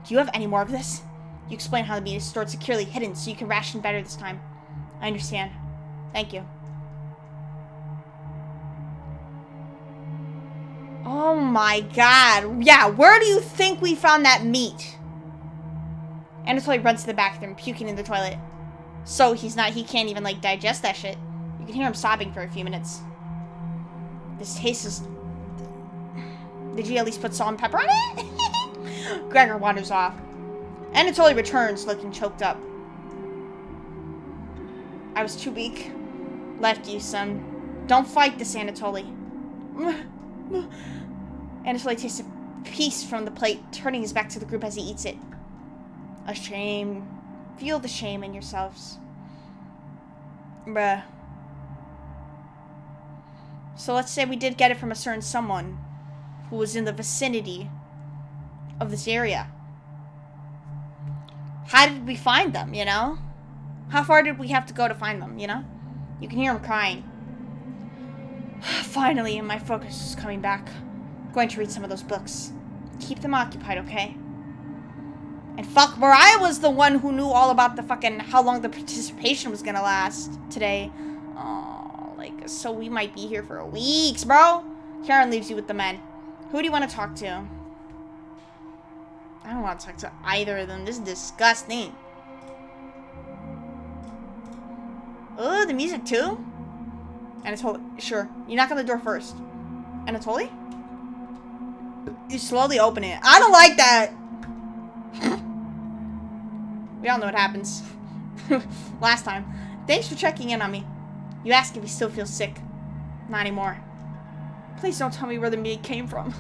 Speaker 1: Do you have any more of this? You explain how the meat is stored securely hidden so you can ration better this time. I understand. Thank you. Oh my god. Yeah, where do you think we found that meat? Anatoly runs to the bathroom, puking in the toilet. So he can't even, like, digest that shit. You can hear him sobbing for a few minutes. This taste is... Did you at least put salt and pepper on it? Gregor wanders off. Anatoly returns, looking choked up. I was too weak. Left you, son. Don't fight this, Anatoly. Anatoly tastes a piece from the plate, turning his back to the group as he eats it. A shame. Feel the shame in yourselves. Bruh. So let's say we did get it from a certain someone who was in the vicinity of this area. How did we find them, you know? How far did we have to go to find them, you know? You can hear him crying. Finally, my focus is coming back. I'm going to read some of those books. Keep them occupied, okay? And fuck, Mariah was the one who knew all about the fucking how long the participation was gonna last today. Oh, like, so we might be here for weeks, bro. Karen leaves you with the men. Who do you want to talk to? I don't want to talk to either of them. This is disgusting. Oh, the music too? Anatoly, sure. You knock on the door first. Anatoly? You slowly open it. I don't like that. We all know what happens. Last time. Thanks for checking in on me. You asked if he still feels sick. Not anymore. Please don't tell me where the meat came from.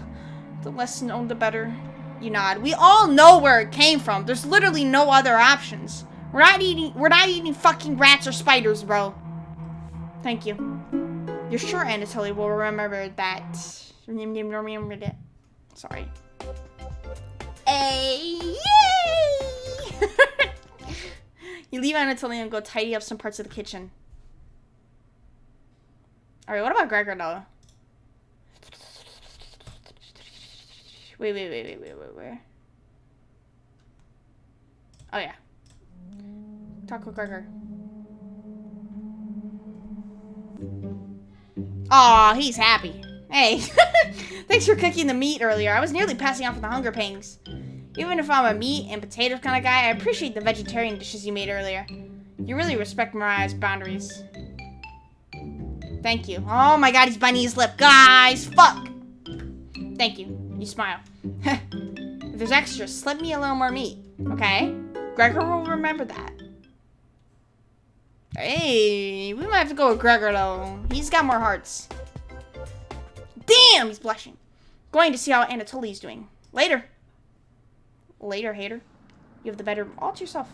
Speaker 1: The less known, the better. You nod. We all know where it came from. There's literally no other options. We're not eating fucking rats or spiders, bro. Thank you. You're sure Anatoly will remember that. Sorry. Hey, yay! You leave Anatoly and go tidy up some parts of the kitchen. Alright, what about Gregor though? Wait, where? Oh yeah. Talk with Gregor. Aw, he's happy. Hey, thanks for cooking the meat earlier. I was nearly passing out from the hunger pangs. Even if I'm a meat and potatoes kind of guy, I appreciate the vegetarian dishes you made earlier. You really respect Mariah's boundaries. Thank you. Oh my god, he's biting his lip. Guys, fuck! Thank you. You smile. If there's extras, slip me a little more meat. Okay? Gregor will remember that. Hey, we might have to go with Gregor though. He's got more hearts. Damn, he's blushing. Going to see how Anatoly's doing. Later. Later, hater. You have the bedroom all to yourself.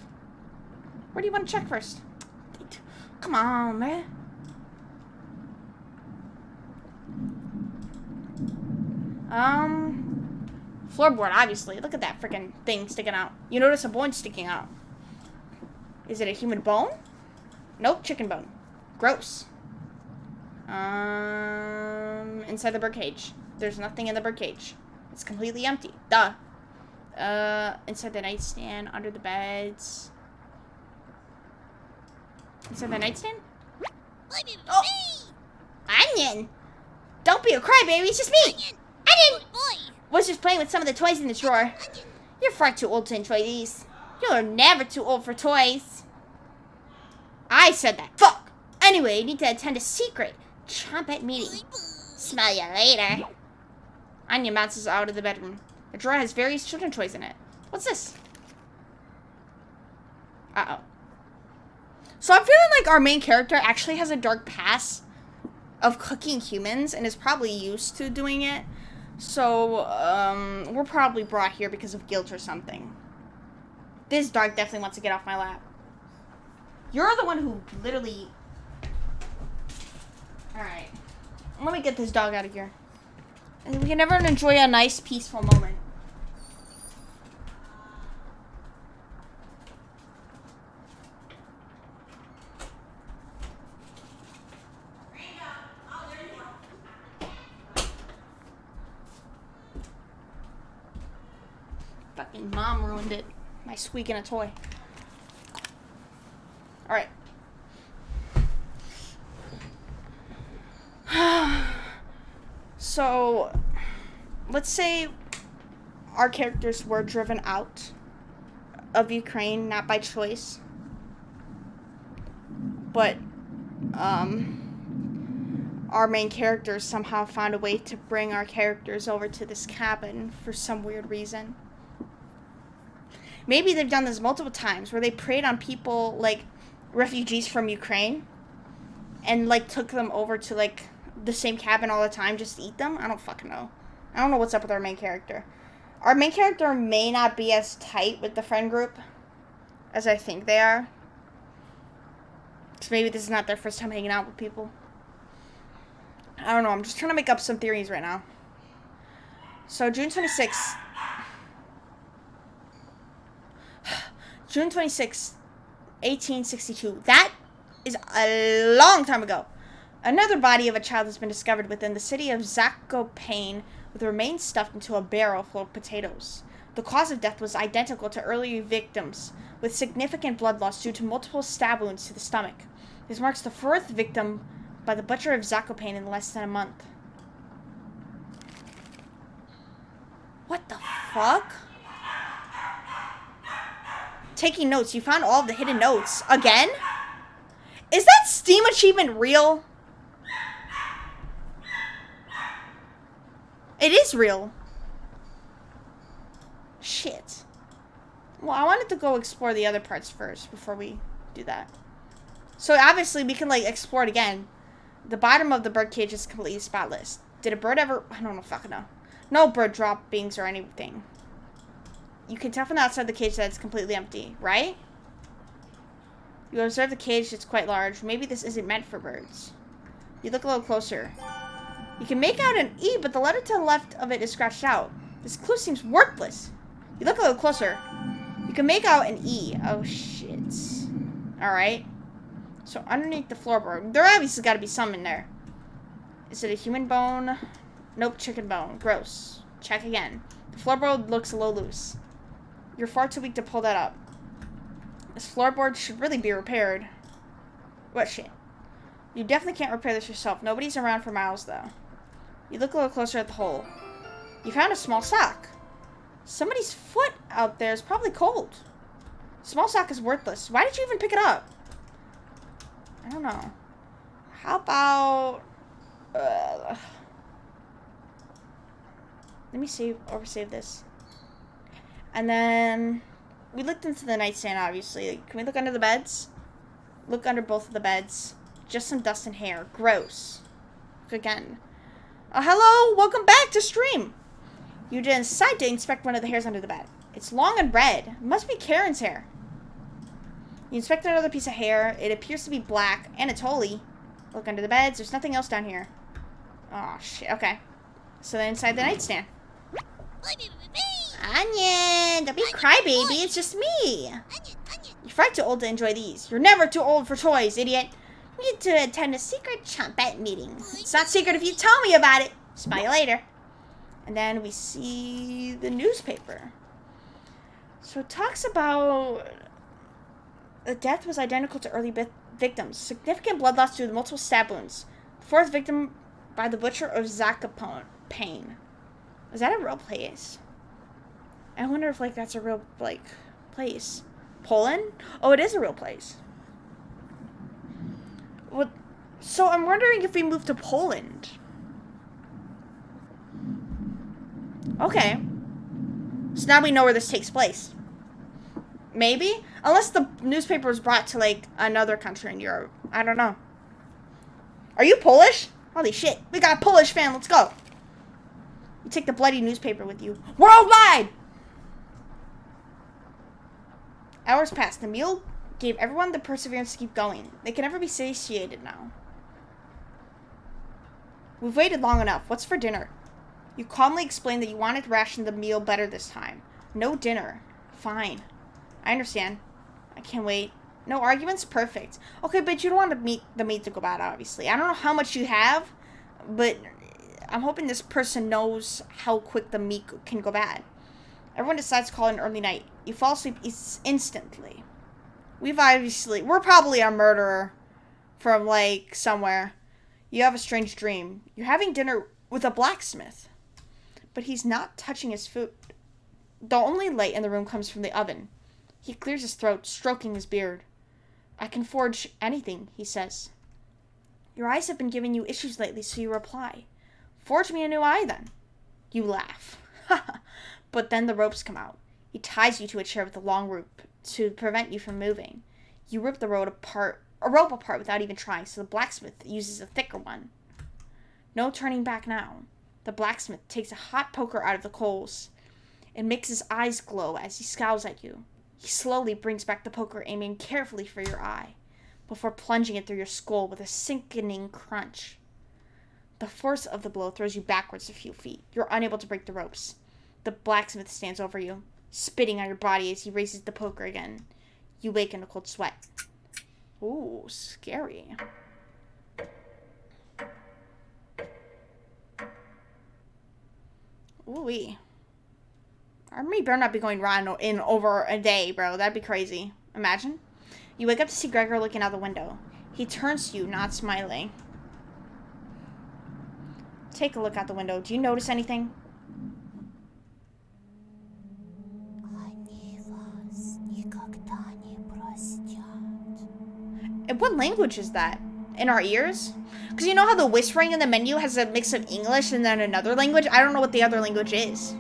Speaker 1: Where do you want to check first? Come on, man. Floorboard, obviously. Look at that freaking thing sticking out. You notice a bone sticking out. Is it a human bone? Nope, chicken bone. Gross. Inside the birdcage. There's nothing in the birdcage. It's completely empty. Duh. Inside the nightstand, under the beds. Inside the nightstand? Oh! Onion! Don't be a crybaby, it's just me! Onion! Was just playing with some of the toys in the drawer. You're far too old to enjoy these. You're never too old for toys. I said that. Fuck! Anyway, you need to attend a secret trumpet meeting. Smell ya later. Anya bounces out of the bedroom. The drawer has various children's toys in it. What's this? Uh-oh. So I'm feeling like our main character actually has a dark past of cooking humans and is probably used to doing it. So, we're probably brought here because of guilt or something. This dog definitely wants to get off my lap. You're the one who literally... Alright. Let me get this dog out of here. And we can never enjoy a nice, peaceful moment. Fucking mom ruined it. My squeaking a toy. Alright. So, let's say our characters were driven out of Ukraine, not by choice. But, our main characters somehow found a way to bring our characters over to this cabin for some weird reason. Maybe they've done this multiple times where they preyed on people, like, refugees from Ukraine and, like, took them over to, like, the same cabin all the time just to eat them. I don't fucking know. I don't know what's up with our main character. Our main character may not be as tight with the friend group as I think they are. So maybe this is not their first time hanging out with people. I don't know. I'm just trying to make up some theories right now. So, June 26th. June 26th, 1862. That is a long time ago. Another body of a child has been discovered within the city of Zakopane with remains stuffed into a barrel full of potatoes. The cause of death was identical to earlier victims, with significant blood loss due to multiple stab wounds to the stomach. This marks the fourth victim by the butcher of Zakopane in less than a month. What the fuck? Taking notes. You found all of the hidden notes. Again? Is that Steam achievement real? It is real. Shit. Well, I wanted to go explore the other parts first before we do that. So obviously we can like explore it again. The bottom of the bird cage is completely spotless. Did a bird ever... I don't know, fucking know. No bird droppings or anything. You can tell from the outside the cage that it's completely empty, right? You observe the cage, it's quite large. Maybe this isn't meant for birds. You look a little closer. You can make out an E, but the letter to the left of it is scratched out. This clue seems worthless. You look a little closer. You can make out an E. Oh, shit. Alright. So, underneath the floorboard, there obviously got to be some in there. Is it a human bone? Nope, chicken bone. Gross. Check again. The floorboard looks a little loose. You're far too weak to pull that up. This floorboard should really be repaired. What shit? You definitely can't repair this yourself. Nobody's around for miles, though. You look a little closer at the hole. You found a small sock. Somebody's foot out there is probably cold. Small sock is worthless. Why did you even pick it up? I don't know. How about... let me oversave this. And then... We looked into the nightstand, obviously. Can we look under the beds? Look under both of the beds. Just some dust and hair. Gross. Look again. Hello! Welcome back to stream! You decide to inspect one of the hairs under the bed. It's long and red. It must be Karen's hair. You inspect another piece of hair. It appears to be black, and it's holy. Look under the beds. There's nothing else down here. Oh, shit. Okay. So then inside the nightstand. Onion! Don't be crybaby. It's just me. You're far too old to enjoy these. You're never too old for toys, idiot. We need to attend a secret chumpette meeting. It's not secret if you tell me about it. Spy you later. And then we see the newspaper. So it talks about the death was identical to early victims. Significant blood loss due to multiple stab wounds. The fourth victim by the butcher of Zakopane. Is that a real place? I wonder if like that's a real like place. Poland? Oh, it is a real place. Well, so I'm wondering if we move to Poland. Okay. So now we know where this takes place. Maybe? Unless the newspaper was brought to, like, another country in Europe. I don't know. Are you Polish? Holy shit. We got a Polish fan. Let's go. You take the bloody newspaper with you. Worldwide! Hours passed. The meal gave everyone the perseverance to keep going. They can never be satiated now. We've waited long enough. What's for dinner? You calmly explained that you wanted to ration the meal better this time. No dinner. Fine. I understand. I can't wait. No arguments? Perfect. Okay, but you don't want the meat to go bad, obviously. I don't know how much you have, but I'm hoping this person knows how quick the meat can go bad. Everyone decides to call it an early night. You fall asleep instantly. We're probably a murderer from, like, somewhere. You have a strange dream. You're having dinner with a blacksmith. But he's not touching his food. The only light in the room comes from the oven. He clears his throat, stroking his beard. I can forge anything, he says. Your eyes have been giving you issues lately, so you reply. Forge me a new eye, then. You laugh. But then the ropes come out. He ties you to a chair with a long rope to prevent you from moving. You rip the rope apart without even trying, so the blacksmith uses a thicker one. No turning back now. The blacksmith takes a hot poker out of the coals. It makes his eyes glow as he scowls at you. He slowly brings back the poker, aiming carefully for your eye, before plunging it through your skull with a sickening crunch. The force of the blow throws you backwards a few feet. You're unable to break the ropes. The blacksmith stands over you, spitting on your body as he raises the poker again. You wake in a cold sweat. Ooh, scary. Ooh-wee. Armory better not be going rotten in over a day, bro. That'd be crazy. Imagine. You wake up to see Gregor looking out the window. He turns to you, not smiling. Take a look out the window. Do you notice anything? And what language is that? in our ears? Because you know how the whispering in the menu has a mix of English and then another language? I don't know what the other language is.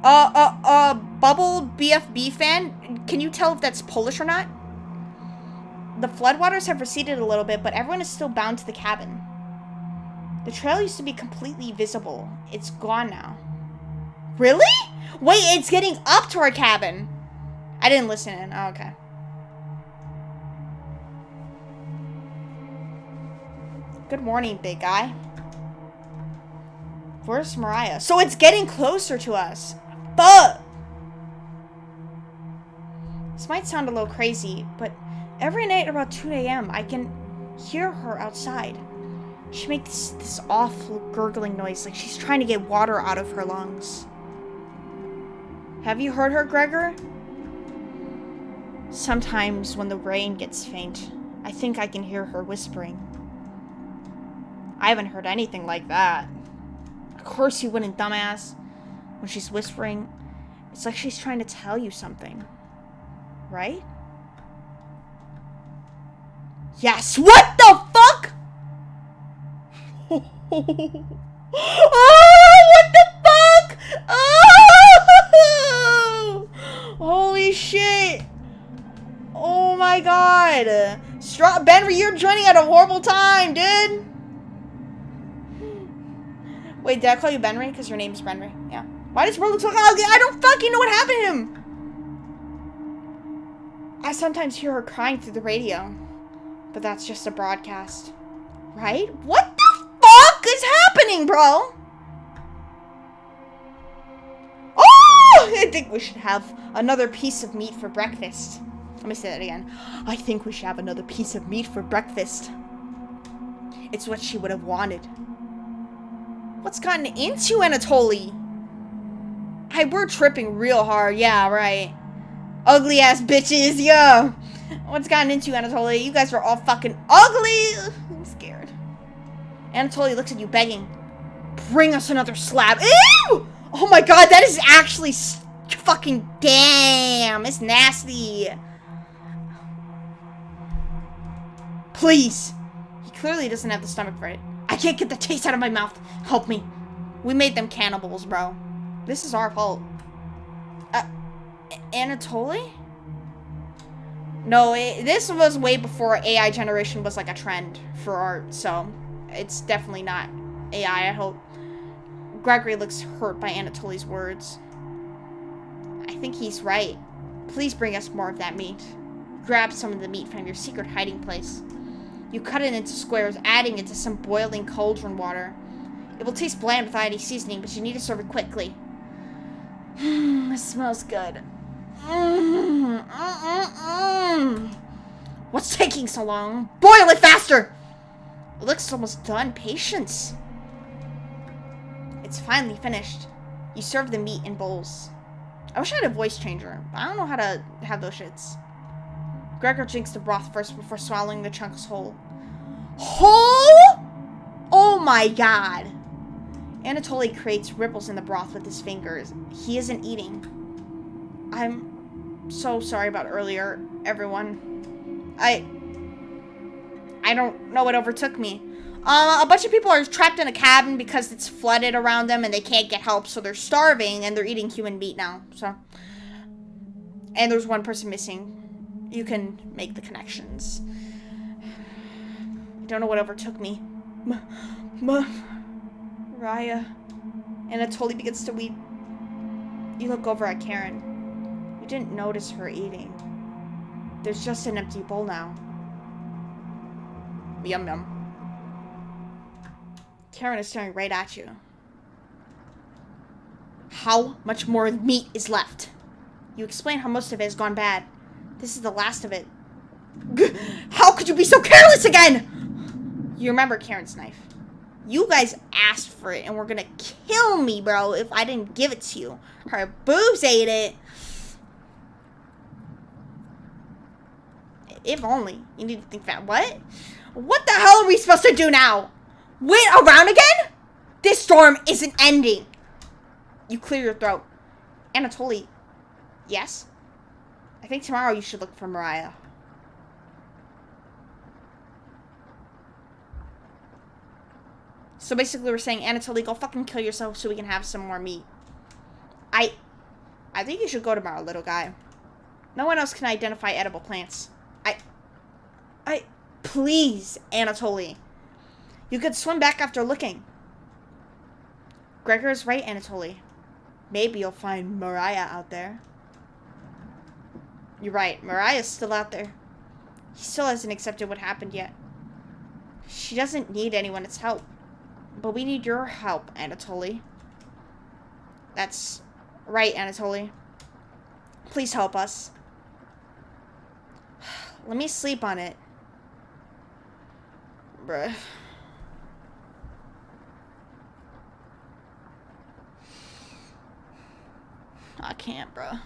Speaker 1: Bubble BFB fan, can you tell if that's Polish or not? The floodwaters have receded a little bit, but everyone is still bound to the cabin. The trail used to be completely visible. It's gone now. Really? Wait, it's getting up to our cabin. I didn't listen in. Oh, okay. Good morning, big guy. Where's Mariah? So it's getting closer to us. Fuck! This might sound a little crazy, but every night around 2 a.m. I can hear her outside. She makes this awful gurgling noise like she's trying to get water out of her lungs. Have you heard her, Gregor? Sometimes when the rain gets faint, I think I can hear her whispering. I haven't heard anything like that. Of course you wouldn't, dumbass. When she's whispering, it's like she's trying to tell you something. Right? Yes, what the fuck? Oh, what the fuck? Oh! Holy shit. Oh my god. Benry, you're joining at a horrible time, dude. Wait, did I call you Benry? Because your name's Benry. Yeah. Why does bro look so ugly? I don't fucking know what happened to him. I sometimes hear her crying through the radio. But that's just a broadcast. Right? What the fuck is happening, bro? Oh! I think we should have another piece of meat for breakfast. Let me say that again. I think we should have another piece of meat for breakfast. It's what she would have wanted. What's gotten into Anatoly? We're tripping real hard. Yeah, right. Ugly ass bitches, yeah. What's gotten into Anatoly? You guys are all fucking ugly. I'm scared. Anatoly looks at you begging. Bring us another slab. Ew! Oh my god, that is actually fucking damn. It's nasty. Please. He clearly doesn't have the stomach for it. I can't get the taste out of my mouth. Help me. We made them cannibals, bro. This is our fault. Anatoly? No, this was way before AI generation was like a trend for art, so it's definitely not AI, I hope. Gregory looks hurt by Anatoly's words. I think he's right. Please bring us more of that meat. Grab some of the meat from your secret hiding place. You cut it into squares, adding it to some boiling cauldron water. It will taste bland without any seasoning, but you need to serve it quickly. It smells good. What's taking so long? Boil it faster! It looks almost done. Patience. It's finally finished. You serve the meat in bowls. I wish I had a voice changer, but I don't know how to have those shits. Gregor drinks the broth first before swallowing the chunks whole. Whole? Oh my god. Anatoly creates ripples in the broth with his fingers. He isn't eating. I'm so sorry about earlier, everyone. I don't know what overtook me. A bunch of people are trapped in a cabin because it's flooded around them and they can't get help, so they're starving and they're eating human meat now. So, and there's one person missing. You can make the connections. I don't know what overtook me. Raya. Anatoly begins to weep. You look over at Karen. You didn't notice her eating. There's just an empty bowl now. Yum yum. Karen is staring right at you. How much more meat is left? You explain how most of it has gone bad. This is the last of it. How could you be so careless again? You remember Karen's knife. You guys asked for it and were gonna kill me, bro, if I didn't give it to you. Her boobs ate it. If only. You need to think that. What? What the hell are we supposed to do now? Wait around again? This storm isn't ending. You clear your throat. Anatoly. Yes? I think tomorrow you should look for Mariah. So basically we're saying, Anatoly, go fucking kill yourself so we can have some more meat. I think you should go tomorrow, little guy. No one else can identify edible plants. Please, Anatoly. You could swim back after looking. Gregor's right, Anatoly. Maybe you'll find Mariah out there. You're right. Mariah's still out there. He still hasn't accepted what happened yet. She doesn't need anyone's help. But we need your help, Anatoly. That's right, Anatoly. Please help us. Let me sleep on it. Bruh. I can't, bruh.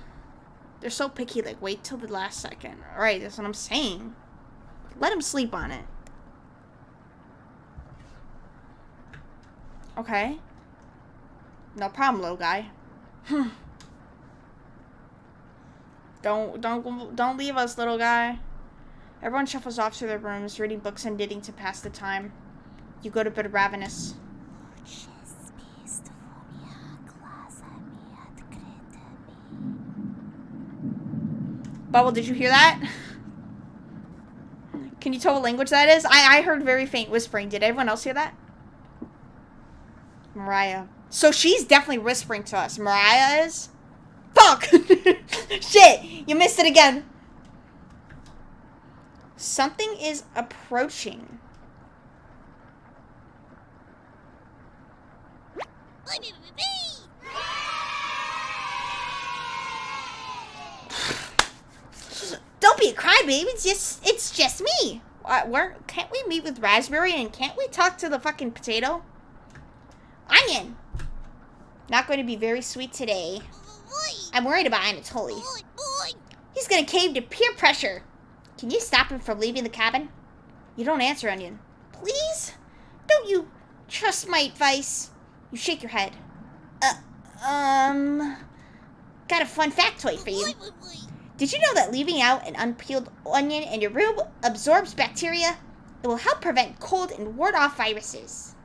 Speaker 1: They're so picky, like, wait till the last second. Alright, that's what I'm saying. Let him sleep on it. Okay. No problem, little guy. Don't leave us, little guy. Everyone shuffles off to their rooms, reading books and knitting to pass the time. You go to bed ravenous. Bubble, did you hear that? Can you tell what language that is? I heard very faint whispering. Did everyone else hear that? Mariah. So she's definitely whispering to us. Mariah is? Fuck! Shit! You missed it again. Something is approaching. Don't be a crybaby. It's just me. Can't we meet with Raspberry and can't we talk to the fucking potato? Onion. Not going to be very sweet today. I'm worried about Anatoly. He's gonna cave to peer pressure. Can you stop him from leaving the cabin? You don't answer, Onion. Please? Don't you trust my advice? You shake your head. Got a fun factoid for you. Did you know that leaving out an unpeeled onion in your room absorbs bacteria? It will help prevent cold and ward off viruses.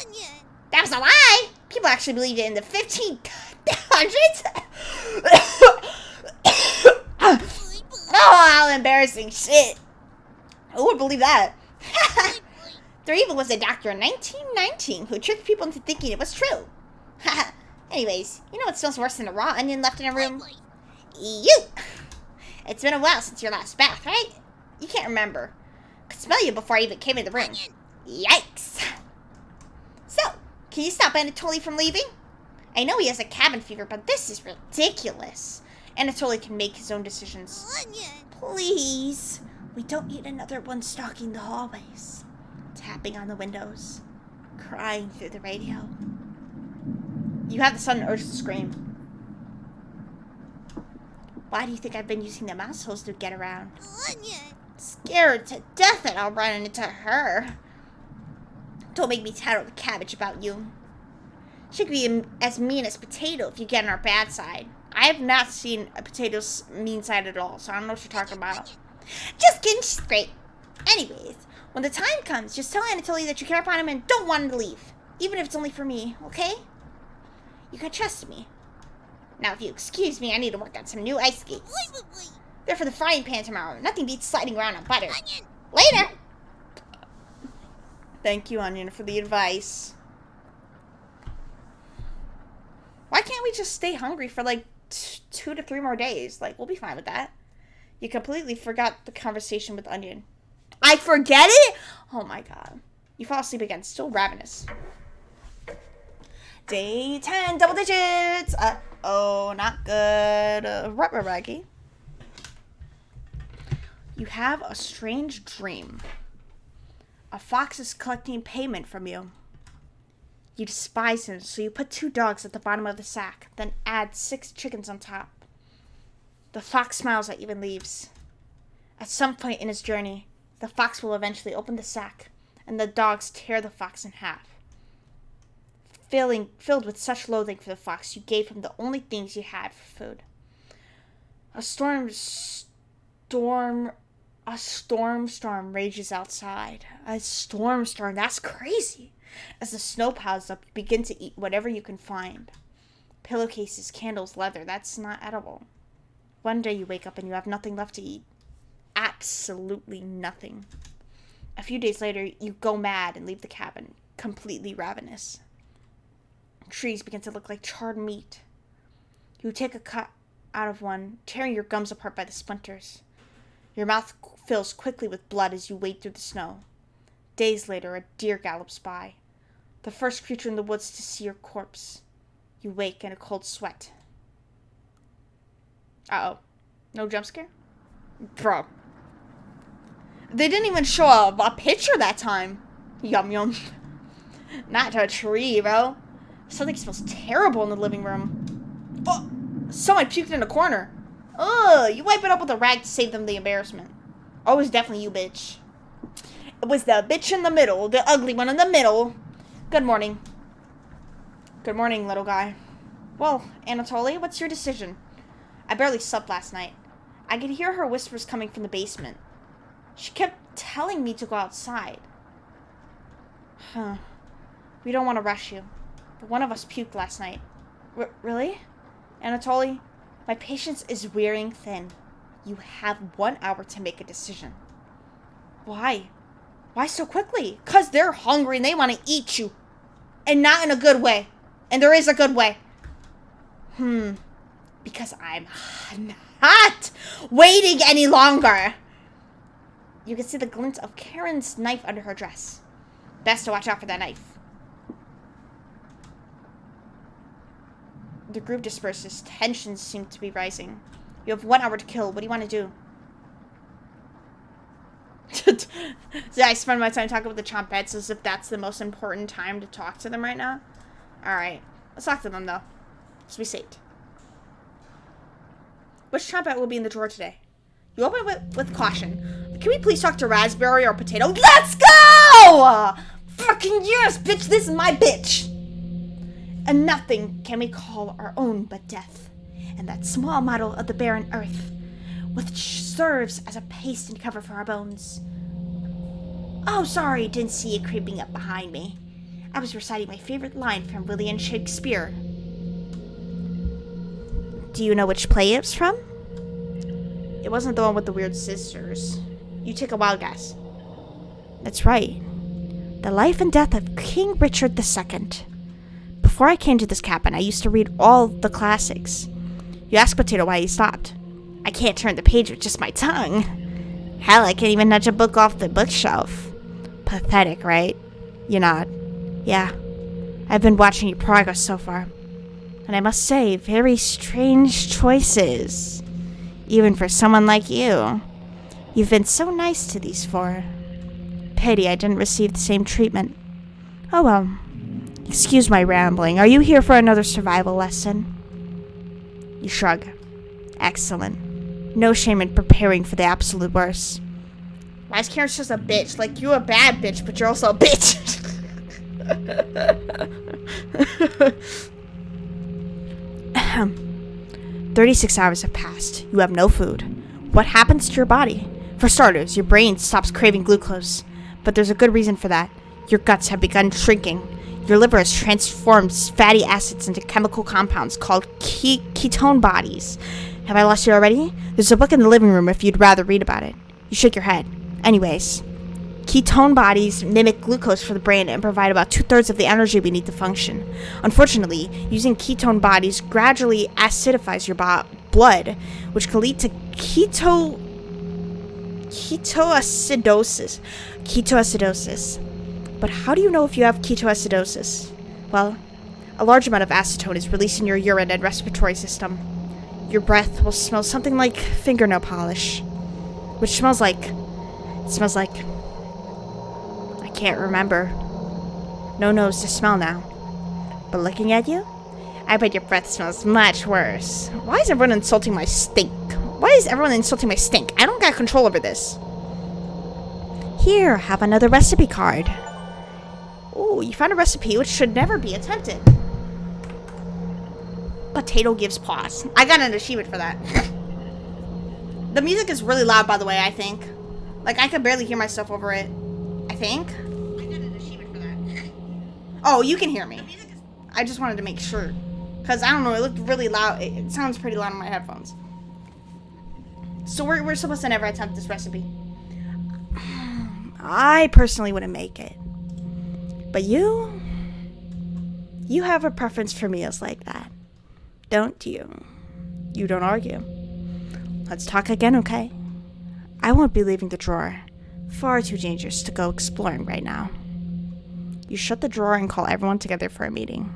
Speaker 1: Onion. That was a lie! People actually believed it in the 1500s. Oh, how embarrassing shit. Who would believe that? There even was a doctor in 1919 who tricked people into thinking it was true. Anyways, you know what smells worse than a raw onion left in a room? You! It's been a while since your last bath, right? You can't remember. Could smell you before I even came in the room. Yikes! So, can you stop Anatoly from leaving? I know he has a cabin fever, but this is ridiculous. Anatoly can make his own decisions. Please. We don't need another one stalking the hallways. Tapping on the windows. Crying through the radio. You have the sudden urge to scream. Why do you think I've been using the mouse holes to get around? Scared to death that I'll run into her. Don't make me tattle the cabbage about you. She could be as mean as Potato if you get on our bad side. I have not seen a Potato's mean side at all, so I don't know what you're talking about. Just kidding, she's great. Anyways, when the time comes, just tell Anatoly that you care about him and don't want him to leave. Even if it's only for me, okay? You can trust me. Now, if you excuse me, I need to work on some new ice skates. They're for the frying pan tomorrow. Nothing beats sliding around on butter. Later! Thank you, Onion, for the advice. Why can't we just stay hungry for like 2 to 3 more days? Like, we'll be fine with that. You completely forgot the conversation with Onion. I forget it? Oh my god. You fall asleep again, still ravenous. Day 10, double digits. Oh, not good. Raggy. You have a strange dream. A fox is collecting payment from you. You despise him, so you put 2 dogs at the bottom of the sack, then add 6 chickens on top. The fox smiles at you and leaves. At some point in his journey, the fox will eventually open the sack, and the dogs tear the fox in half. Filled with such loathing for the fox, you gave him the only things you had for food. A storm rages outside. A storm, that's crazy. As the snow piles up, you begin to eat whatever you can find. Pillowcases, candles, leather, that's not edible. One day you wake up and you have nothing left to eat. Absolutely nothing. A few days later, you go mad and leave the cabin, completely ravenous. Trees begin to look like charred meat. You take a cut out of one, tearing your gums apart by the splinters. Your mouth fills quickly with blood as you wade through the snow. Days later, a deer gallops by. The first creature in the woods to see your corpse. You wake in a cold sweat. Uh-oh. No jump scare? Bro. They didn't even show a picture that time. Yum yum. Not to a tree, bro. Something smells terrible in the living room. Oh, someone puked in a corner. Ugh, you wipe it up with a rag to save them the embarrassment. Oh, it was definitely you, bitch. It was the bitch in the middle, the ugly one in the middle. Good morning. Good morning, little guy. Well, Anatoly, what's your decision? I barely slept last night. I could hear her whispers coming from the basement. She kept telling me to go outside. Huh. We don't want to rush you, but one of us puked last night. Really? Anatoly, my patience is wearing thin. You have 1 hour to make a decision. Why? Why so quickly? 'Cause they're hungry and they want to eat you. And not in a good way. And there is a good way. Because I'm not waiting any longer. You can see the glint of Karen's knife under her dress. Best to watch out for that knife. The group disperses. Tensions seem to be rising. You have 1 hour to kill. What do you want to do? So I spend my time talking with the Chompettes as if that's the most important time to talk to them right now. Alright. Let's talk to them, though. Let's be saved. Which Chompette will be in the drawer today? You open it with caution. Can we please talk to Raspberry or Potato? Let's go! Fucking yes, bitch. This is my bitch. And nothing can we call our own but death. And that small model of the barren earth, which serves as a paste and cover for our bones. Oh, sorry, didn't see you creeping up behind me. I was reciting my favorite line from William Shakespeare. Do you know which play it's from? It wasn't the one with the weird sisters. You take a wild guess. That's right. The Life and Death of King Richard II. Before I came to this cabin, I used to read all the classics. You ask Potato why he stopped. I can't turn the page with just my tongue. Hell, I can't even nudge a book off the bookshelf. Pathetic, right? You nod. Yeah. I've been watching your progress so far. And I must say, very strange choices. Even for someone like you. You've been so nice to these four. Pity I didn't receive the same treatment. Oh well. Excuse my rambling. Are you here for another survival lesson? You shrug. Excellent. No shame in preparing for the absolute worst. Why is Karen just a bitch? Like, you're a bad bitch, but you're also a bitch. 36 hours have passed. You have no food. What happens to your body? For starters, your brain stops craving glucose. But there's a good reason for that. Your guts have begun shrinking. Your liver has transformed fatty acids into chemical compounds called ketone bodies. Have I lost you already? There's a book in the living room if you'd rather read about it. You shake your head. Anyways, ketone bodies mimic glucose for the brain and provide about 2/3 of the energy we need to function. Unfortunately, using ketone bodies gradually acidifies your blood, which can lead to ketoacidosis. But how do you know if you have ketoacidosis? Well, a large amount of acetone is released in your urine and respiratory system. Your breath will smell something like fingernail polish. Which smells like... I can't remember. No nose to smell now. But looking at you, I bet your breath smells much worse. Why is everyone insulting my stink? I don't got control over this. Here, have another recipe card. Ooh, you found a recipe which should never be attempted. Potato gives pause. I got an achievement for that. The music is really loud, by the way, I think. Like, I could barely hear myself over it. I think. I got an achievement for that. Oh, you can hear me. I just wanted to make sure. Because, I don't know, it looked really loud. It sounds pretty loud on my headphones. So we're supposed to never attempt this recipe. I personally wouldn't make it. But you have a preference for meals like that. Don't you? You don't argue. Let's talk again, okay? I won't be leaving the drawer. Far too dangerous to go exploring right now. You shut the drawer and call everyone together for a meeting.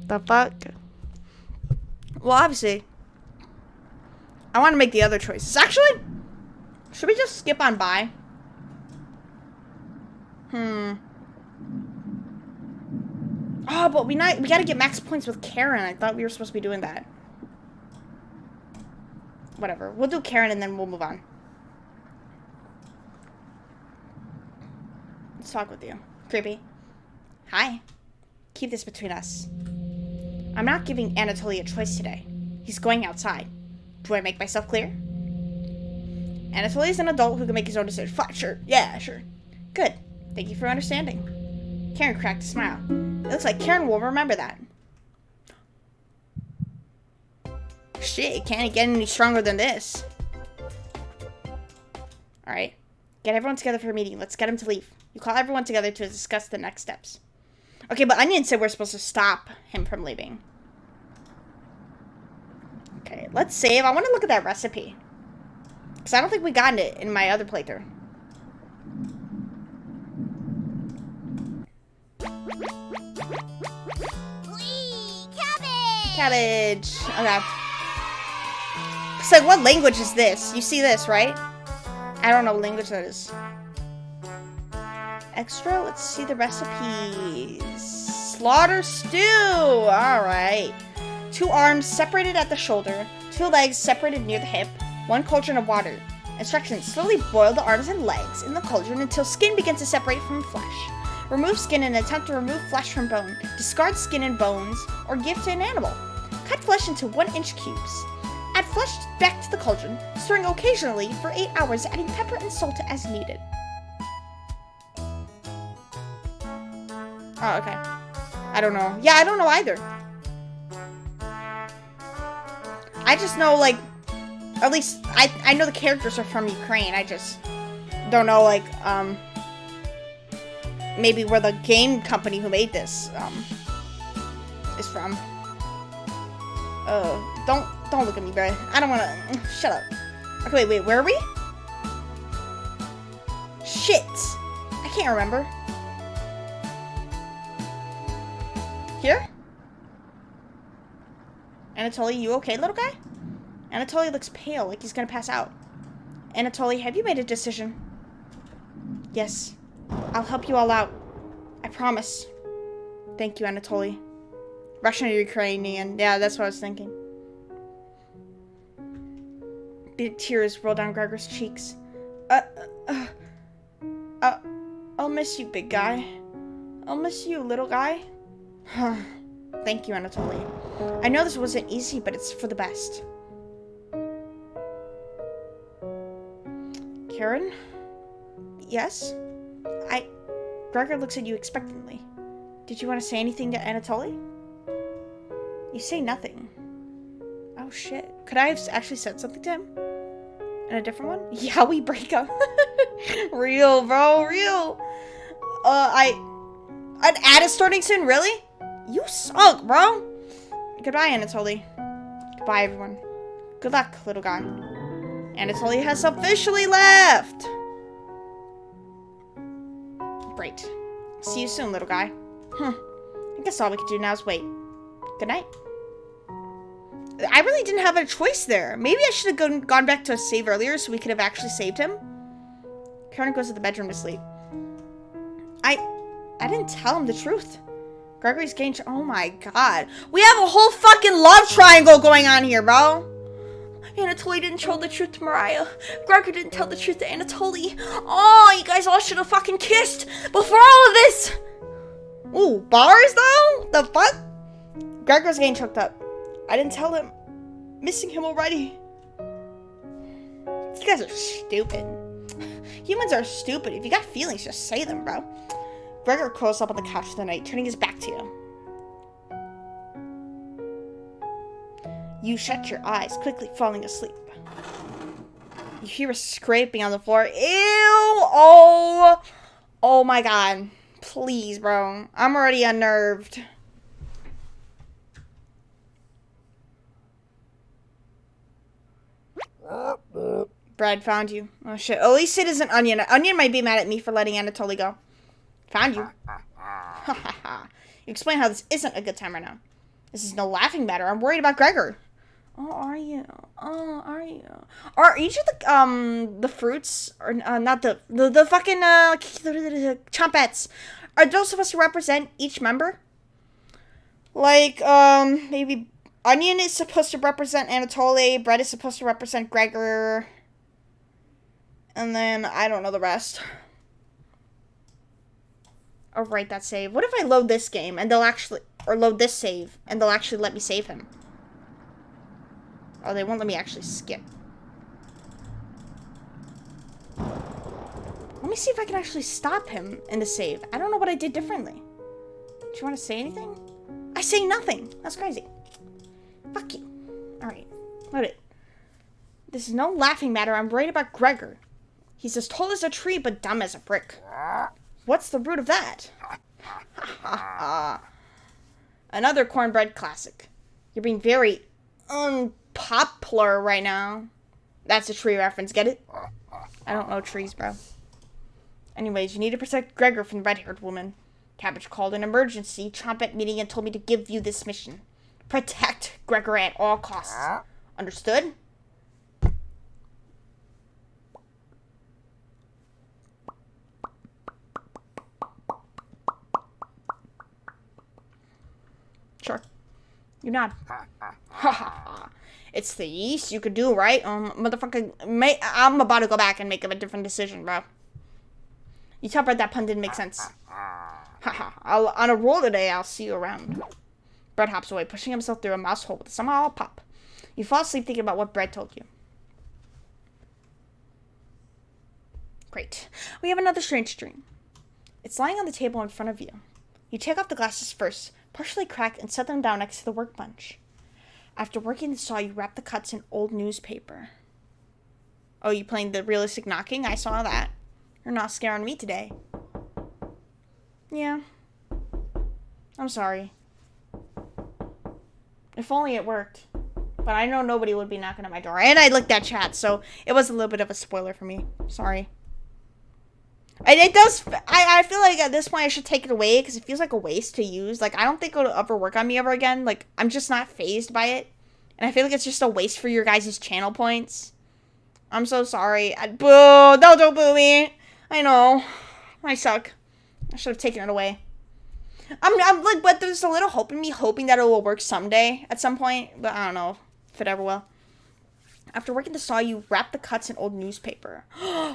Speaker 1: The fuck? Well, obviously, I want to make the other choices. Actually, should we just skip on by? Oh, but we gotta get max points with Karen. I thought we were supposed to be doing that. Whatever. We'll do Karen and then we'll move on. Let's talk with you. Creepy. Hi. Keep this between us. I'm not giving Anatoly a choice today. He's going outside. Do I make myself clear? Anatoly is an adult who can make his own decision. Fine, sure. Yeah, sure. Good. Thank you for understanding. Karen cracked a smile. It looks like Karen will remember that. Shit, it can't get any stronger than this. Alright. Get everyone together for a meeting. Let's get him to leave. You call everyone together to discuss the next steps. Okay, but Onion said we're supposed to stop him from leaving. Okay, let's save. I want to look at that recipe. Because I don't think we got it in my other playthrough.
Speaker 2: Whee! Cabbage!
Speaker 1: Cabbage. Okay. So, what language is this? You see this, right? I don't know what language that is. Extra, let's see the recipes. Slaughter stew. Alright. 2 arms separated at the shoulder. 2 legs separated near the hip. 1 cauldron of water. Instructions. Slowly boil the arms and legs in the cauldron until skin begins to separate from flesh. Remove skin in an attempt to remove flesh from bone. Discard skin and bones or give to an animal. Cut flesh into 1-inch cubes. Add flesh back to the cauldron, stirring occasionally for 8 hours, adding pepper and salt as needed. Oh, okay. I don't know. Yeah, I don't know either. I just know, like, at least I know the characters are from Ukraine. I just don't know, like, maybe where the game company who made this, is from. Don't look at me, bro. I don't wanna, shut up. Okay, wait, where are we? Shit. I can't remember. Here? Anatoly, you okay, little guy? Anatoly looks pale, like he's gonna pass out. Anatoly, have you made a decision? Yes. I'll help you all out. I promise. Thank you, Anatoly. Russian or Ukrainian. Yeah, that's what I was thinking. Big tears roll down Gregor's cheeks. I'll miss you, big guy. I'll miss you, little guy. Thank you, Anatoly. I know this wasn't easy, but it's for the best. Karen? Yes? Gregor looks at you expectantly. Did you want to say anything to Anatoly? You say nothing. Oh shit. Could I have actually said something to him? And a different one? Yeah, we break up. Real, bro, real. An ad is starting soon, really? You suck, bro. Goodbye, Anatoly. Goodbye, everyone. Good luck, little guy. Anatoly has officially left. Great. See you soon, little guy. I guess all we can do now is wait. Good night. I really didn't have a choice there. Maybe I should have gone back to a save earlier so we could have actually saved him. Karen goes to the bedroom to sleep. I didn't tell him the truth. Gregory's getting... Oh my god. We have a whole fucking love triangle going on here, bro. Anatoly didn't tell the truth to Mariah. Gregor didn't tell the truth to Anatoly. Oh, you guys all should have fucking kissed before all of this. Ooh, bars though? The fuck? Gregor's getting choked up. I didn't tell him. Missing him already. You guys are stupid. Humans are stupid. If you got feelings, just say them, bro. Gregor curls up on the couch for the night, turning his back to you. You shut your eyes, quickly falling asleep. You hear a scraping on the floor. Ew! Oh! Oh my god. Please, bro. I'm already unnerved. Brad found you. Oh shit. At least it isn't Onion. Onion might be mad at me for letting Anatoly go. Found you. Ha ha ha. You explain how this isn't a good time right now. This is no laughing matter. I'm worried about Gregor. Oh, are you? Oh, are you? Are each of the fruits, or not the fucking chompettes, are those supposed to represent each member? Like, maybe Onion is supposed to represent Anatoly, Bread is supposed to represent Gregor, and then I don't know the rest. I'll write that save. What if I load this game and they'll actually, or load this save and they'll actually let me save him? Oh, they won't let me actually skip. Let me see if I can actually stop him in the save. I don't know what I did differently. Do you want to say anything? I say nothing. That's crazy. Fuck you. Alright. Load it. This is no laughing matter. I'm worried about Gregor. He's as tall as a tree, but dumb as a brick. What's the root of that? Another cornbread classic. You're being very unpopular right now. That's a tree reference. Get it? I don't know trees, bro. Anyways, you need to protect Gregor from the red-haired woman. Cabbage called an emergency Chompet meeting and told me to give you this mission. Protect Gregor at all costs. Understood? Sure. You nod. It's the least you could do, right? Motherfucker, I'm about to go back and make a different decision, bro. You tell Brett that pun didn't make sense. Haha. On a roll today, I'll see you around. Brett hops away, pushing himself through a mouse hole with somehow a pop. You fall asleep thinking about what Brett told you. Great. We have another strange dream. It's lying on the table in front of you. You take off the glasses first, partially crack, and set them down next to the workbench. After working the saw, you wrap the cuts in old newspaper. Oh, you playing the realistic knocking? I saw that. You're not scaring me today. Yeah. I'm sorry. If only it worked. But I know nobody would be knocking at my door. And I looked at chat, so it was a little bit of a spoiler for me. Sorry. And it does, I feel like at this point I should take it away because it feels like a waste to use. Like, I don't think it'll ever work on me ever again. Like, I'm just not fazed by it. And I feel like it's just a waste for your guys' channel points. I'm so sorry. Boo! No, don't boo me. I know. I suck. I should have taken it away. I'm like, but there's a little hope in me, hoping that it will work someday at some point. But I don't know if it ever will. After working the saw, you wrap the cuts in old newspaper.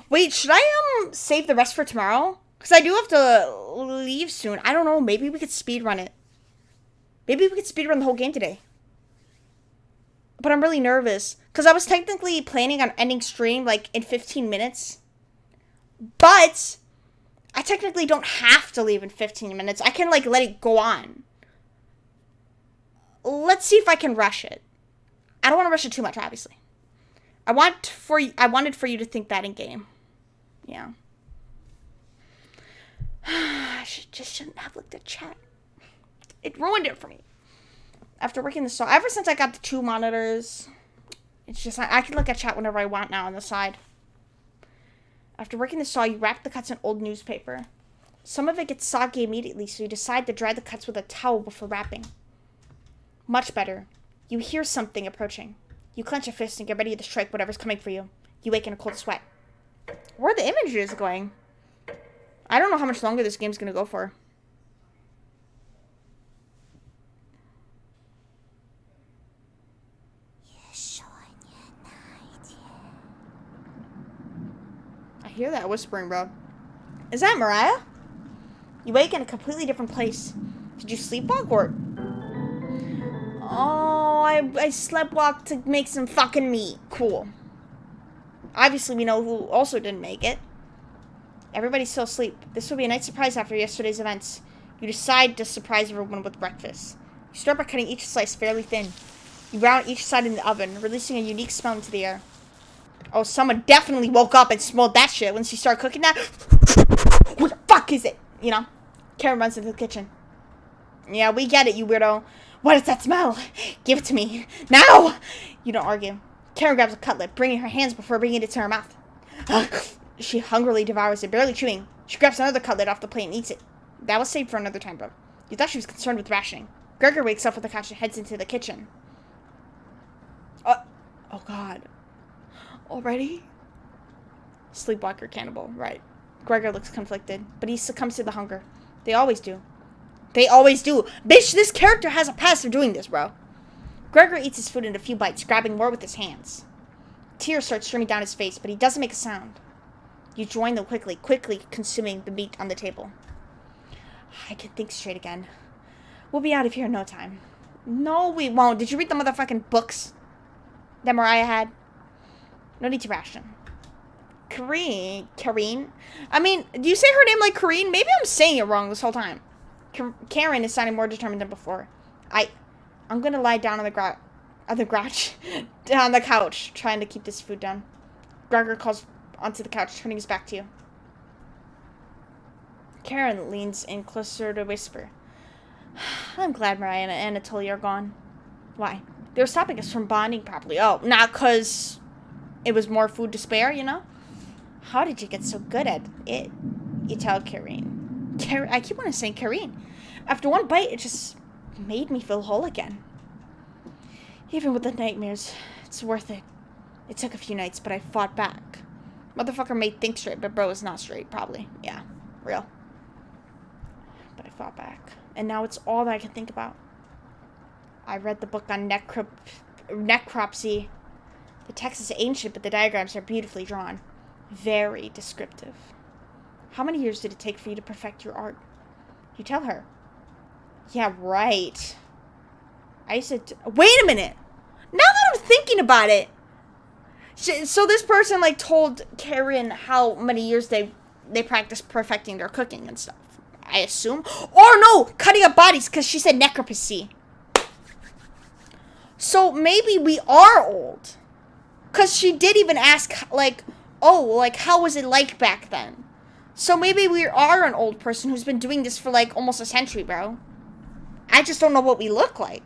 Speaker 1: Wait, should I save the rest for tomorrow? Because I do have to leave soon. I don't know. Maybe we could speedrun it. Maybe we could speedrun the whole game today. But I'm really nervous. Because I was technically planning on ending stream like in 15 minutes. But I technically don't have to leave in 15 minutes. I can like let it go on. Let's see if I can rush it. I don't want to rush it too much, obviously. I wanted for you to think that in game. Yeah. I shouldn't have looked at chat. It ruined it for me. After working the saw, ever since I got the 2 monitors, it's just I can look at chat whenever I want now on the side. After working the saw, you wrap the cuts in old newspaper. Some of it gets soggy immediately, so you decide to dry the cuts with a towel before wrapping. Much better. You hear something approaching. You clench a fist and get ready to strike whatever's coming for you. You wake in a cold sweat. Where are the images going? I don't know how much longer this game's gonna go for. I hear that whispering, bro. Is that Mariah? You wake in a completely different place. Did you sleepwalk or... Oh, I sleptwalked to make some fucking meat. Cool. Obviously, we know who also didn't make it. Everybody's still asleep. This will be a nice surprise after yesterday's events. You decide to surprise everyone with breakfast. You start by cutting each slice fairly thin. You brown each side in the oven, releasing a unique smell into the air. Oh, someone definitely woke up and smelled that shit when she started cooking that. What the fuck is it? You know? Karen runs into the kitchen. Yeah, we get it, you weirdo. What is that smell? Give it to me. Now! You don't argue. Karen grabs a cutlet, bringing her hands before bringing it to her mouth. She hungrily devours it, barely chewing. She grabs another cutlet off the plate and eats it. That was saved for another time, bro. You thought she was concerned with rationing. Gregor wakes up with the couch and heads into the kitchen. Oh God. Already? Sleepwalker cannibal, right. Gregor looks conflicted, but he succumbs to the hunger. They always do. They always do. Bitch, this character has a past of doing this, bro. Gregor eats his food in a few bites, grabbing more with his hands. Tears start streaming down his face, but he doesn't make a sound. You join them quickly consuming the meat on the table. I can think straight again. We'll be out of here in no time. No, we won't. Did you read the motherfucking books that Mariah had? No need to ration. Kareen? I mean, do you say her name like Kareen? Maybe I'm saying it wrong this whole time. Karen is sounding more determined than before. I'm gonna lie down on the couch, trying to keep this food down. Gregor calls onto the couch, turning his back to you. Karen leans in closer to whisper. I'm glad Mariah and Anatoly are gone. Why? They were stopping us from bonding properly. Oh, not because it was more food to spare, you know? How did you get so good at it? You tell Kareen. I keep wanting to say Kareen. After one bite, it just made me feel whole again. Even with the nightmares, it's worth it. It took a few nights, but I fought back. Motherfucker may think straight, but bro is not straight, probably. Yeah, real. But I fought back. And now it's all that I can think about. I read the book on necropsy. The text is ancient, but the diagrams are beautifully drawn. Very descriptive. How many years did it take for you to perfect your art? You tell her. Yeah, right. I said, wait a minute. Now that I'm thinking about it. So this person, like, told Karen how many years they practiced perfecting their cooking and stuff. I assume. Or no, cutting up bodies, because she said necropsy. So maybe we are old. Because she did even ask, like, oh, like, how was it like back then? So maybe we are an old person who's been doing this for, like, almost a century, bro. I just don't know what we look like.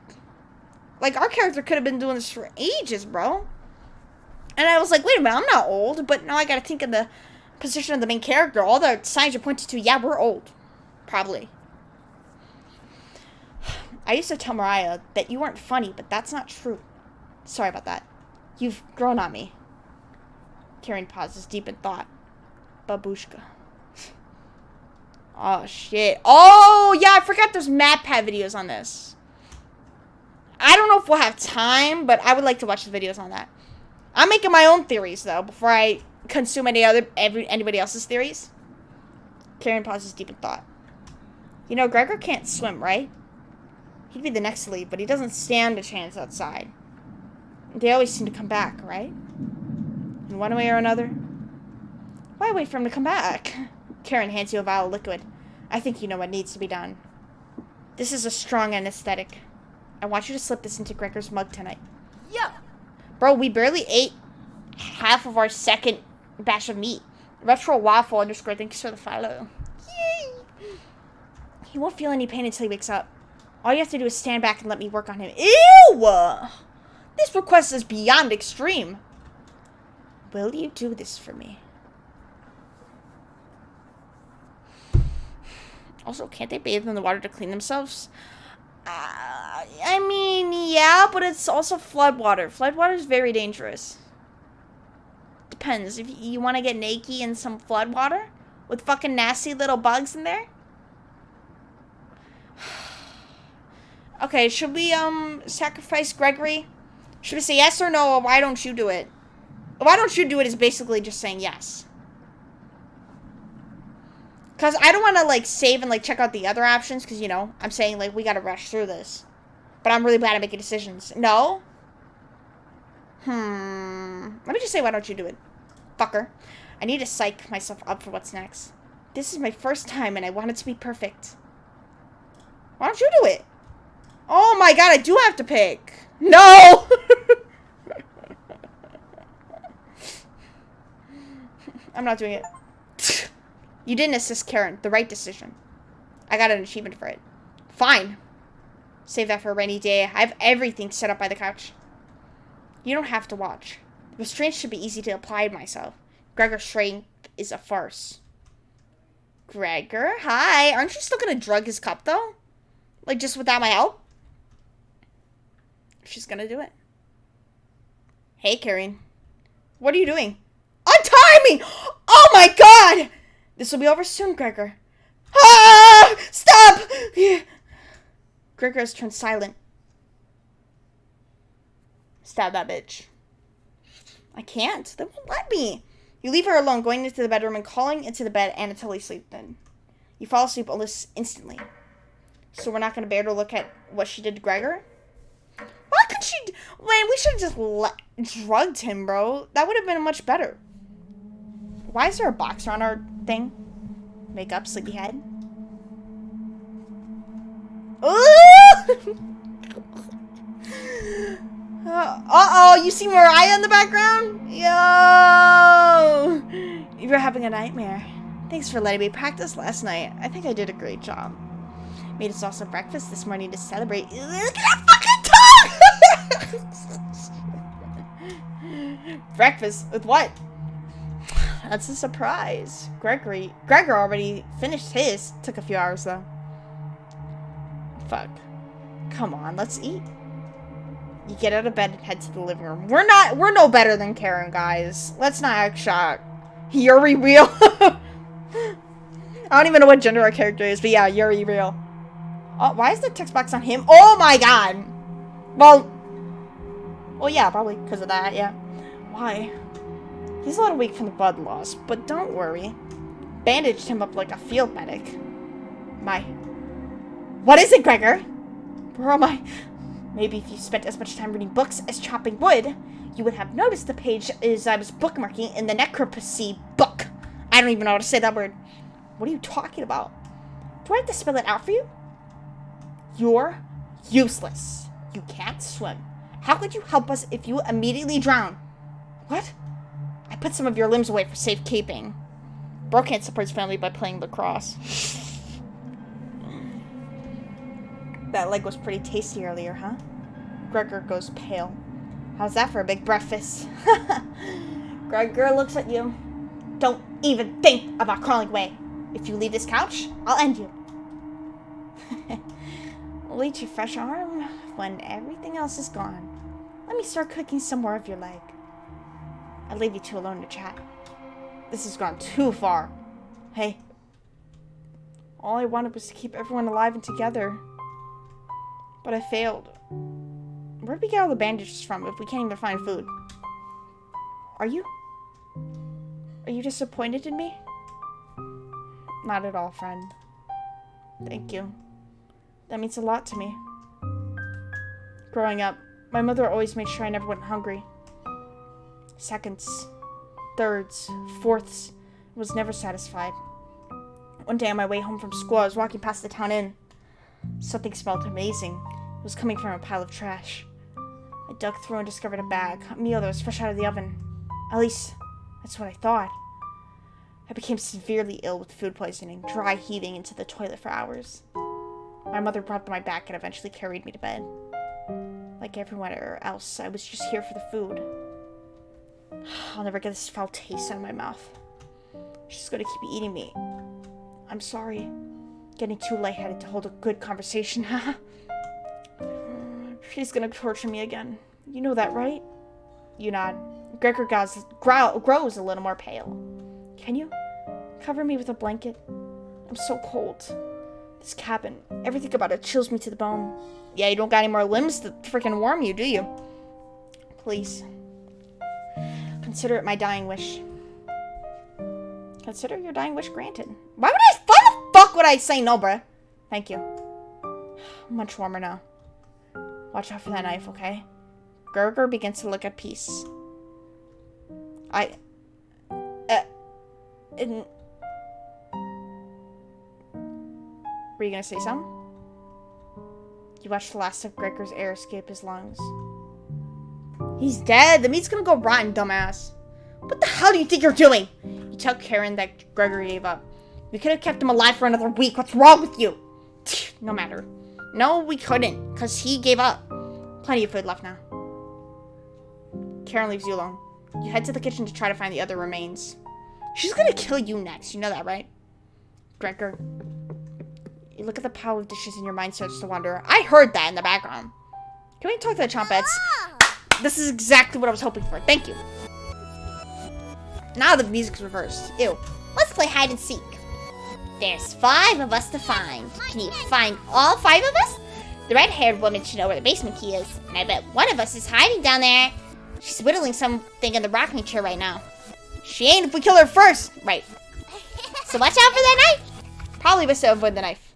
Speaker 1: Like, our character could have been doing this for ages, bro. And I was like, wait a minute, I'm not old. But now I gotta think of the position of the main character. All the signs are pointing to, yeah, we're old. Probably. I used to tell Mariah that you weren't funny, but that's not true. Sorry about that. You've grown on me. Karen pauses, deep in thought. Babushka. Oh, shit. Oh, yeah, I forgot there's MatPat videos on this. I don't know if we'll have time, but I would like to watch the videos on that. I'm making my own theories, though, before I consume anybody else's theories. Karen pauses, deep in thought. You know, Gregor can't swim, right? He'd be the next to leave, but he doesn't stand a chance outside. They always seem to come back, right? In one way or another. Why wait for him to come back? Karen hands you a vial of liquid. I think you know what needs to be done. This is a strong anesthetic. I want you to slip this into Gregor's mug tonight.
Speaker 2: Yeah.
Speaker 1: Bro, we barely ate half of our second batch of meat. Retro Waffle _ thanks for the follow. Yay! He won't feel any pain until he wakes up. All you have to do is stand back and let me work on him. Ew! This request is beyond extreme. Will you do this for me? Also, can't they bathe in the water to clean themselves? I mean, yeah, but it's also flood water. Flood water is very dangerous. Depends. If you want to get naked in some flood water with fucking nasty little bugs in there. Okay, should we sacrifice Gregory? Should we say yes or no, or why don't you do it? Why don't you do it is basically just saying yes. Because I don't want to, like, save and, like, check out the other options. Because, you know, I'm saying, like, we got to rush through this. But I'm really bad at making decisions. No? Let me just say, why don't you do it? Fucker. I need to psych myself up for what's next. This is my first time and I want it to be perfect. Why don't you do it? Oh my god, I do have to pick. No! I'm not doing it. You didn't assist Karen. The right decision. I got an achievement for it. Fine. Save that for a rainy day. I have everything set up by the couch. You don't have to watch. The restraints should be easy to apply to myself. Gregor's shrink is a farce. Gregor? Hi. Aren't you still gonna drug his cup, though? Like, just without my help? She's gonna do it. Hey, Karen. What are you doing? Untie me! Oh my god! This will be over soon, Gregor. Ah! Stop! Gregor has turned silent. Stab that bitch. I can't. They won't let me. You leave her alone, going into the bedroom and calling into the bed and until he sleeps in. You fall asleep almost instantly. So we're not going to bear to look at what she did to Gregor? Why could she... Man, we should have just drugged him, bro. That would have been much better. Why is there a box around our thing? Makeup, sleepyhead. Uh-oh, you see Mariah in the background? Yo! You're having a nightmare. Thanks for letting me practice last night. I think I did a great job. Made us also breakfast this morning to celebrate. Look at that fucking tongue! Breakfast? With what? That's a surprise. Gregor already finished his. Took a few hours, though. Fuck. Come on, let's eat. You get out of bed and head to the living room. We're no better than Karen, guys. Let's not act shocked. Yuri real. I don't even know what gender our character is, but yeah, Yuri real. Oh, why is the text box on him? Oh my god. Well, yeah, probably because of that, yeah. Why? He's a little weak from the blood loss, but don't worry. Bandaged him up like a field medic. What is it, Gregor? Where am I? Maybe if you spent as much time reading books as chopping wood, you would have noticed the page as I was bookmarking in the necropsy book. I don't even know how to say that word. What are you talking about? Do I have to spell it out for you? You're useless. You can't swim. How could you help us if you immediately drown? What? I put some of your limbs away for safekeeping. Bro can't support his family by playing lacrosse. That leg was pretty tasty earlier, huh? Gregor goes pale. How's that for a big breakfast? Gregor looks at you. Don't even think about crawling away. If you leave this couch, I'll end you. I'll eat your fresh arm when everything else is gone. Let me start cooking some more of your leg. I'll leave you two alone to chat. This has gone too far. Hey. All I wanted was to keep everyone alive and together. But I failed. Where'd we get all the bandages from if we can't even find food? Are you disappointed in me? Not at all, friend. Thank you. That means a lot to me. Growing up, my mother always made sure I never went hungry. Seconds, thirds, fourths, was never satisfied. One day on my way home from school, I was walking past the town inn. Something smelled amazing. It was coming from a pile of trash. I dug through and discovered a bag, a meal that was fresh out of the oven. At least, that's what I thought. I became severely ill with food poisoning, dry heaving into the toilet for hours. My mother brought my back and eventually carried me to bed. Like everyone else, I was just here for the food. I'll never get this foul taste out of my mouth. She's gonna keep eating me. I'm sorry. Getting too lightheaded to hold a good conversation, She's gonna torture me again. You know that, right? You nod. Gregor grows a little more pale. Can you cover me with a blanket? I'm so cold. This cabin, everything about it chills me to the bone. Yeah, you don't got any more limbs to freaking warm you, do you? Please. Consider it my dying wish. Consider your dying wish granted. Why the fuck would I say no, bruh? Thank you. Much warmer now. Watch out for that knife, okay? Gregor begins to look at peace. Were you gonna say something? You watched the last of Gregor's air escape his lungs. He's dead. The meat's gonna go rotten, dumbass. What the hell do you think you're doing? You tell Karen that Gregor gave up. We could have kept him alive for another week. What's wrong with you? No matter. No, we couldn't, because he gave up. Plenty of food left now. Karen leaves you alone. You head to the kitchen to try to find the other remains. She's gonna kill you next. You know that, right? Gregor. You look at the pile of dishes and your mind starts to wander. I heard that in the background. Can we talk to the Chompets? This is exactly what I was hoping for. Thank you. Now the music's reversed. Ew.
Speaker 2: Let's play hide and seek. There's 5 of us to find. Can you find all 5 of us? The red-haired woman should know where the basement key is, and I bet one of us is hiding down there. She's whittling something in the rocking chair right now.
Speaker 1: She ain't if we kill her first. Right.
Speaker 2: So watch out for that knife.
Speaker 1: Probably best to avoid the knife.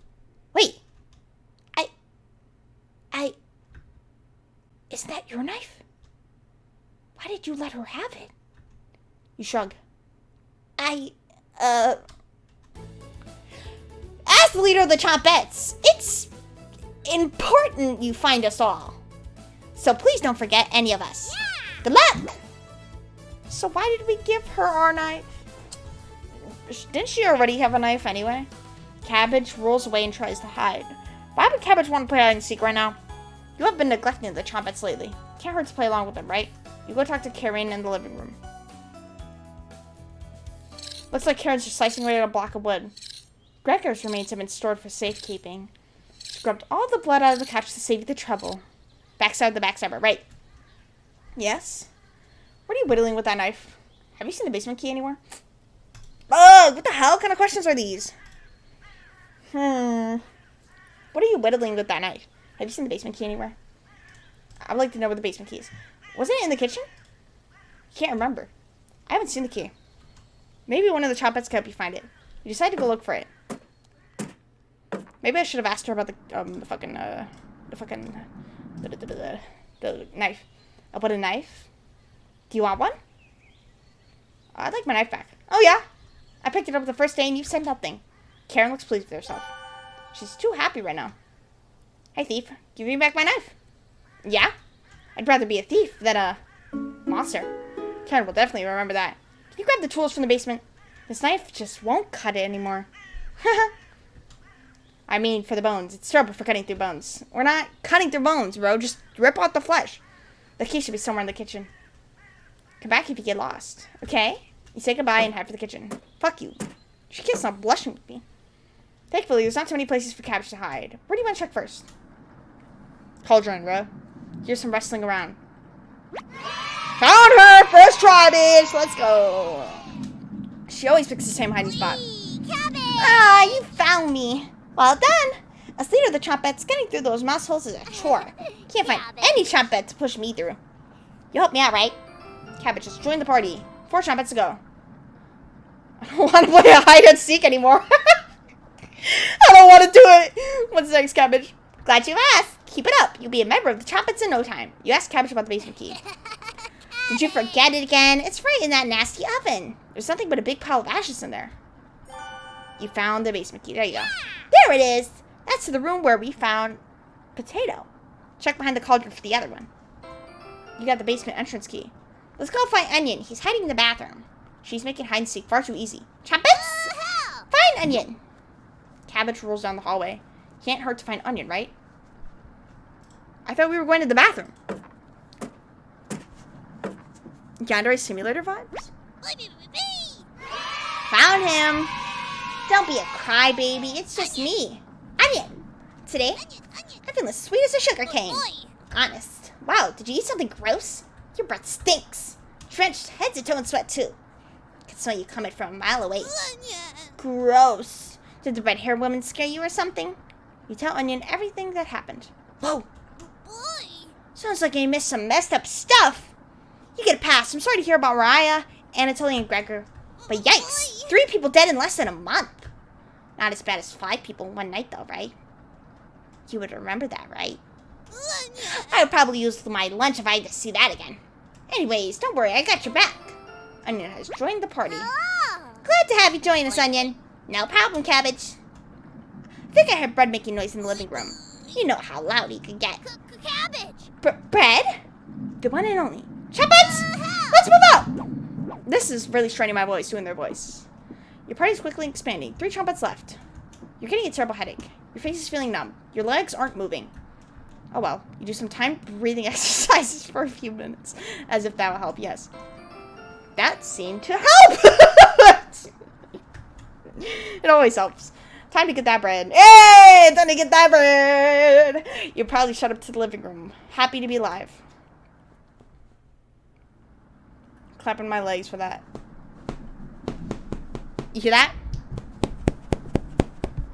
Speaker 2: Wait.
Speaker 1: Isn't that your knife? Why did you let her have it? You shrug.
Speaker 2: As the leader of the Chompettes, it's important you find us all. So please don't forget any of us. Yeah. Good luck!
Speaker 1: So why did we give her our knife? Didn't she already have a knife anyway? Cabbage rolls away and tries to hide. Why would Cabbage want to play hide and seek right now? You have been neglecting the Chompettes lately. Can't hurt to play along with them, right? You go talk to Karen in the living room. Looks like Karen's just slicing away at a block of wood. Gregor's remains have been stored for safekeeping. Scrubbed all the blood out of the couch to save you the trouble. Backstab the backstabber, right? Yes? What are you whittling with that knife? Have you seen the basement key anywhere? Ugh, what the hell kind of questions are these? What are you whittling with that knife? Have you seen the basement key anywhere? I would like to know where the basement key is. Wasn't it in the kitchen? Can't remember. I haven't seen the key. Maybe one of the Chompettes can help you find it. You decide to go look for it. Maybe I should have asked her about the knife. About a knife? Do you want one? I'd like my knife back. Oh yeah? I picked it up the first day and you said nothing. Karen looks pleased with herself. She's too happy right now. Hey thief, give me back my knife. Yeah? I'd rather be a thief than a monster. Karen will definitely remember that. Can you grab the tools from the basement? This knife just won't cut it anymore. I mean, for the bones. It's terrible for cutting through bones. We're not cutting through bones, bro. Just rip out the flesh. The key should be somewhere in the kitchen. Come back if you get lost. Okay? You say goodbye and head for the kitchen. Fuck you. She can't stop blushing with me. Thankfully, there's not too many places for Cabbage to hide. Where do you want to check first? Cauldron, bro. Here's some wrestling around. Found her! First try, bitch! Let's go! She always picks the same hiding spot.
Speaker 2: Ah, you found me. Well done. As leader of the Chompettes, getting through those mouse holes is a chore. Can't find any Chompette to push me through. You help me out, right?
Speaker 1: Cabbage, just join the party. 4 Chompettes to go. I don't want to play a hide and seek anymore. I don't want to do it. What's next, Cabbage?
Speaker 2: Glad you asked. Keep it up. You'll be a member of the Chompettes in no time.
Speaker 1: You asked Cabbage about the basement key.
Speaker 2: Did you forget it again? It's right in that nasty oven.
Speaker 1: There's nothing but a big pile of ashes in there. You found the basement key. There you go.
Speaker 2: There it is.
Speaker 1: That's the room where we found Potato. Check behind the cauldron for the other one. You got the basement entrance key. Let's go find Onion. He's hiding in the bathroom. She's making hide and seek far too easy.
Speaker 2: Chompettes! Find Onion.
Speaker 1: Cabbage rolls down the hallway. Can't hurt to find Onion, right? I thought we were going to the bathroom. Yandere simulator vibes?
Speaker 2: Found him. Don't be a crybaby. It's just me. Onion. Today, I'm feeling sweet as a sugar cane. Honest. Wow, did you eat something gross? Your breath stinks. Drenched head to toe in sweat, too. I can smell you coming from a mile away. Gross. Did the red-haired woman scare you or something?
Speaker 1: You tell Onion everything that happened.
Speaker 2: Whoa. Sounds like you missed some messed up stuff.
Speaker 1: You get a pass. I'm sorry to hear about Mariah, Anatoly, and Gregor.
Speaker 2: But yikes. 3 people dead in less than a month. Not as bad as 5 people in one night, though, right? You would remember that, right? I would probably use my lunch if I had to see that again. Anyways, don't worry. I got your back.
Speaker 1: Onion has joined the party.
Speaker 2: Glad to have you join us, Onion. No problem, Cabbage. I think I heard Bread making noise in the living room. You know how loud he could get.
Speaker 3: Cabbage.
Speaker 2: Bread? The one and only. Trumpets! Let's move out!
Speaker 1: This is really straining my voice, doing their voice. Your party's quickly expanding. 3 trumpets left. You're getting a terrible headache. Your face is feeling numb. Your legs aren't moving. Oh well, you do some timed breathing exercises for a few minutes. As if that will help, yes. That seemed to help! It always helps. Time to get that bread. Hey! Time to get that bread! You probably shut up to the living room. Happy to be alive. Clapping my legs for that. You hear that?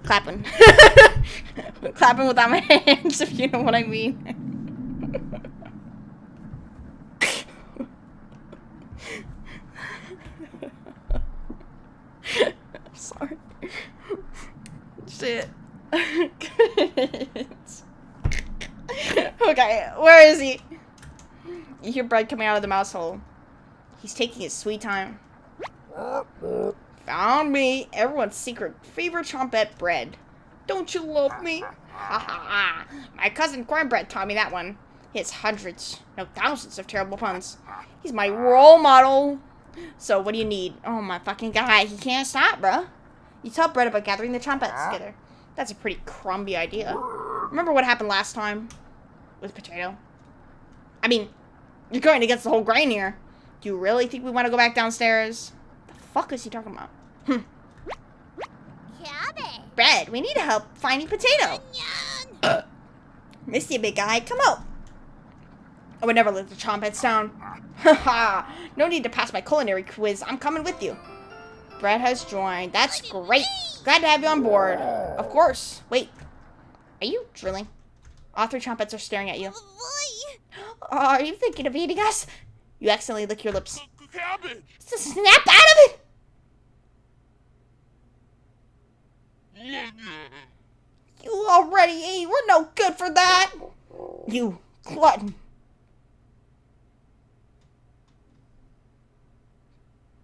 Speaker 1: Clapping. Clapping without my hands, if you know what I mean. Sorry. Shit. Okay, where is he? You hear Bread coming out of the mouse hole. He's taking his sweet time. Found me, everyone's secret favorite trumpet, Bread. Don't you love me? Ha ha ha. My cousin Cornbread taught me that one. He has hundreds, no thousands of terrible puns. He's my role model. So what do you need? Oh my fucking guy, he can't stop, bruh. You tell Bread about gathering the trumpets together. That's a pretty crumby idea. Remember what happened last time? With Potato? I mean, you're going against the whole grain here. Do you really think we want to go back downstairs? The fuck is he talking about?
Speaker 3: Cabbage.
Speaker 2: Bread, we need help finding Potato.
Speaker 3: Onion.
Speaker 2: Missed you, big guy. Come out.
Speaker 1: I would never let the trumpets down. Haha. No need to pass my culinary quiz. I'm coming with you. Bread has joined. That's great. Glad to have you on board. Of course. Wait. Are you drilling? All 3 trumpets are staring at you. Are you thinking of eating us? You accidentally lick your lips.
Speaker 3: Cabbage.
Speaker 2: Snap out of it!
Speaker 1: You already ate. We're no good for that. You glutton.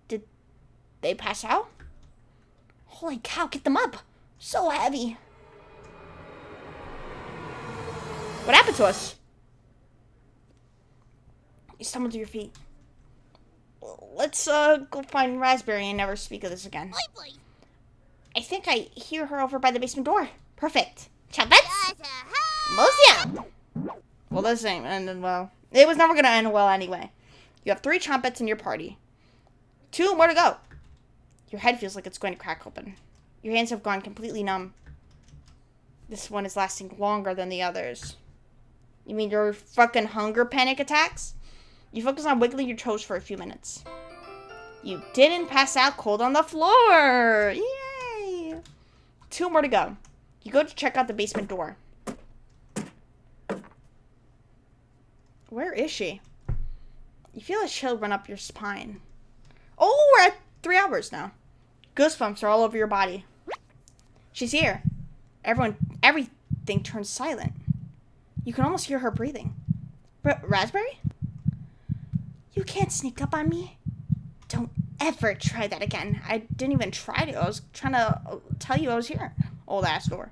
Speaker 1: Did they pass out? Holy cow, get them up. So heavy. What happened to us? You stumbled to your feet. Let's go find Raspberry and never speak of this again. I think I hear her over by the basement door. Perfect. Trumpets? Mosey out. Well, this ain't ending well. It was never going to end well anyway. You have 3 trumpets in your party. 2 more to go. Your head feels like it's going to crack open. Your hands have gone completely numb. This one is lasting longer than the others. You mean your fucking hunger panic attacks? You focus on wiggling your toes for a few minutes. You didn't pass out cold on the floor. Yay. 2 more to go. You go to check out the basement door. Where is she? You feel a chill run up your spine. Oh, we're at 3 hours now. Goosebumps are all over your body. She's here. Everything turns silent. You can almost hear her breathing. Raspberry? You can't sneak up on me. Don't ever try that again. I didn't even try to. I was trying to tell you I was here. Old ass door.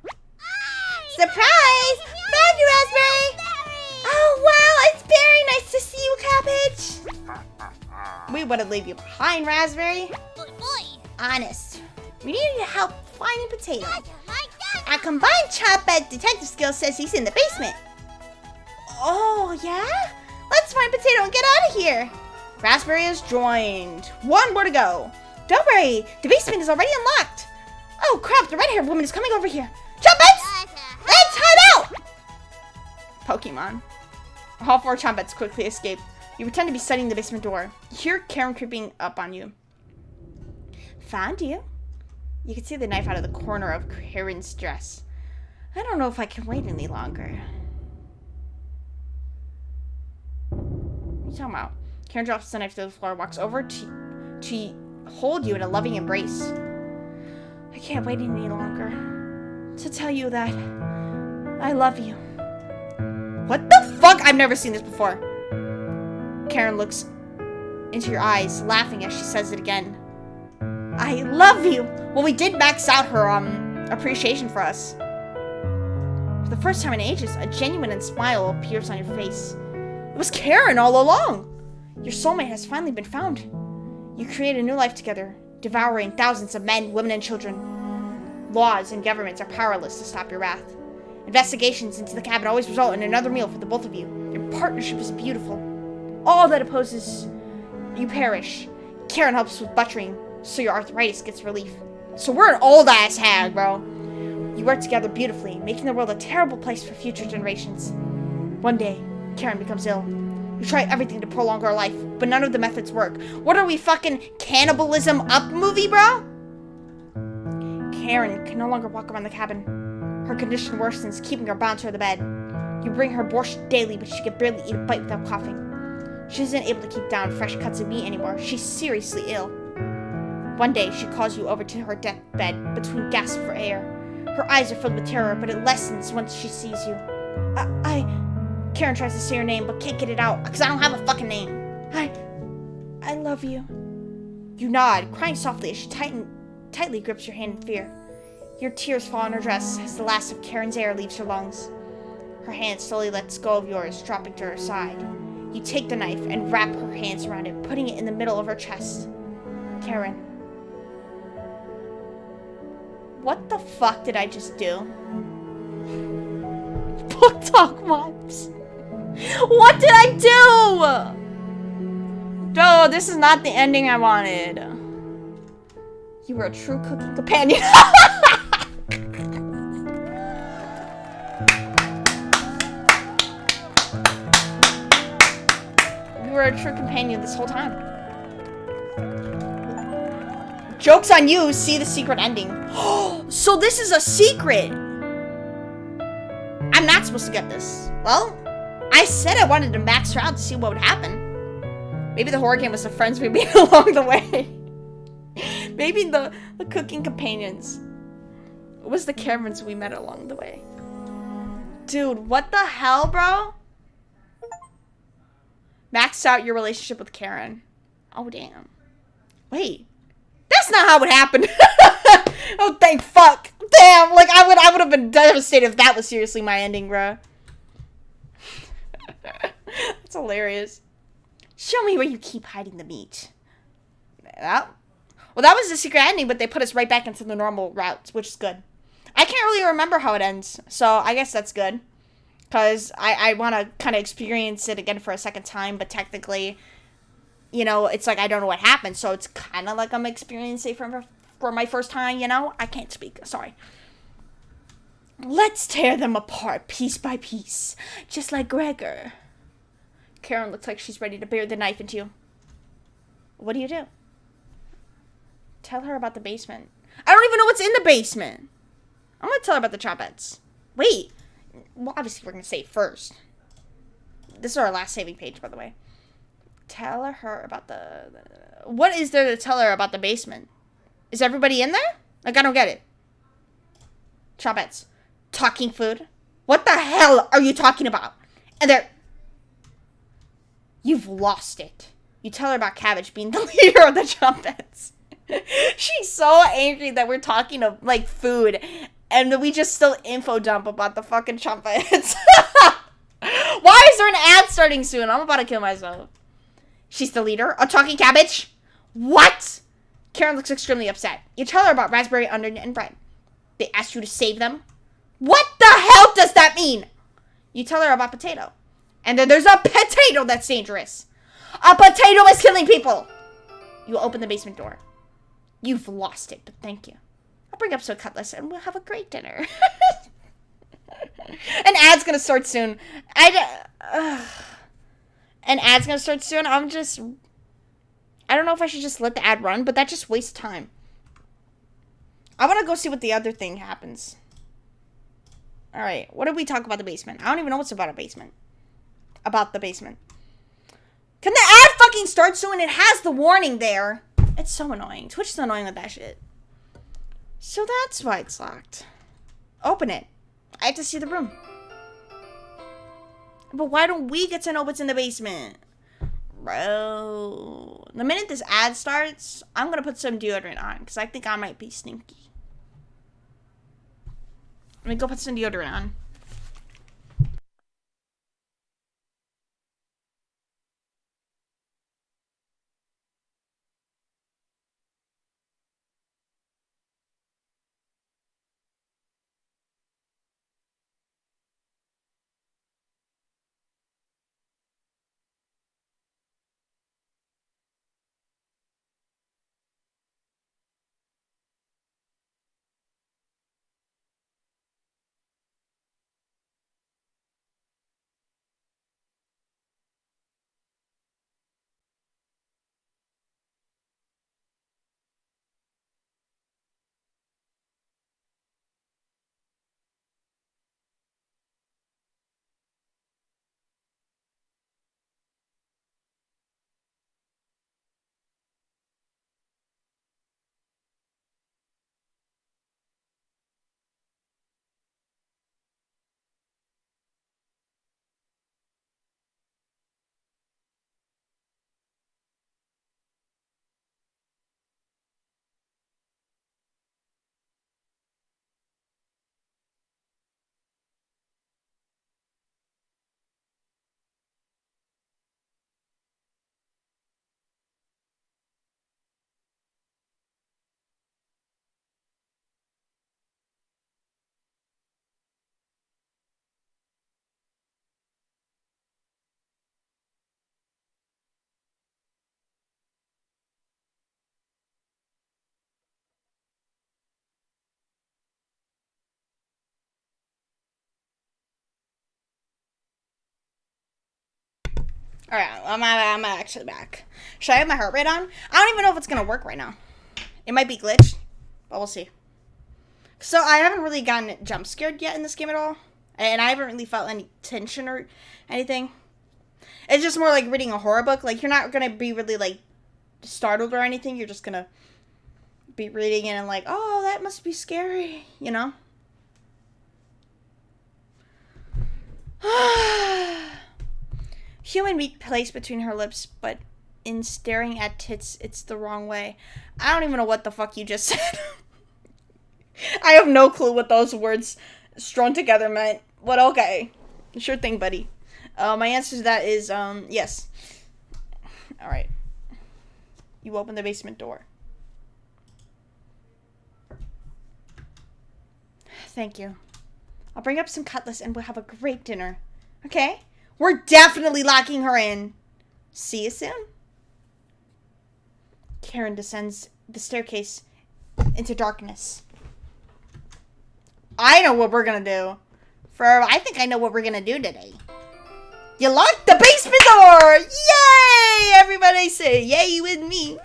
Speaker 2: Surprise! Found you, Raspberry! Oh, wow, it's very nice to see you, Cabbage.
Speaker 1: We wouldn't leave you behind, Raspberry.
Speaker 2: Honest. We needed help finding Potato. Our combined trumpet detective skill says he's in the basement. Oh, yeah? Let's find Potato and get out of here.
Speaker 1: Raspberry has joined. 1 more to go.
Speaker 2: Don't worry, the basement is already unlocked. Oh, crap, the red-haired woman is coming over here. Trumpets! Let's hide out!
Speaker 1: Pokemon. All 4 trumpets quickly escape. You pretend to be studying the basement door. You hear Karen creeping up on you. Found you. You can see the knife out of the corner of Karen's dress. I don't know if I can wait any longer. What are you talking about? Karen drops the knife to the floor, walks over to hold you in a loving embrace. I can't wait any longer to tell you that I love you. What the fuck? I've never seen this before. Karen looks into your eyes, laughing as she says it again. I love you. Well, we did max out her appreciation for us. For the first time in ages, a genuine smile appears on your face. It was Karen all along! Your soulmate has finally been found. You create a new life together, devouring thousands of men, women, and children. Laws and governments are powerless to stop your wrath. Investigations into the cabin always result in another meal for the both of you. Your partnership is beautiful. All that opposes you perish. Karen helps with butchering, so your arthritis gets relief. So we're an old-ass hag, bro. You work together beautifully, making the world a terrible place for future generations. One day, Karen becomes ill. You try everything to prolong her life, but none of the methods work. What are we, fucking Cannibalism Up movie, bro? Karen can no longer walk around the cabin. Her condition worsens, keeping her bound to the bed. You bring her borscht daily, but she can barely eat a bite without coughing. She isn't able to keep down fresh cuts of meat anymore. She's seriously ill. One day, she calls you over to her deathbed between gasps for air. Her eyes are filled with terror, but it lessens once she sees you. Karen tries to say her name, but can't get it out, because I don't have a fucking name. I love you. You nod, crying softly as she tightly grips your hand in fear. Your tears fall on her dress as the last of Karen's air leaves her lungs. Her hand slowly lets go of yours, dropping to her side. You take the knife and wrap her hands around it, putting it in the middle of her chest. Karen. What the fuck did I just do? Book talk vibes. What did I do? No, this is not the ending I wanted. You were a true cooking companion. You were a true companion this whole time. Joke's on you, see the secret ending. So this is a secret. I'm not supposed to get this. Well, I said I wanted to max her out to see what would happen. Maybe the horror game was the friends we made along the way. Maybe the cooking companions was the Karens we met along the way. Dude, what the hell, bro? Maxed out your relationship with Karen. Oh, damn. Wait. That's not how it happened. Oh, thank fuck. Damn, like, I would have been devastated if that was seriously my ending, bro. That's hilarious. Show me where you keep hiding the meat. Well, that was the secret ending, but they put us right back into the normal routes, which is good. I can't really remember how it ends, so I guess that's good. Because I want to kind of experience it again for a second time, but technically, you know, it's like I don't know what happened, so it's kind of like I'm experiencing it for my first time, you know? I can't speak, sorry. Let's tear them apart piece by piece, just like Gregor. Karen looks like she's ready to bury the knife into you. What do? Tell her about the basement. I don't even know what's in the basement. I'm going to tell her about the chopettes. Wait. Well, obviously we're going to say it first. This is our last saving page, by the way. Tell her about the... What is there to tell her about the basement? Is everybody in there? Like, I don't get it. Chopettes. Talking food? What the hell are you talking about? And they're... You've lost it. You tell her about Cabbage being the leader of the Chopettes. She's so angry that we're talking of, like, food. And that we just still info dump about the fucking Chopettes. Why is there an ad starting soon? I'm about to kill myself. She's the leader? A talking cabbage? What? Karen looks extremely upset. You tell her about raspberry, onion, and bread. They asked you to save them? What the hell does that mean? You tell her about potato. And then there's a potato that's dangerous. A potato is killing people. You open the basement door. You've lost it, but thank you. I'll bring up some cutlass and we'll have a great dinner. An ad's gonna start soon. An ad's gonna start soon. I don't know if I should just let the ad run, but that just wastes time. I want to go see what the other thing happens. Alright, what did we talk about the basement? I don't even know what's about a basement. About the basement. Can the ad fucking start soon? It has the warning there. It's so annoying. Twitch is annoying with that shit. So that's why it's locked. Open it. I have to see the room. But why don't we get to know what's in the basement? Bro. The minute this ad starts, I'm going to put some deodorant on. Because I think I might be stinky. Let me go put some deodorant on. Alright, I'm actually back. Should I have my heart rate on? I don't even know if it's gonna work right now. It might be glitched, but we'll see. So I haven't really gotten jump scared yet in this game at all. And I haven't really felt any tension or anything. It's just more like reading a horror book. Like, you're not gonna be really, like, startled or anything. You're just gonna be reading it and like, oh, that must be scary, you know? Human meat placed between her lips, but in staring at tits, it's the wrong way. I don't even know what the fuck you just said. I have no clue what those words strung together meant. But okay. Sure thing, buddy. My answer to that is, yes. Alright. You open the basement door. Thank you. I'll bring up some cutlass and we'll have a great dinner. Okay? We're definitely locking her in. See you soon. Karen descends the staircase into darkness. I know what we're gonna do. I think I know what we're gonna do today. You locked the basement door! Yay! Everybody say yay with me.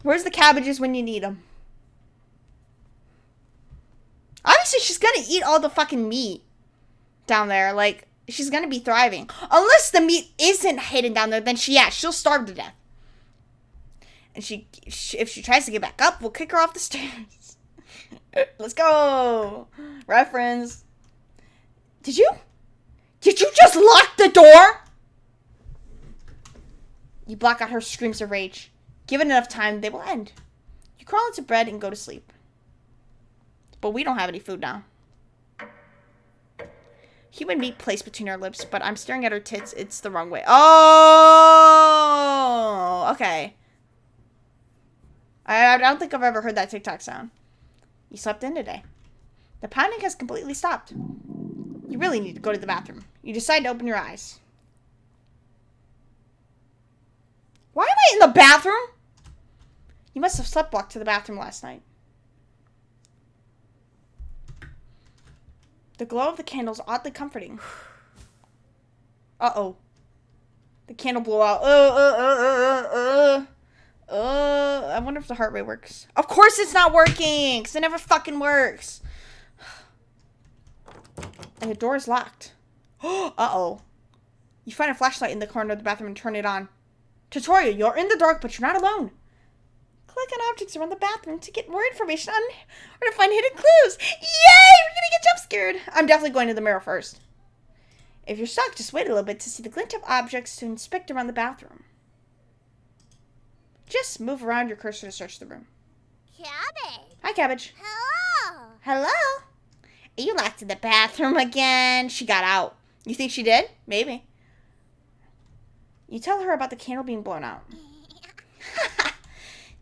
Speaker 1: Where's the cabbages when you need them? Obviously, she's gonna eat all the fucking meat down there. Like, she's gonna be thriving. Unless the meat isn't hidden down there, then she'll starve to death. And if she tries to get back up, we'll kick her off the stairs. Let's go. Reference. Did you just lock the door? You block out her screams of rage. Given enough time, they will end. You crawl into bed and go to sleep. But we don't have any food now. Human meat placed between her lips, but I'm staring at her tits. It's the wrong way. Oh, okay. I don't think I've ever heard that TikTok sound. You slept in today. The pounding has completely stopped. You really need to go to the bathroom. You decide to open your eyes. Why am I in the bathroom? You must have sleptwalked to the bathroom last night. The glow of the candle is oddly comforting. Uh-oh. The candle blew out. I wonder if the heart rate works. Of course it's not working, because it never fucking works. And the door is locked. Uh-oh. You find a flashlight in the corner of the bathroom and turn it on. Tutorial, you're in the dark, but you're not alone. Click on objects around the bathroom to get more information on or to find hidden clues. Yay! We're gonna get jump scared. I'm definitely going to the mirror first. If you're stuck, just wait a little bit to see the glint of objects to inspect around the bathroom. Just move around your cursor to search the room.
Speaker 3: Cabbage.
Speaker 1: Hi, Cabbage.
Speaker 3: Hello.
Speaker 2: Hello? Are you locked in the bathroom again?
Speaker 1: She got out. You think she did? Maybe. You tell her about the candle being blown out.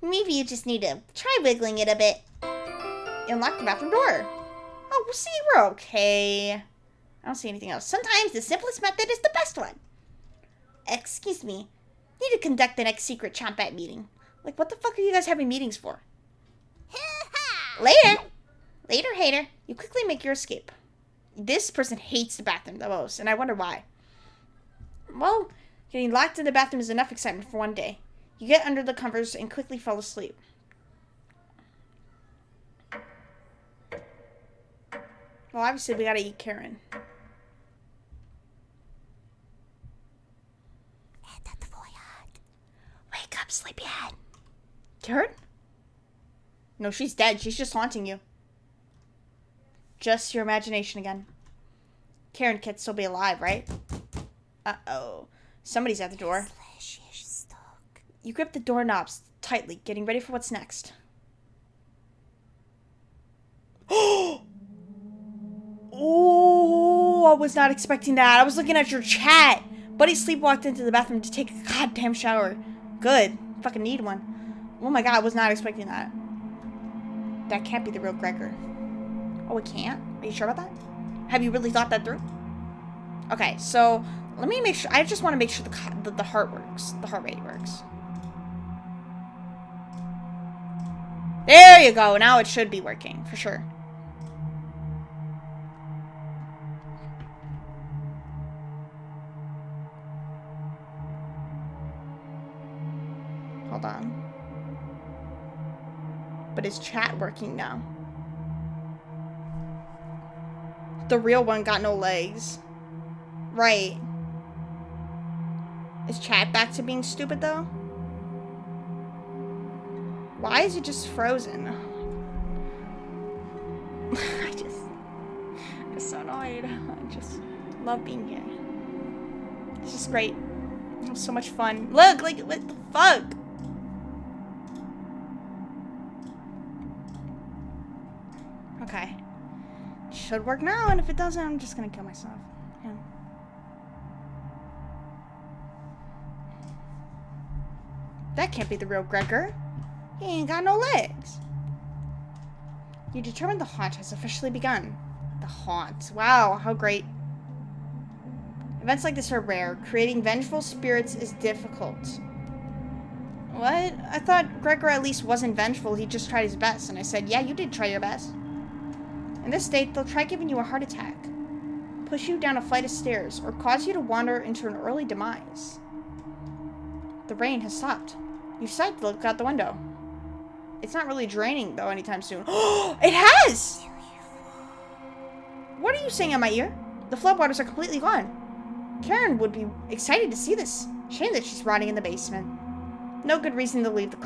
Speaker 2: Maybe you just need to try wiggling it a bit.
Speaker 1: You unlock the bathroom door. Oh, we'll see, we're okay. I don't see anything else.
Speaker 2: Sometimes the simplest method is the best one. Excuse me. Need to conduct the next secret Chompat meeting.
Speaker 1: Like, what the fuck are you guys having meetings for?
Speaker 2: Later.
Speaker 1: Later, hater. You quickly make your escape. This person hates the bathroom the most, and I wonder why. Well, getting locked in the bathroom is enough excitement for one day. You get under the covers and quickly fall asleep. Well, obviously, we gotta eat Karen.
Speaker 2: Wake up, sleepyhead.
Speaker 1: Karen? No, she's dead. She's just haunting you. Just your imagination again. Karen can't still be alive, right? Uh-oh. Somebody's at the door. You grip the doorknobs tightly, getting ready for what's next. Oh, I was not expecting that. I was looking at your chat. Buddy sleepwalked into the bathroom to take a goddamn shower. Good. Fucking need one. Oh my god, I was not expecting that. That can't be the real Gregor. Oh, it can't? Are you sure about that? Have you really thought that through? Okay, so let me make sure. I just want to make sure the heart works. The heart rate works. There you go. Now it should be working, for sure. Hold on. But is chat working now? The real one got no legs. Right. Is chat back to being stupid though? Why is it just frozen? I'm just so annoyed. I just love being here. It's just great. It was so much fun. Look, like, what the fuck? Okay. Should work now, and if it doesn't, I'm just gonna kill myself. Yeah. That can't be the real Gregor. He ain't got no legs. You determined the haunt has officially begun. The haunt. Wow, how great. Events like this are rare. Creating vengeful spirits is difficult. What? I thought Gregor at least wasn't vengeful. He just tried his best. And I said, yeah, you did try your best. In this state, they'll try giving you a heart attack, push you down a flight of stairs, or cause you to wander into an early demise. The rain has stopped. You decide to look out the window. It's not really draining, though, anytime soon. It has! What are you saying in my ear? The floodwaters are completely gone. Karen would be excited to see this. Shame that she's rotting in the basement. No good reason to leave the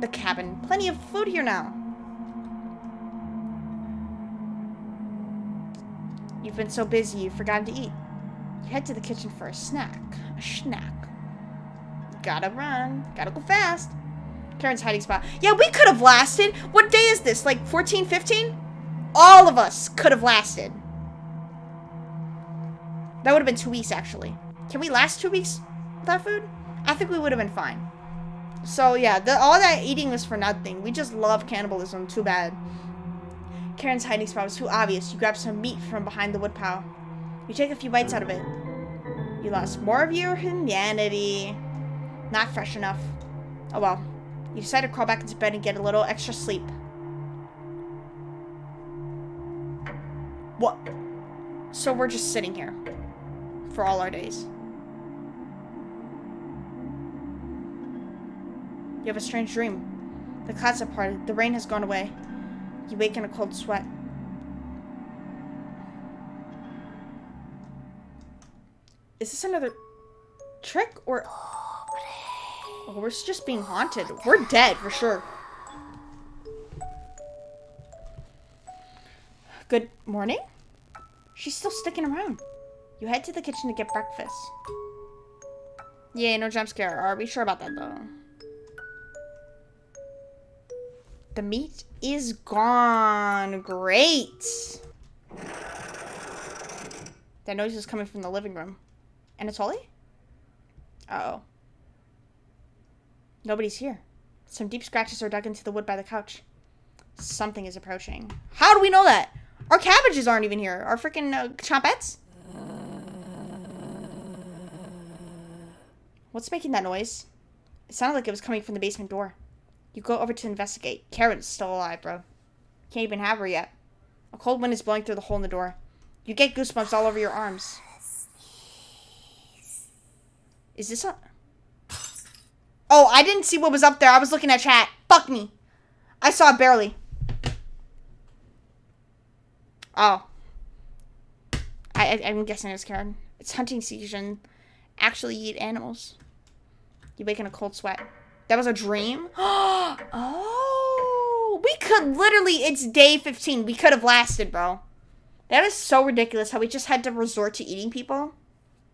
Speaker 1: cabin. Plenty of food here now. You've been so busy, you've forgotten to eat. You head to the kitchen for a snack. A schnack. Gotta run. Gotta go fast. Karen's hiding spot. Yeah, we could have lasted. What day is this? Like 14, 15? All of us could have lasted. That would have been 2 weeks, actually. Can we last 2 weeks without food? I think we would have been fine. So, yeah, all that eating was for nothing. We just love cannibalism. Too bad. Karen's hiding spot was too obvious. You grab some meat from behind the woodpile. You take a few bites out of it. You lost more of your humanity. Not fresh enough. Oh well. You decide to crawl back into bed and get a little extra sleep. What? So we're just sitting here. For all our days. You have a strange dream. The clouds have parted. The rain has gone away. You wake in a cold sweat. Is this another trick or... Oh, we're just being haunted. We're dead for sure. Good morning? She's still sticking around. You head to the kitchen to get breakfast. Yeah, no jump scare. Are we sure about that though? The meat is gone. Great. That noise is coming from the living room. Anatoly? Uh-oh. Nobody's here. Some deep scratches are dug into the wood by the couch. Something is approaching. How do we know that? Our cabbages aren't even here. Our freaking chompettes? What's making that noise? It sounded like it was coming from the basement door. You go over to investigate. Karen's still alive, bro. Can't even have her yet. A cold wind is blowing through the hole in the door. You get goosebumps all over your arms. Is this a... Oh, I didn't see what was up there. I was looking at chat. Fuck me. I saw it barely. Oh. I'm guessing it was Karen. It's hunting season. Actually eat animals. You wake in a cold sweat. That was a dream? Oh. We could literally... It's day 15. We could have lasted, bro. That is so ridiculous how we just had to resort to eating people.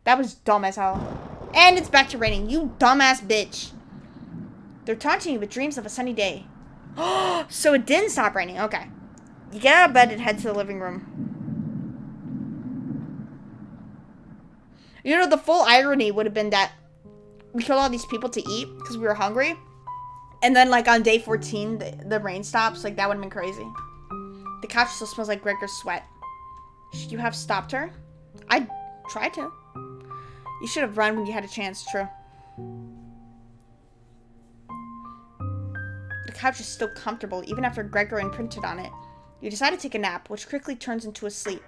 Speaker 1: That was dumb as hell. And it's back to raining. You dumbass bitch. They're taunting you with dreams of a sunny day. So it didn't stop raining. Okay. You get out of bed and head to the living room. You know, the full irony would have been that we killed all these people to eat because we were hungry. And then, like, on day 14, the rain stops. Like, that would have been crazy. The couch still smells like Gregor's sweat. Should you have stopped her? I tried to. You should have run when you had a chance, true. The couch is still comfortable, even after Gregor imprinted on it. You decide to take a nap, which quickly turns into a sleep.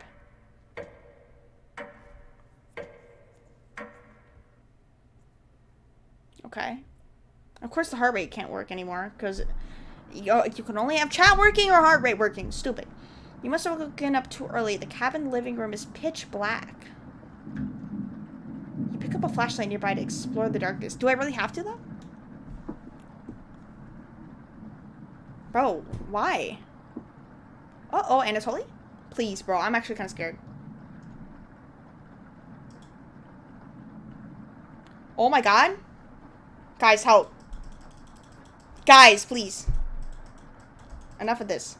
Speaker 1: Okay. Of course, the heart rate can't work anymore because you can only have chat working or heart rate working. Stupid. You must have woken up too early. The cabin living room is pitch black. You pick up a flashlight nearby to explore the darkness. Do I really have to, though? Bro, why? Uh-oh, Anatoly? Please, bro. I'm actually kind of scared. Oh my god. Guys, help. Guys, please. Enough of this.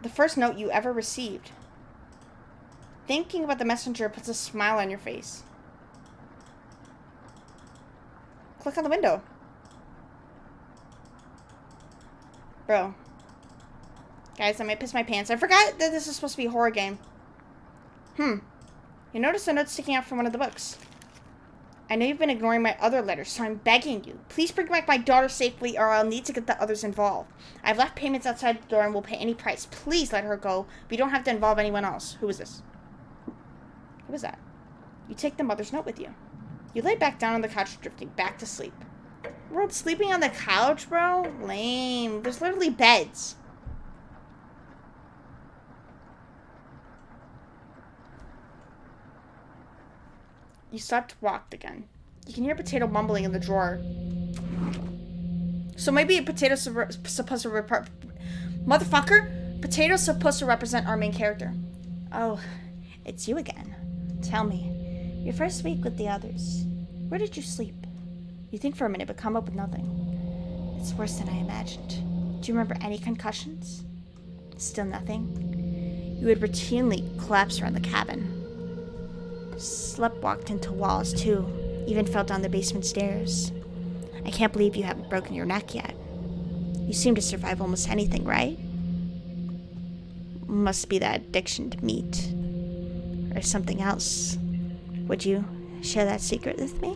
Speaker 1: The first note you ever received. Thinking about the messenger puts a smile on your face. Click on the window. Bro. Guys, I might piss my pants. I forgot that this is supposed to be a horror game. You notice a note sticking out from one of the books. I know you've been ignoring my other letters, so I'm begging you. Please bring back my daughter safely or I'll need to get the others involved. I've left payments outside the door and will pay any price. Please let her go. We don't have to involve anyone else. Who is this? Who is that? You take the mother's note with you. You lay back down on the couch, drifting back to sleep. We're sleeping on the couch, bro? Lame. There's literally beds. You stopped to walk again. You can hear Potato mumbling in the drawer. So maybe Potato's supposed to Motherfucker! Potato's supposed to represent our main character. Oh, it's you again. Tell me, your first week with the others, where did you sleep? You think for a minute but come up with nothing. It's worse than I imagined. Do you remember any concussions? Still nothing? You would routinely collapse around the cabin. Sleptwalked into walls, too. Even fell down the basement stairs. I can't believe you haven't broken your neck yet. You seem to survive almost anything, right? Must be that addiction to meat. Or something else. Would you share that secret with me?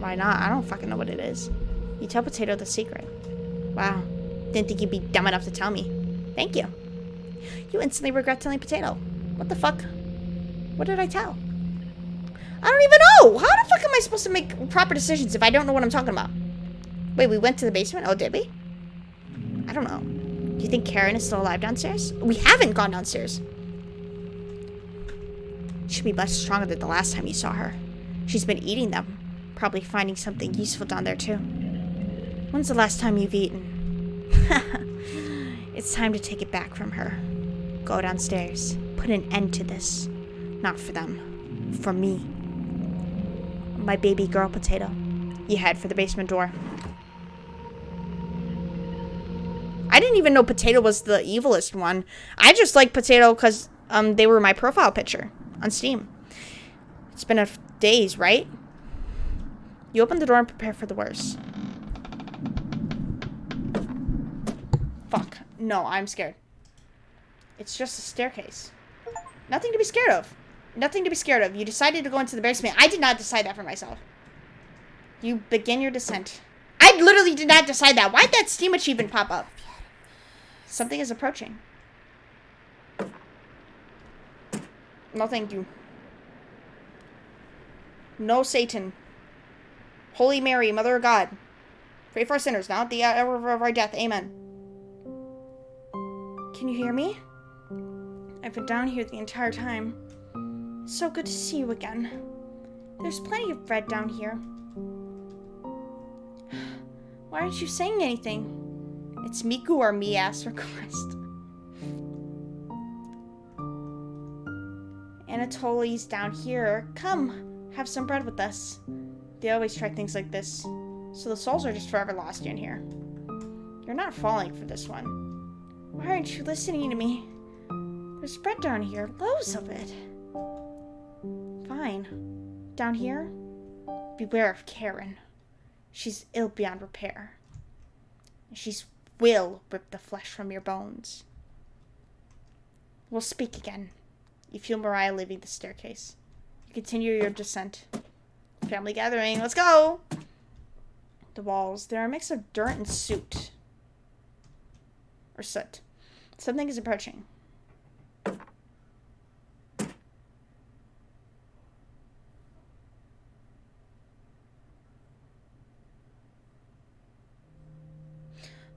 Speaker 1: Why not? I don't fucking know what it is. You tell Potato the secret. Wow. Didn't think you'd be dumb enough to tell me. Thank you. You instantly regret telling Potato. What the fuck? What did I tell? I don't even know! How the fuck am I supposed to make proper decisions if I don't know what I'm talking about? Wait, we went to the basement? Oh, did we? I don't know. Do you think Karen is still alive downstairs? We haven't gone downstairs. She'll be much stronger than the last time you saw her. She's been eating them. Probably finding something useful down there, too. When's the last time you've eaten? It's time to take it back from her. Go downstairs. Put an end to this. Not for them. For me. My baby girl Potato. You head for the basement door. I didn't even know Potato was the evilest one. I just like Potato because they were my profile picture on Steam. It's been days, right? You open the door and prepare for the worst. Fuck. No, I'm scared. It's just a staircase. Nothing to be scared of. Nothing to be scared of. You decided to go into the basement. I did not decide that for myself. You begin your descent. I literally did not decide that. Why'd that Steam achievement pop up? Something is approaching. No, thank you. No, Satan. Holy Mary, Mother of God. Pray for our sinners, now at the hour of our death. Amen. Can you hear me? I've been down here the entire time. So good to see you again. There's plenty of bread down here. Why aren't you saying anything? It's Miku or me-ass request. Anatoly's down here. Come, have some bread with us. They always try things like this. So the souls are just forever lost in here. You're not falling for this one. Why aren't you listening to me? There's bread down here. Loads of it. Fine. Down here? Beware of Karen. She's ill beyond repair. She's will rip the flesh from your bones. We'll speak again. You feel Mariah leaving the staircase. You continue your descent. Family gathering. Let's go! The walls. They're a mix of dirt and soot. Or soot. Something is approaching.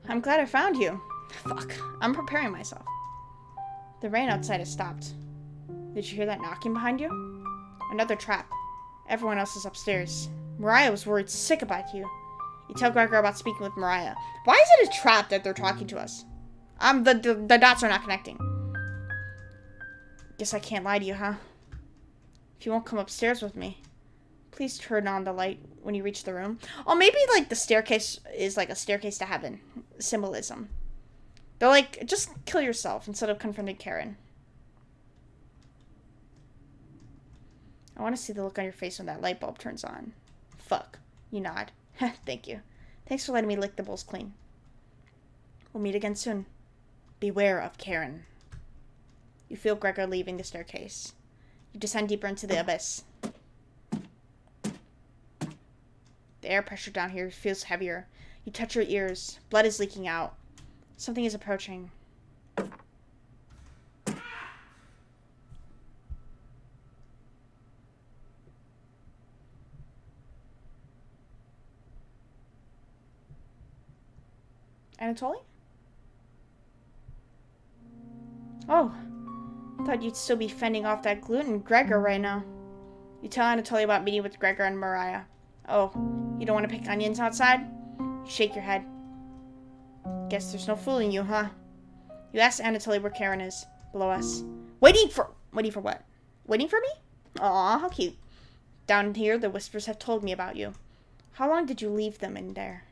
Speaker 1: I'm glad I found you. Fuck. I'm preparing myself. The rain outside has stopped. Did you hear that knocking behind you? Another trap. Everyone else is upstairs. Mariah was worried sick about you. You tell Gregor about speaking with Mariah. Why is it a trap that they're talking to us? The dots are not connecting. Guess I can't lie to you, huh? If you won't come upstairs with me, please turn on the light when you reach the room. Oh, maybe, like, the staircase is, like, a staircase to heaven. Symbolism. They're like, just kill yourself instead of confronting Karen. I want to see the look on your face when that light bulb turns on. Fuck. You nod. Thank you. Thanks for letting me lick the bowls clean. We'll meet again soon. Beware of Karen. You feel Gregor leaving the staircase. You descend deeper into the abyss. The air pressure down here feels heavier. You touch your ears. Blood is leaking out. Something is approaching. Anatoly? Oh, thought you'd still be fending off that gluten Gregor right now. You tell Anatoly about meeting with Gregor and Mariah. Oh, you don't want to pick onions outside? You shake your head. Guess there's no fooling you, huh? You ask Anatoly where Karen is. Below us. Waiting for what? Waiting for me? Aw, how cute. Down here, the whispers have told me about you. How long did you leave them in there?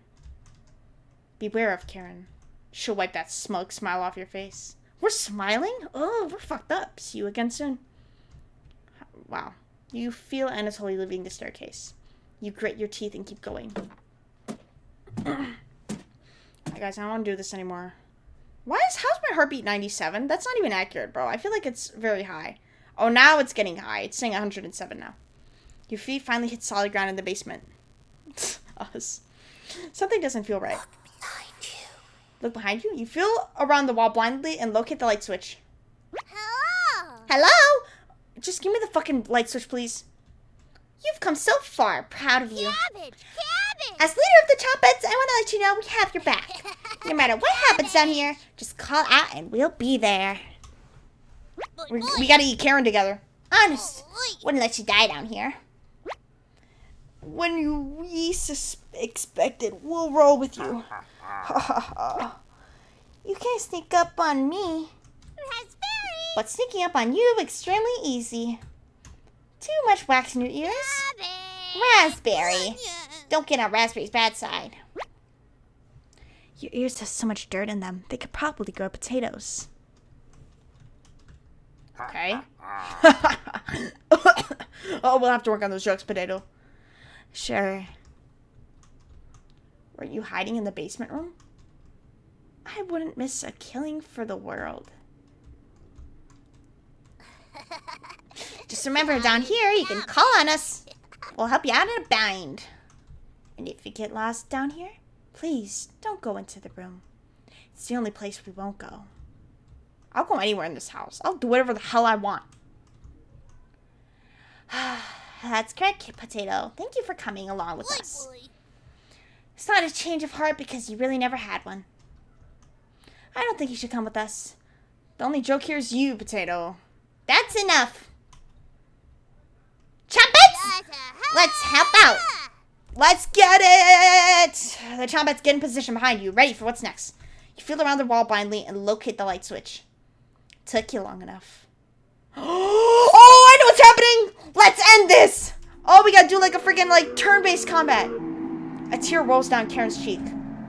Speaker 1: Beware of Karen. She'll wipe that smug smile off your face. We're smiling? Oh, we're fucked up. See you again soon. Wow. You feel Anatoly leaving the staircase. You grit your teeth and keep going. Hey guys, I don't want to do this anymore. How's my heartbeat 97? That's not even accurate, bro. I feel like it's very high. Oh, now it's getting high. It's saying 107 now. Your feet finally hit solid ground in the basement. Us. Something doesn't feel right.
Speaker 3: Look behind you.
Speaker 1: Look behind you? You feel around the wall blindly and locate the light switch.
Speaker 3: Hello.
Speaker 2: Hello?
Speaker 1: Just give me the fucking light switch, please.
Speaker 2: You've come so far. Proud of you.
Speaker 3: Cabbage. Cabbage.
Speaker 2: As leader of the Choppets, I want to let you know we have your back. No matter what happens down here, just call out and we'll be there.
Speaker 1: We gotta eat Karen together.
Speaker 2: Honest. Wouldn't let you die down here.
Speaker 1: When you least expect it, we'll roll with you.
Speaker 2: You can't sneak up on me.
Speaker 3: Raspberry.
Speaker 2: But sneaking up on you, extremely easy. Too much wax in your ears.
Speaker 3: Cabbage.
Speaker 2: Raspberry.
Speaker 3: Onion.
Speaker 2: Don't get on Raspberry's bad side.
Speaker 1: Your ears have so much dirt in them, they could probably grow potatoes. Okay. Oh, we'll have to work on those jokes, potato. Sure. Were you hiding in the basement room? I wouldn't miss a killing for the world.
Speaker 2: Just remember, down here, you can call on us. We'll help you out in a bind.
Speaker 1: And if you get lost down here, please don't go into the room. It's the only place we won't go. I'll go anywhere in this house. I'll do whatever the hell I want.
Speaker 2: That's correct, Potato. Thank you for coming along with us.
Speaker 3: Boy.
Speaker 2: It's not a change of heart because you really never had one.
Speaker 1: I don't think you should come with us. The only joke here is you, Potato.
Speaker 2: That's enough. Chompets! Let's help out.
Speaker 1: Let's get it! The Chompets get in position behind you, ready for what's next. You feel around the wall blindly and locate the light switch. Took you long enough. Oh, I know what's happening! Let's end this! Oh, we gotta do like a freaking like turn-based combat. A tear rolls down Karen's cheek.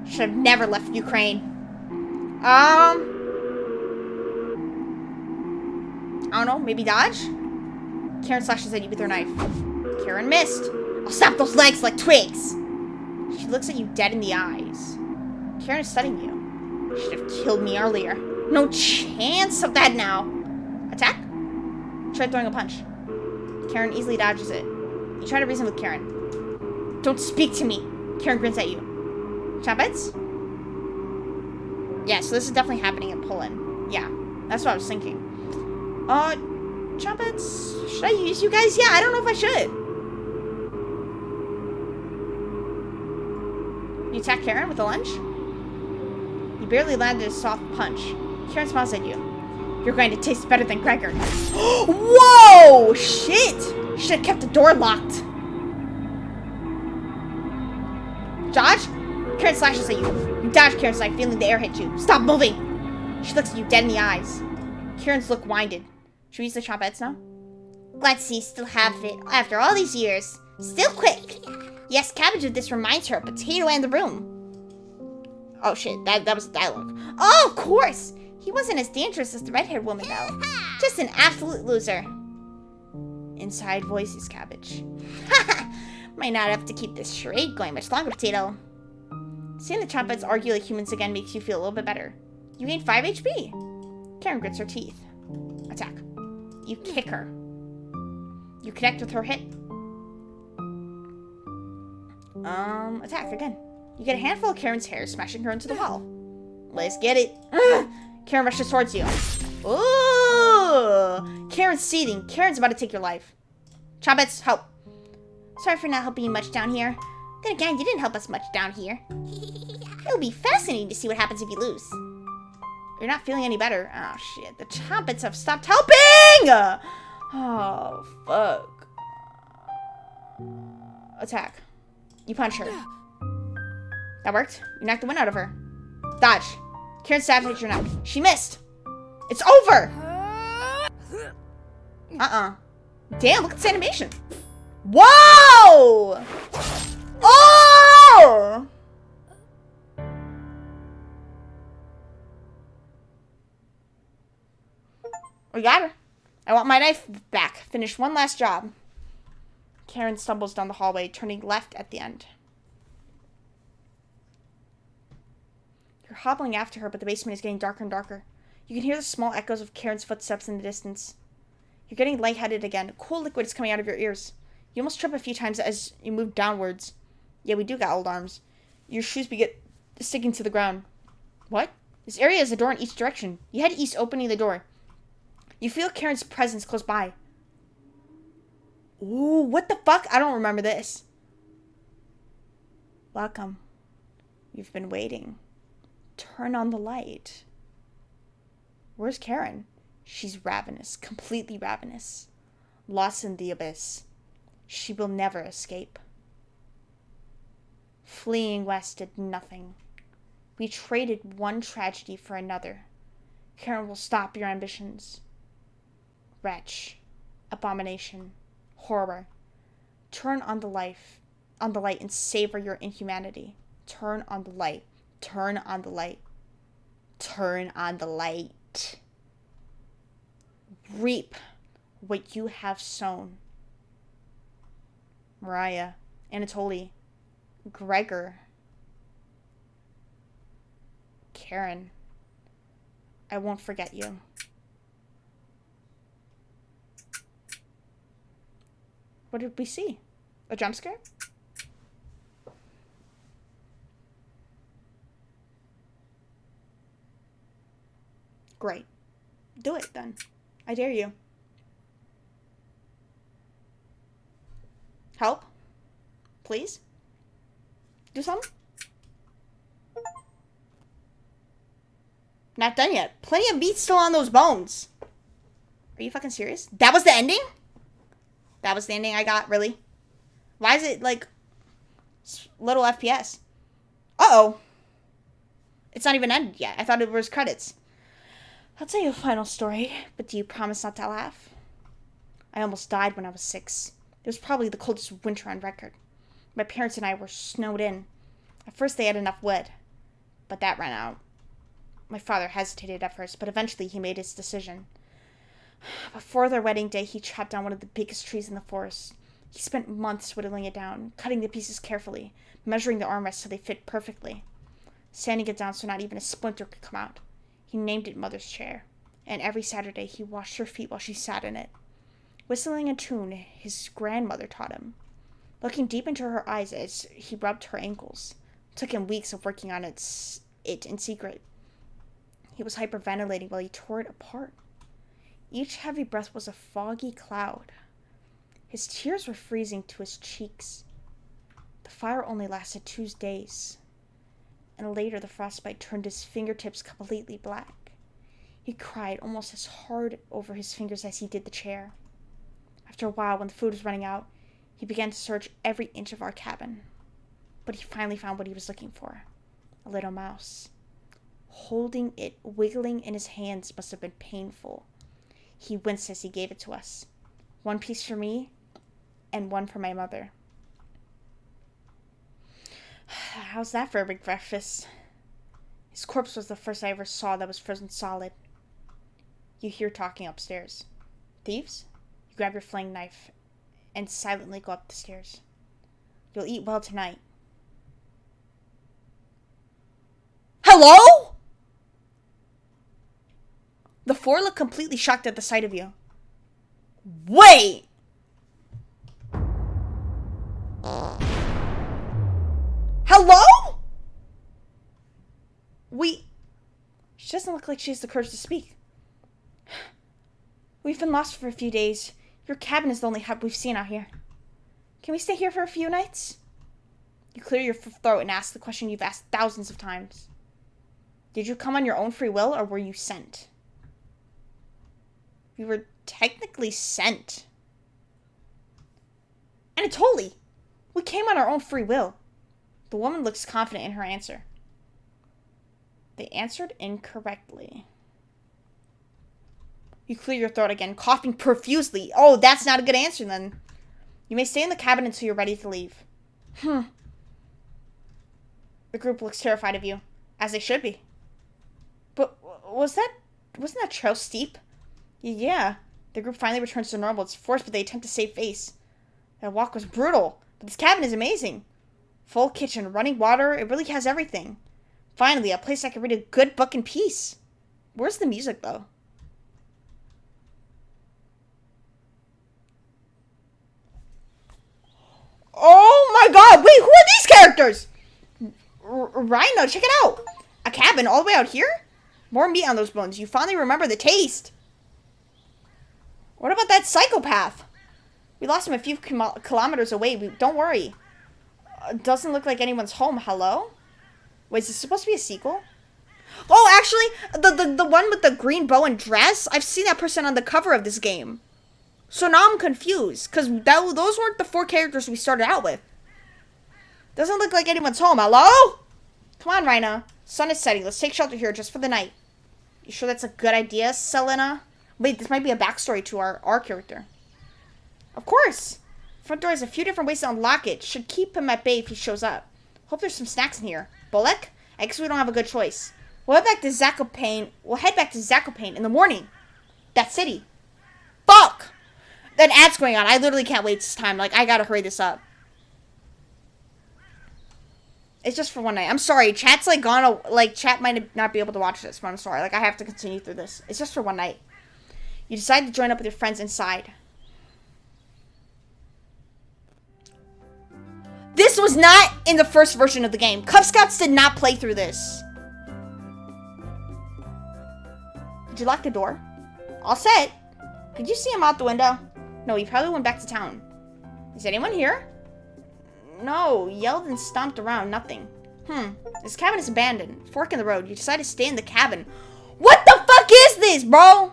Speaker 1: Should have never left Ukraine. I don't know, maybe dodge? Karen slashes at you with her knife. Karen missed. I'll snap those legs like twigs. She looks at you dead in the eyes. Karen is studying you. Should have killed me earlier. No chance of that now. Attack? Try throwing a punch. Karen easily dodges it. You try to reason with Karen. Don't speak to me. Karen grins at you. Chompets? Yeah, so this is definitely happening in Poland. Yeah, that's what I was thinking. Chompets? Should I use you guys? Yeah, I don't know if I should. You attack Karen with a lunge? You barely landed a soft punch. Karen smiles at you. You're going to taste better than Gregor. Whoa! Shit! Should have kept the door locked. Dodge? Karen slashes at you. You dodge Karen's knife, feeling the air hit you. Stop moving! She looks at you dead in the eyes. Karen's look winded. Should we use the chompettes now?
Speaker 2: Glad to see you still have it after all these years. Still quick. Yes, cabbage of this reminds her of Potato and the room.
Speaker 1: Oh shit, that was dialogue.
Speaker 2: Oh, of course. He wasn't as dangerous as the red-haired woman, though. Just an absolute loser.
Speaker 1: Inside voices, Cabbage.
Speaker 2: Might not have to keep this charade going much longer, Potato.
Speaker 1: Seeing the chompettes argue like humans again makes you feel a little bit better. You gain 5 HP. Karen grits her teeth. Attack. You kick her. You connect with her hit. Attack again. You get a handful of Karen's hair, smashing her into the wall. Let's get it. Karen rushes towards you. Ooh! Karen's seething. Karen's about to take your life. Chompettes, help.
Speaker 2: Sorry for not helping you much down here. Then again, you didn't help us much down here. It'll be fascinating to see what happens if you lose.
Speaker 1: You're not feeling any better. Oh, shit. The chompettes have stopped helping! Oh, fuck. Attack. You punch her. That worked. You knocked the wind out of her. Dodge. Karen stabs at your neck. She missed. It's over! Damn, look at this animation. Whoa! Oh! We got her. I want my knife back. Finish one last job. Karen stumbles down the hallway, turning left at the end. You're hobbling after her, but the basement is getting darker and darker. You can hear the small echoes of Karen's footsteps in the distance. You're getting lightheaded again. Cool liquid is coming out of your ears. You almost trip a few times as you move downwards. Yeah, we do got old arms. Your shoes begin sticking to the ground. What? This area has a door in each direction. You head east, opening the door. You feel Karen's presence close by. Ooh, what the fuck? I don't remember this. Welcome. You've been waiting. Turn on the light. Where's Karen? She's ravenous, completely ravenous. Lost in the abyss. She will never escape. Fleeing west did nothing. We traded one tragedy for another. Karen will stop your ambitions. Wretch. Abomination. Horror. Turn on the light and savor your inhumanity. Turn on the light. Turn on the light. Turn on the light. Reap what you have sown. Mariah, Anatoly, Gregor, Karen, I won't forget you. What did we see? A jump scare? Great. Do it then. I dare you. Help? Please? Do something? Not done yet. Plenty of meat still on those bones. Are you fucking serious? That was the ending? That was the ending I got, really? Why is it, like, little FPS? Uh-oh. It's not even ended yet. I thought it was credits. I'll tell you a final story, but do you promise not to laugh? I almost died when I was 6. It was probably the coldest winter on record. My parents and I were snowed in. At first they had enough wood, but that ran out. My father hesitated at first, but eventually he made his decision. Before their wedding day, he chopped down one of the biggest trees in the forest. He spent months whittling it down, cutting the pieces carefully, measuring the armrests so they fit perfectly, sanding it down so not even a splinter could come out. He named it Mother's Chair, and every Saturday he washed her feet while she sat in it, whistling a tune his grandmother taught him. Looking deep into her eyes as he rubbed her ankles. It took him weeks of working on it in secret. He was hyperventilating while he tore it apart. Each heavy breath was a foggy cloud. His tears were freezing to his cheeks. The fire only lasted 2 days. and later the frostbite turned his fingertips completely black. He cried almost as hard over his fingers as he did the chair. After a while, when the food was running out, he began to search every inch of our cabin. But he finally found what he was looking for. A little mouse. Holding it, wiggling in his hands must have been painful. He winced as he gave it to us. One piece for me, and one for my mother. How's that for a big breakfast? His corpse was the first I ever saw that was frozen solid. You hear talking upstairs. Thieves? You grab your flaying knife and silently go up the stairs. You'll eat well tonight. Hello? The four look completely shocked at the sight of you. Wait! Hello? She doesn't look like she has the courage to speak. We've been lost for a few days. Your cabin is the only hut we've seen out here. Can we stay here for a few nights? You clear your throat and ask the question you've asked thousands of times. Did you come on your own free will, or were you sent? We were technically sent. Anatoly, we came on our own free will. The woman looks confident in her answer. They answered incorrectly. You clear your throat again, coughing profusely. Oh, that's not a good answer then. You may stay in the cabin until you're ready to leave. The group looks terrified of you, as they should be. But wasn't that trail steep? Yeah. The group finally returns to normal. It's forced, but they attempt to save face. That walk was brutal, but this cabin is amazing. Full kitchen, running water, it really has everything. Finally, a place I can read a good book in peace. Where's the music, though? Oh my god, wait, who are these characters? Rhino, check it out. A cabin all the way out here? More meat on those bones. You finally remember the taste. What about that psychopath? We lost him a few kilometers away. Don't worry. Doesn't look like anyone's home. Hello? Wait, is this supposed to be a sequel? Oh, actually, the one with the green bow and dress? I've seen that person on the cover of this game. So now I'm confused, because those weren't the four characters we started out with. Doesn't look like anyone's home. Hello? Come on, Rhina. Sun is setting. Let's take shelter here just for the night. You sure that's a good idea, Selena? Wait, this might be a backstory to our character. Of course. Front door has a few different ways to unlock it. Should keep him at bay if he shows up. Hope there's some snacks in here. Bullock? I guess we don't have a good choice. We'll head back to Zakopane in the morning. That city. Fuck! That ad's going on. I literally can't wait this time. Like, I gotta hurry this up. It's just for one night. I'm sorry. Chat's like gone. Like, chat might not be able to watch this, but I'm sorry. Like, I have to continue through this. It's just for one night. You decide to join up with your friends inside. This was not in the first version of the game. Cub Scouts did not play through this. Did you lock the door? All set. Could you see him out the window? No, he probably went back to town. Is anyone here? No, yelled and stomped around, nothing. This cabin is abandoned. Fork in the road. You decide to stay in the cabin. What the fuck is this, bro?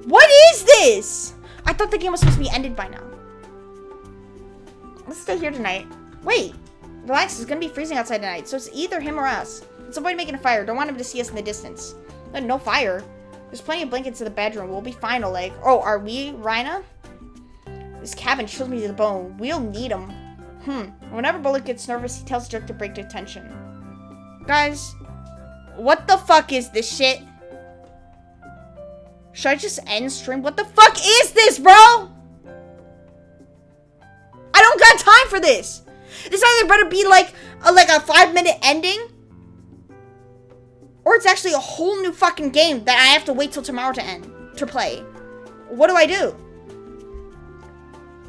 Speaker 1: What is this? I thought the game was supposed to be ended by now. Let's stay here tonight. Wait, relax, it's gonna be freezing outside tonight, so it's either him or us. Let's avoid making a fire. Don't want him to see us in the distance. No fire. There's plenty of blankets in the bedroom. We'll be fine, Oleg. Oh, are we, Rhina? This cabin chills me to the bone. We'll need him. Whenever Bullock gets nervous, he tells Dirk to break the tension. Guys, what the fuck is this shit? Should I just end stream? What the fuck is this, bro? I don't got time for this. This either better be like a 5-minute ending, or it's actually a whole new fucking game that I have to wait till tomorrow to play. What do I do?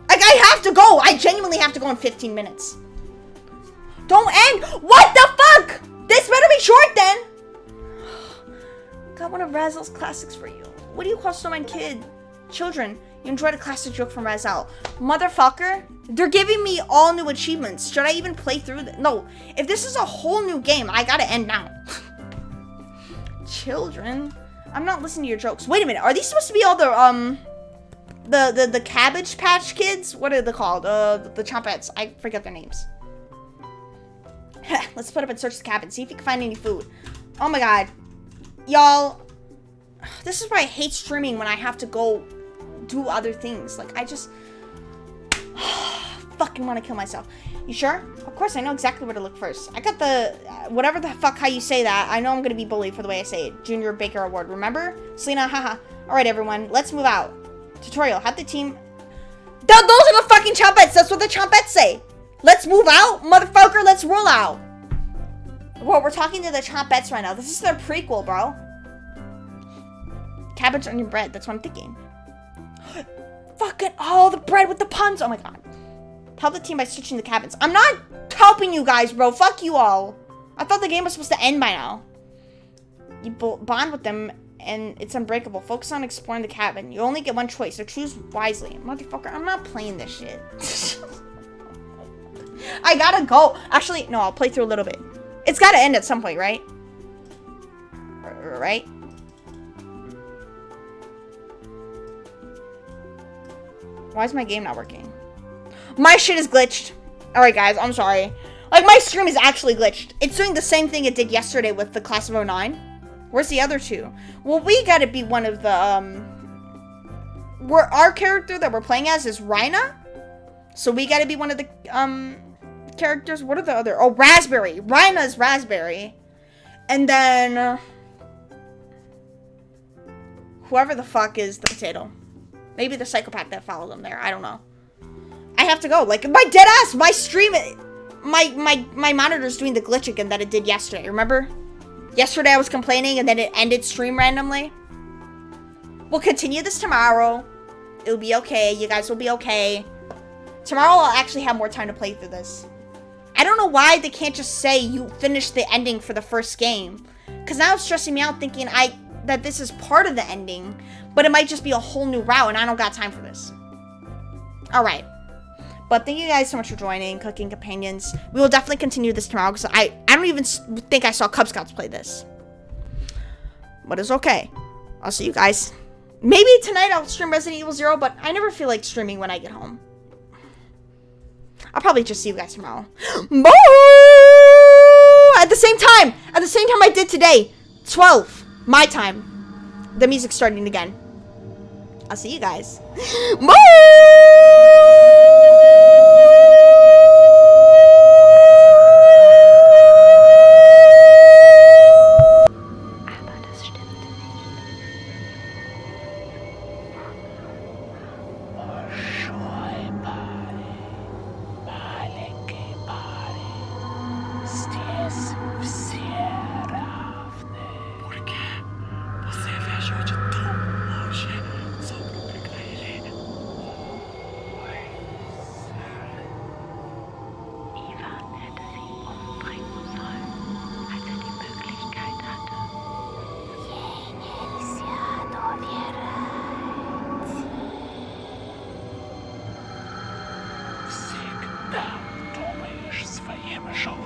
Speaker 1: Like, I have to go. I genuinely have to go in 15 minutes. Don't end. What the fuck? This better be short then. Got one of Razzle's classics for you. What do you call Snowman children? You enjoyed a classic joke from Razel. Motherfucker, they're giving me all new achievements. Should I even play through this? No, if this is a whole new game, I gotta end now. Children, I'm not listening to your jokes. Wait a minute, are these supposed to be all the Cabbage Patch Kids? What are they called? The Chompettes. I forget their names. Let's put up and search the cabin. See if you can find any food. Oh my god. Y'all. This is why I hate streaming when I have to go do other things. Like, I just fucking want to kill myself. You sure? Of course, I know exactly where to look first. I got the, whatever the fuck how you say that. I know I'm going to be bullied for the way I say it. Junior Baker Award. Remember? Selena, haha. Alright, everyone. Let's move out. Tutorial. Have the team... Those are the fucking Chompettes. That's what the Chompettes say. Let's move out, motherfucker. Let's roll out. Well, we're talking to the Chompettes right now. This is their prequel, bro. Cabbage onion bread. That's what I'm thinking. Fucking, oh, the bread with the puns. Oh my god. Help the team by switching the cabins. I'm not helping you guys, bro. Fuck you all. I thought the game was supposed to end by now. You bond with them and it's unbreakable. Focus on exploring the cabin. You only get one choice, so choose wisely. Motherfucker, I'm not playing this shit. I gotta go. Actually, no, I'll play through a little bit. It's gotta end at some point, right? Right? Why is my game not working? My shit is glitched. Alright, guys, I'm sorry. Like, my stream is actually glitched. It's doing the same thing it did yesterday with the class of 09. Where's the other two? Well, we gotta be one of the, our character that we're playing as is Rhina. So we gotta be one of the, characters. What are the other? Oh, Raspberry. Rhina's Raspberry. And then, whoever the fuck is the potato. Maybe the psychopath that followed them there. I don't know. I have to go. Like, my dead ass, my stream, my monitor's doing the glitch again that it did yesterday. Remember? Yesterday I was complaining and then it ended stream randomly. We'll continue this tomorrow. It'll be okay. You guys will be okay. Tomorrow I'll actually have more time to play through this. I don't know why they can't just say you finished the ending for the first game. Because now it's stressing me out thinking that this is part of the ending. But it might just be a whole new route and I don't got time for this. Alright. But thank you guys so much for joining, Cooking Companions. We will definitely continue this tomorrow because I don't even think I saw Cub Scouts play this. But it's okay. I'll see you guys. Maybe tonight I'll stream Resident Evil 0, but I never feel like streaming when I get home. I'll probably just see you guys tomorrow. Bye! At the same time I did today. 12. My time. The music's starting again. I'll see you guys. Bye!
Speaker 4: Думаешь своим желудком.